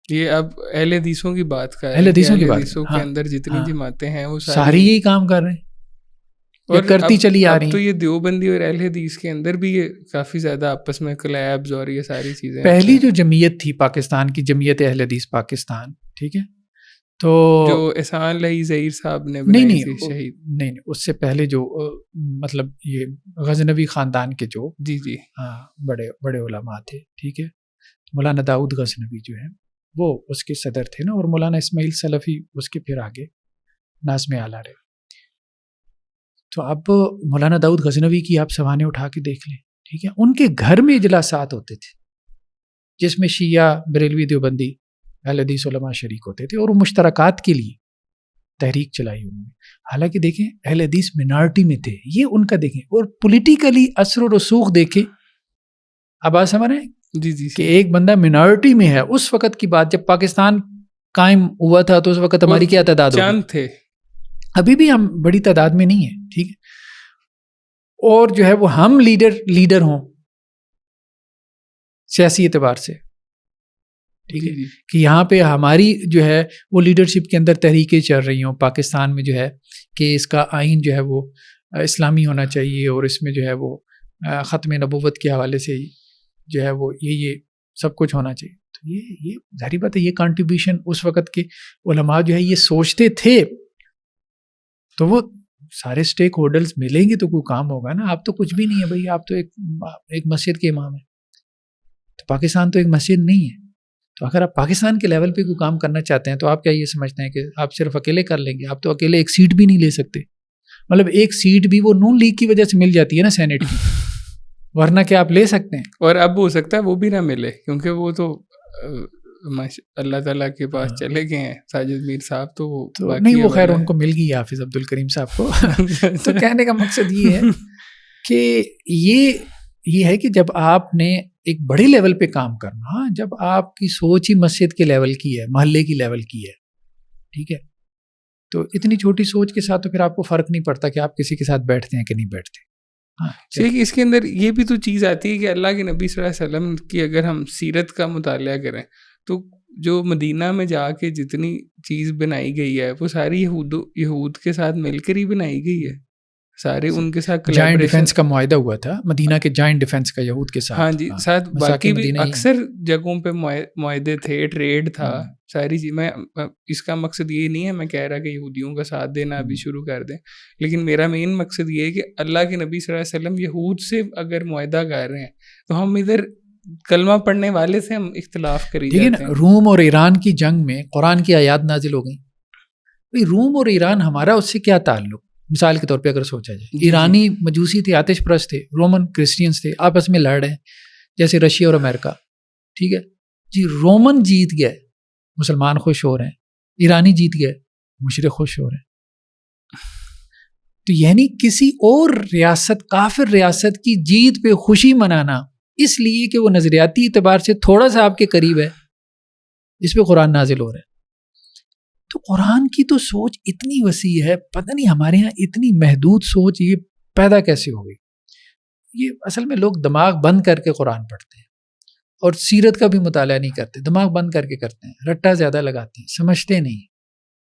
[SPEAKER 1] یہ اب اہل حدیثوں کی بات کا ہے،
[SPEAKER 2] اہل حدیثوں
[SPEAKER 1] کے اندر جتنی جماعتیں ہیں وہ
[SPEAKER 2] ساری یہی کام کر رہے ہیں اور کرتی چلی آ رہی ہیں.
[SPEAKER 1] تو یہ دیوبندی اور اہل حدیث کے اندر بھی یہ کافی زیادہ آپس میں کلیبز اور یہ ساری چیزیں.
[SPEAKER 2] پہلی جو جمعیت تھی پاکستان کی، جمعیت اہل حدیث پاکستان، ٹھیک ہے، تو
[SPEAKER 1] جو احسان لہی ظہیر صاحب نے بنائی تھی شہید.
[SPEAKER 2] نہیں، اس سے پہلے جو مطلب یہ غزنوی خاندان کے جو
[SPEAKER 1] جی
[SPEAKER 2] بڑے بڑے علماء تھے، ٹھیک ہے. مولانا داؤد غزنوی جو ہے وہ اس کے صدر تھے نا، اور مولانا اسماعیل سلفی اس کے پھر آگے ناظم اعلیٰ رہے. تو اب مولانا داؤد غزنوی کی آپ سوانح اٹھا کے دیکھ لیں، ٹھیک ہے. ان کے گھر میں اجلاسات ہوتے تھے جس میں شیعہ، بریلوی، دیوبندی، اہل حدیث علماء شریک ہوتے تھے، اور وہ مشترکات کے لیے تحریک چلائی انہوں نے. حالانکہ دیکھیں اہل حدیث منارٹی میں تھے، یہ ان کا دیکھیں، اور پولیٹیکلی اثر و رسوخ دیکھیں. اب آپ سمجھ رہے ہیں
[SPEAKER 1] جی
[SPEAKER 2] کہ ایک بندہ منارٹی میں ہے. اس وقت کی بات جب پاکستان قائم ہوا تھا تو اس وقت ہماری کیا تعداد
[SPEAKER 1] چند تھے،
[SPEAKER 2] ابھی بھی ہم بڑی تعداد میں نہیں ہیں، ٹھیک ہے. اور جو ہے وہ ہم لیڈر ہوں سیاسی اعتبار سے، ٹھیک ہے، کہ یہاں پہ ہماری جو ہے وہ لیڈرشپ کے اندر تحریکیں چل رہی ہوں پاکستان میں، جو ہے کہ اس کا آئین جو ہے وہ اسلامی ہونا چاہیے، اور اس میں جو ہے وہ ختم نبوت کے حوالے سے جو ہے وہ یہ سب کچھ ہونا چاہیے. تو یہ ظاہری بات ہے، یہ کنٹریبیوشن اس وقت کے علماء جو ہے یہ سوچتے تھے. تو وہ سارے اسٹیک ہولڈرز ملیں گے تو کوئی کام ہوگا نا. آپ تو کچھ بھی نہیں ہے بھائی، آپ تو ایک مسجد کے امام ہیں. تو پاکستان تو ایک مسجد نہیں ہے. تو اگر آپ پاکستان کے لیول پہ کوئی کام کرنا چاہتے ہیں تو آپ کیا یہ سمجھتے ہیں کہ آپ صرف اکیلے کر لیں گے؟ آپ تو اکیلے ایک سیٹ بھی نہیں لے سکتے. مطلب ایک سیٹ بھی وہ نون لیگ کی وجہ سے مل جاتی ہے نا سینیٹ کی، ورنہ کیا آپ لے سکتے ہیں؟
[SPEAKER 1] اور اب ہو سکتا ہے وہ بھی نہ ملے، کیونکہ وہ تو اللہ تعالیٰ کے پاس چلے گئے ہیں ساجد میر صاحب. تو
[SPEAKER 2] نہیں، وہ خیر ان کو مل گئی حافظ عبد الکریم صاحب کو. تو کہنے کا مقصد یہ ہے کہ یہ ہے کہ جب آپ نے ایک بڑے لیول پہ کام کرنا، جب آپ کی سوچ ہی مسجد کے لیول کی ہے، محلے کی لیول کی ہے، ٹھیک ہے، تو اتنی چھوٹی سوچ کے ساتھ تو پھر آپ کو فرق نہیں پڑتا کہ آپ کسی کے ساتھ بیٹھتے ہیں کہ نہیں بیٹھتے.
[SPEAKER 1] اس کے اندر یہ بھی تو چیز آتی ہے کہ اللہ کے نبی صلی اللہ علیہ وسلم کی اگر ہم سیرت کا مطالعہ کریں تو جو مدینہ میں جا کے جتنی چیز بنائی گئی ہے وہ ساری یہود کے ساتھ مل کر ہی بنائی گئی ہے. سارے ان کے ساتھ
[SPEAKER 2] جائنٹ ڈیفنس کا معاہدہ ہوا تھا مدینہ کے، جائنٹ ڈیفنس کا یہود کے ساتھ.
[SPEAKER 1] ہاں جی، ساتھ باقی بھی اکثر جگہوں پہ معاہدے تھے، ٹریڈ تھا، ساری چیز. میں اس کا مقصد یہ نہیں ہے میں کہہ رہا کہ یہودیوں کا ساتھ دینا ابھی شروع کر دیں، لیکن میرا مین مقصد یہ ہے کہ اللہ کے نبی صلی اللہ علیہ وسلم یہود سے اگر معاہدہ کر رہے ہیں تو ہم ادھر کلمہ پڑھنے والے سے ہم اختلاف کری جاتے ہیں.
[SPEAKER 2] روم اور ایران کی جنگ میں قرآن کی آیات نازل ہو گئی. روم اور ایران ہمارا اس سے کیا تعلق؟ مثال کے طور پہ اگر سوچا جائے، ایرانی مجوسی تھے، آتش پرست تھے، رومن کرسچینس تھے، آپس میں لڑ رہے ہیں جیسے رشیا اور امریکہ، ٹھیک ہے جی، رومن جیت گئے، مسلمان خوش ہو رہے ہیں، ایرانی جیت گئے، مشرق خوش ہو رہے ہیں. تو یعنی کسی اور ریاست، کافر ریاست کی جیت پہ خوشی منانا اس لیے کہ وہ نظریاتی اعتبار سے تھوڑا سا آپ کے قریب ہے، اس پہ قرآن نازل ہو رہا ہے. تو قرآن کی تو سوچ اتنی وسیع ہے، پتہ نہیں ہمارے ہاں اتنی محدود سوچ یہ پیدا کیسے ہو گئی. یہ اصل میں لوگ دماغ بند کر کے قرآن پڑھتے ہیں اور سیرت کا بھی مطالعہ نہیں کرتے، دماغ بند کر کے کرتے ہیں، رٹا زیادہ لگاتے ہیں، سمجھتے نہیں،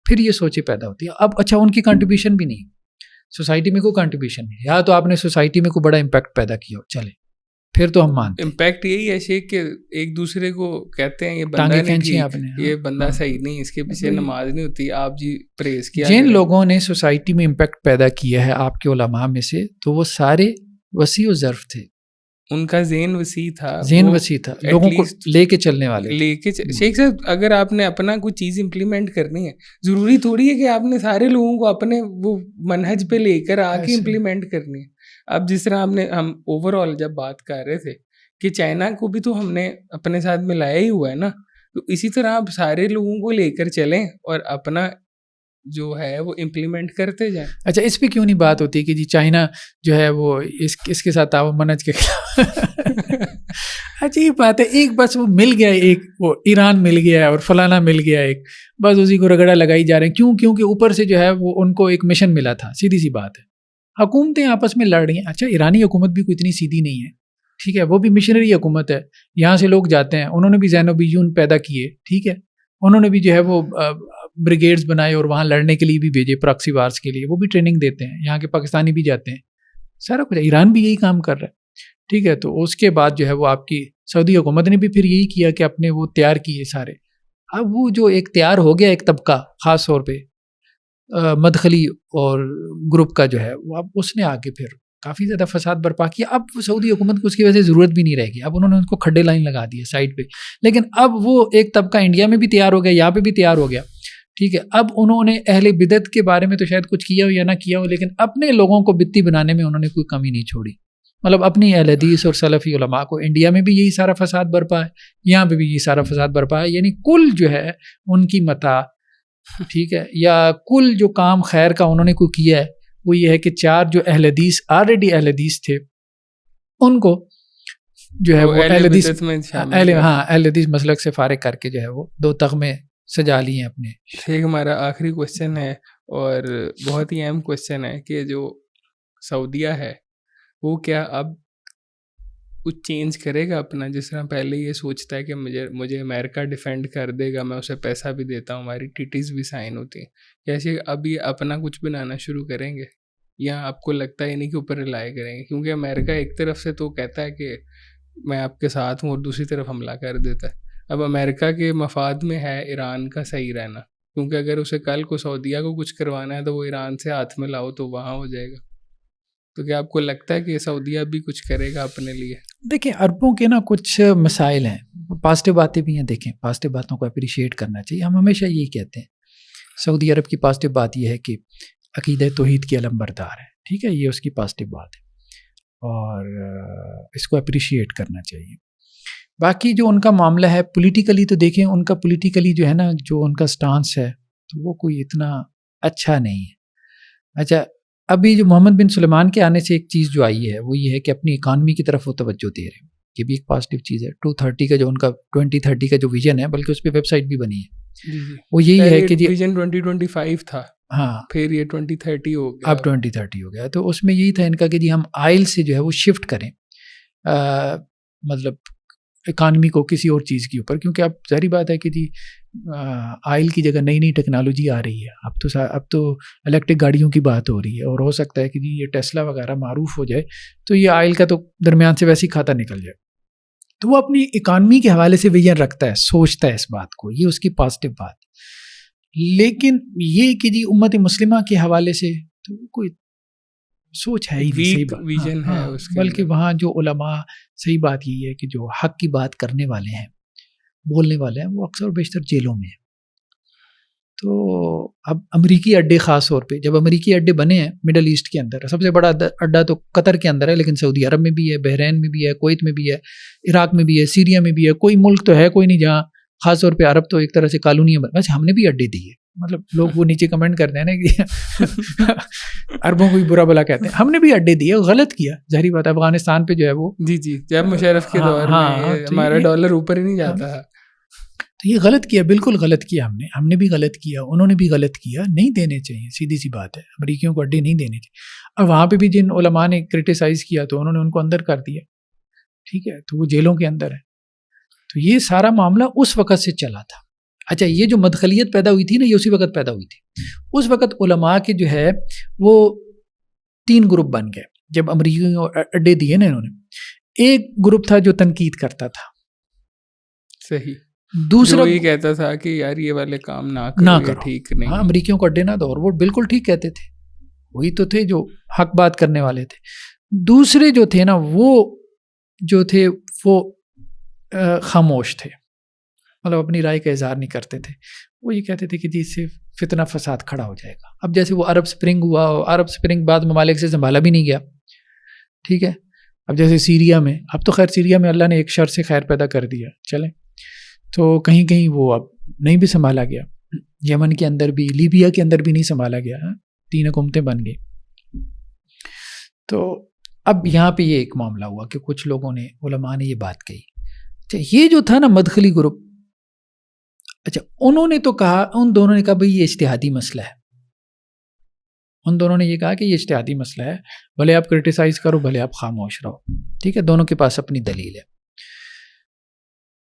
[SPEAKER 2] پھر یہ سوچیں پیدا ہوتی ہے. اب اچھا ان کی کنٹریبیوشن بھی نہیں، سوسائٹی میں کوئی کنٹریبیوشن نہیں، یا تو آپ نے سوسائٹی میں کوئی بڑا امپیکٹ پیدا کیا ہو، چلے پھر تو ہم مانتے ہیں.
[SPEAKER 1] امپیکٹ یہی ہے شیخ کہ ایک دوسرے کو کہتے ہیں یہ بندہ نہیں ٹھیک، یہ بندہ صحیح نہیں، اس کے پیچھے نماز نہیں ہوتی، آپ جی پریز کیا.
[SPEAKER 2] جن لوگوں نے سوسائٹی میں امپیکٹ پیدا کیا ہے آپ کے علماء میں سے، تو وہ سارے وسیع و ظرف تھے،
[SPEAKER 1] ان کا ذہن وسیع تھا،
[SPEAKER 2] ذہن وسیع تھا، لوگوں کو لے کے چلنے والے
[SPEAKER 1] لے کے. شیخ صاحب اگر آپ نے اپنا کوئی چیز امپلیمنٹ کرنی ہے، ضروری تھوڑی ہے کہ آپ نے سارے لوگوں کو اپنے وہ منہج پہ لے کر آ کے امپلیمنٹ کرنی ہے. اب جس طرح ہم اوور آل جب بات کر رہے تھے کہ چائنا کو بھی تو ہم نے اپنے ساتھ ملایا ہی ہوا ہے نا، تو اسی طرح آپ سارے لوگوں کو لے کر چلیں اور اپنا جو ہے وہ امپلیمنٹ کرتے جائیں.
[SPEAKER 2] اچھا اس پہ کیوں نہیں بات ہوتی کہ جی چائنا جو ہے وہ اس کے ساتھ تعاون منہج کے خلاف؟ عجیب بات ہے، ایک بس وہ مل گیا، ایک وہ ایران مل گیا اور فلانا مل گیا، ایک بس اسی کو رگڑا لگائی جا رہے ہیں. کیوں؟ کیونکہ اوپر سے جو ہے وہ ان کو ایک مشن ملا تھا. سیدھی سی بات ہے، حکومتیں آپس میں لڑ رہی ہیں. اچھا ایرانی حکومت بھی کوئی اتنی سیدھی نہیں ہے، ٹھیک ہے، وہ بھی مشنری حکومت ہے، یہاں سے لوگ جاتے ہیں، انہوں نے بھی زینوبیون پیدا کیے، ٹھیک ہے، انہوں نے بھی جو ہے وہ بریگیڈز بنائے اور وہاں لڑنے کے لیے بھی بھیجے، پراکسی وارز کے لیے، وہ بھی ٹریننگ دیتے ہیں، یہاں کے پاکستانی بھی جاتے ہیں، سارا کچھ. ایران بھی یہی کام کر رہا ہے، ٹھیک ہے. تو اس کے بعد جو ہے وہ آپ کی سعودی حکومت نے بھی پھر یہی کیا کہ اپنے وہ تیار کیے سارے. اب وہ جو ایک تیار ہو گیا ایک طبقہ خاص طور پہ مدخلی اور گروپ کا جو ہے وہ، اب اس نے آگے پھر کافی زیادہ فساد برپا کیا. اب سعودی حکومت کو اس کی وجہ سے ضرورت بھی نہیں رہے گی، اب انہوں نے ان کو کھڈے لائن لگا دی ہے سائڈ پہ. لیکن اب وہ ایک طبقہ انڈیا میں بھی تیار ہو گیا، یہاں پہ بھی تیار ہو گیا، ٹھیک ہے. اب انہوں نے اہل بدعت کے بارے میں تو شاید کچھ کیا ہو یا نہ کیا ہو، لیکن اپنے لوگوں کو بدعتی بنانے میں انہوں نے کوئی کمی نہیں چھوڑی. مطلب اپنی اہل حدیث اور سلفی علماء کو، انڈیا میں بھی یہی سارا فساد برپا ہے، یہاں پہ بھی یہی سارا فساد برپا ہے. یعنی کل جو ہے ان کی متاع، ٹھیک ہے، یا کل جو کام خیر کا انہوں نے کوئی کیا ہے وہ یہ ہے کہ 4 جو اہل حدیث آلریڈی اہل حدیث تھے ان کو جو ہے وہ اہل حدیث مسلک سے فارغ کر کے جو ہے وہ 2 تغمے سجا لیے ہیں اپنے.
[SPEAKER 1] ایک ہمارا آخری کوشچن ہے اور بہت ہی اہم کوشچن ہے کہ جو سعودیہ ہے وہ کیا اب کچھ چینج کرے گا اپنا؟ جس طرح پہلے یہ سوچتا ہے کہ مجھے امریکہ ڈیفینڈ کر دے گا، میں اسے پیسہ بھی دیتا ہوں، ہماری ٹیٹیز بھی سائن ہوتی ہیں، کیسے اب یہ اپنا کچھ بنانا شروع کریں گے یا آپ کو لگتا ہے نہیں کہ اوپر رلائے کریں گے؟ کیونکہ امریکہ ایک طرف سے تو کہتا ہے کہ میں آپ کے ساتھ ہوں اور دوسری طرف حملہ کر دیتا ہے. اب امریکہ کے مفاد میں ہے ایران کا صحیح رہنا، کیونکہ اگر اسے کل کو سعودیہ کو کچھ کروانا ہے تو وہ ایران سے ہاتھ میں لاؤ تو وہاں ہو جائے گا. تو کیا آپ کو لگتا ہے کہ سعودیہ بھی کچھ کرے گا اپنے لیے؟
[SPEAKER 2] دیکھیں عربوں کے نا کچھ مسائل ہیں، پازیٹیو باتیں بھی ہیں. دیکھیں پازیٹیو باتوں کو اپریشیٹ کرنا چاہیے، ہم ہمیشہ یہی کہتے ہیں. سعودی عرب کی پازیٹیو بات یہ ہے کہ عقیدہ توحید کے علم بردار ہے، ٹھیک ہے، یہ اس کی پازیٹیو بات ہے اور اس کو اپریشیٹ کرنا چاہیے. باقی جو ان کا معاملہ ہے پولیٹیکلی، تو دیکھیں ان کا پولیٹیکلی جو ہے نا، جو ان کا سٹانس ہے تو وہ کوئی اتنا اچھا نہیں ہے. اچھا ابھی جو محمد بن سلیمان کے آنے سے ایک چیز جو آئی ہے وہ یہ ہے کہ اپنی اکانومی کی طرف وہ توجہ دے رہے ہیں، یہ بھی ایک پازیٹیو چیز ہے. 230 کا جو ان کا 2030 کا جو ویژن ہے، بلکہ اس پہ ویب سائٹ بھی بنی ہے، وہ یہی ہے کہ
[SPEAKER 1] ویژن 2025 تھا،
[SPEAKER 2] ہاں
[SPEAKER 1] پھر یہ 2030 ہو گیا،
[SPEAKER 2] اب 2030 ہو گیا. تو اس میں یہی تھا ان کا کہ جی ہم آئل سے جو ہے وہ شفٹ کریں، مطلب اکانومی کو کسی اور چیز کے اوپر، کیونکہ اب ظاہری بات ہے کہ جی آئل کی جگہ نئی نئی ٹیکنالوجی آ رہی ہے. اب تو الیکٹرک گاڑیوں کی بات ہو رہی ہے، اور ہو سکتا ہے کہ جی یہ ٹیسلا وغیرہ معروف ہو جائے تو یہ آئل کا تو درمیان سے ویسے ہی کھاتا نکل جائے. تو وہ اپنی اکانومی کے حوالے سے ویژن رکھتا ہے، سوچتا ہے اس بات کو، یہ اس کی پازیٹیو بات. لیکن یہ کہ جی امت مسلمہ کے حوالے سے تو کوئی سوچ ہے ہی نہیں،
[SPEAKER 1] ویژن ہے اس کے.
[SPEAKER 2] بلکہ وہاں جو علماء، صحیح بات یہی ہے کہ جو حق کی بات کرنے والے ہیں، بولنے والے ہیں، وہ اکثر و بیشتر جیلوں میں ہیں. تو اب امریکی اڈے خاص طور پہ، جب امریکی اڈے بنے ہیں مڈل ایسٹ کے اندر، سب سے بڑا اڈا تو قطر کے اندر ہے، لیکن سعودی عرب میں بھی ہے، بحرین میں بھی ہے، کویت میں بھی ہے، عراق میں بھی ہے، سیریا میں بھی ہے، کوئی ملک تو ہے کوئی نہیں جہاں خاص طور پہ عرب تو ایک طرح سے کالونیاں ویسے ہم نے بھی اڈے دیے. مطلب لوگ وہ نیچے کمنٹ کرتے ہیں نا کہ عربوں کو بھی برا بھلا کہتے ہیں، ہم نے بھی اڈے دیے، غلط کیا، ظاہری بات ہے. افغانستان پہ جو ہے وہ
[SPEAKER 1] جی جب مشرف کے دور میں ہمارا ڈالر اوپر ہی نہیں جاتا ہے،
[SPEAKER 2] تو یہ غلط کیا، بالکل غلط کیا ہم نے بھی غلط کیا، انہوں نے بھی غلط کیا. نہیں دینے چاہیے، سیدھی سی بات ہے، امریکیوں کو اڈے نہیں دینے چاہیے. اور وہاں پہ بھی جن علماء نے کرٹیسائز کیا تو انہوں نے ان کو اندر کر دیا، ٹھیک ہے، تو وہ جیلوں کے اندر ہے. تو یہ سارا معاملہ اس وقت سے چلا تھا. اچھا، یہ جو مدخلیت پیدا ہوئی تھی نا، یہ اسی وقت پیدا ہوئی تھی. اس وقت علماء کے جو ہے وہ 3 گروپ بن گئے جب امریکیوں کو اڈے دیے نا انہوں نے. ایک گروپ تھا جو تنقید کرتا تھا،
[SPEAKER 1] صحیح.
[SPEAKER 2] دوسرا
[SPEAKER 1] یہ کہتا تھا کہ یار یہ والے کام نہ کرو، ٹھیک نہیں.
[SPEAKER 2] ہاں، امریکیوں کو اڈے نہ دو، اور وہ بالکل ٹھیک کہتے تھے، وہی تو تھے جو حق بات کرنے والے تھے. دوسرے جو تھے نا، وہ جو تھے وہ خاموش تھے، مطلب اپنی رائے کا اظہار نہیں کرتے تھے. وہ یہ کہتے تھے کہ جی اس سے فتنہ فساد کھڑا ہو جائے گا. اب جیسے وہ عرب سپرنگ ہوا، عرب سپرنگ بعض ممالک سے سنبھالا بھی نہیں گیا، ٹھیک ہے. اب جیسے سیریا میں، اب تو خیر سیریا میں اللہ نے ایک شر سے خیر پیدا کر دیا، چلیں، تو کہیں کہیں وہ اب نہیں بھی سنبھالا گیا. یمن کے اندر بھی، لیبیا کے اندر بھی نہیں سنبھالا گیا، 3 حکومتیں بن گئی. تو اب یہاں پہ یہ ایک معاملہ ہوا کہ کچھ لوگوں نے، علماء نے یہ بات کہی. اچھا، یہ جو تھا نا مدخلی گروپ، اچھا انہوں نے تو کہا، ان دونوں نے کہا بھئی یہ اجتہادی مسئلہ ہے. ان دونوں نے یہ کہا کہ یہ اجتہادی مسئلہ ہے، بھلے آپ کرٹیسائز کرو، بھلے آپ خاموش رہو، ٹھیک ہے، دونوں کے پاس اپنی دلیل ہے.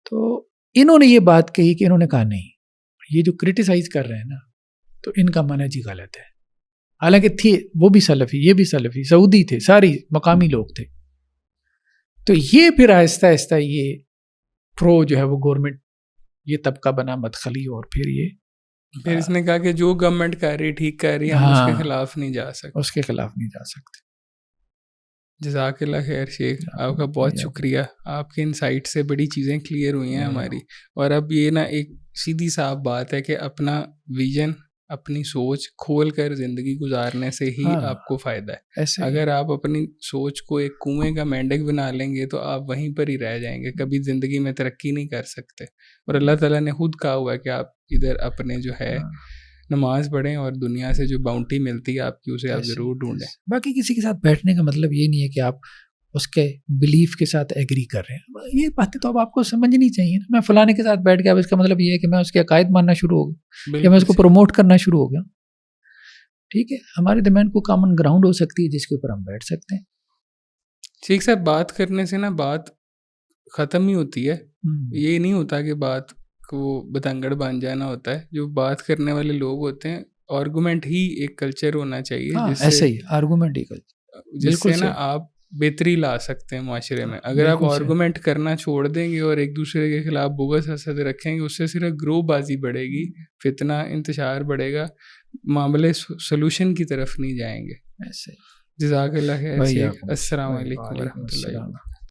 [SPEAKER 2] تو انہوں نے یہ بات کہی کہ انہوں نے کہا نہیں، یہ جو کرٹیسائز کر رہے ہیں نا، تو ان کا منہج ہی غلط ہے. حالانکہ تھے وہ بھی سلفی، یہ بھی سلفی، سعودی تھے، ساری مقامی لوگ تھے. تو یہ پھر آہستہ آہستہ یہ پرو جو ہے وہ گورنمنٹ، یہ طبقہ بنا مدخلی، اور پھر
[SPEAKER 1] اس نے کہا کہ جو گورنمنٹ کر رہی ٹھیک کر رہی ہے، ہم اس کے خلاف نہیں جا سکتے،
[SPEAKER 2] اس کے خلاف نہیں جا سکتے.
[SPEAKER 1] جزاک اللہ خیر شیخ، آپ کا بہت شکریہ. آپ کے انسائٹ سے بڑی چیزیں کلیئر ہوئی ہیں ہماری. اور اب یہ نا ایک سیدھی صاف بات ہے کہ اپنا ویژن، اپنی سوچ کھول کر زندگی گزارنے سے ہی آپ کو فائدہ ہے. اگر آپ اپنی سوچ کو ایک کنویں کا مینڈک بنا لیں گے تو آپ وہیں پر ہی رہ جائیں گے، کبھی زندگی میں ترقی نہیں کر سکتے. اور اللہ تعالیٰ نے خود کہا ہوا ہے کہ آپ ادھر اپنے جو ہے نماز پڑھیں، اور دنیا سے جو باؤنٹی ملتی ہے آپ کی، اسے آپ ضرور ڈھونڈیں.
[SPEAKER 2] باقی کسی کے ساتھ بیٹھنے کا مطلب یہ نہیں ہے کہ آپ اس کے بلیف کے ساتھ ایگری کر رہے ہیں. یہ باتیں تو اب آپ کو سمجھنی چاہیے نا. میں فلانے کے ساتھ بیٹھ گیا، اب اس کا مطلب یہ ہے کہ میں اس کے عقائد ماننا شروع ہو گیا، یا میں اس کو پروموٹ کرنا شروع ہو گیا. ٹھیک ہے، ہمارے درمیان کو کامن گراؤنڈ ہو سکتی ہے جس کے اوپر ہم بیٹھ سکتے ہیں.
[SPEAKER 1] شیخ صاحب، بات کرنے سے نا بات ختم ہی ہوتی ہے. یہ نہیں ہوتا کہ بات کو بتنگڑ بن جانا ہوتا ہے. جو بات کرنے والے لوگ ہوتے ہیں، آرگومنٹ ہی ایک کلچر ہونا چاہیے،
[SPEAKER 2] ایسے ہی آرگومنٹ ہی کلچر،
[SPEAKER 1] جس سے نا آپ بہتری لا سکتے ہیں معاشرے میں. اگر آپ آرگومنٹ کرنا چھوڑ دیں گے اور ایک دوسرے کے خلاف بغض حسد رکھیں گے، اس سے صرف گروہ بازی بڑھے گی، فتنہ انتشار بڑھے گا، معاملے سولوشن کی طرف نہیں جائیں گے. جزاک اللہ خیر شیخ. السلام علیکم ورحمۃ اللہ.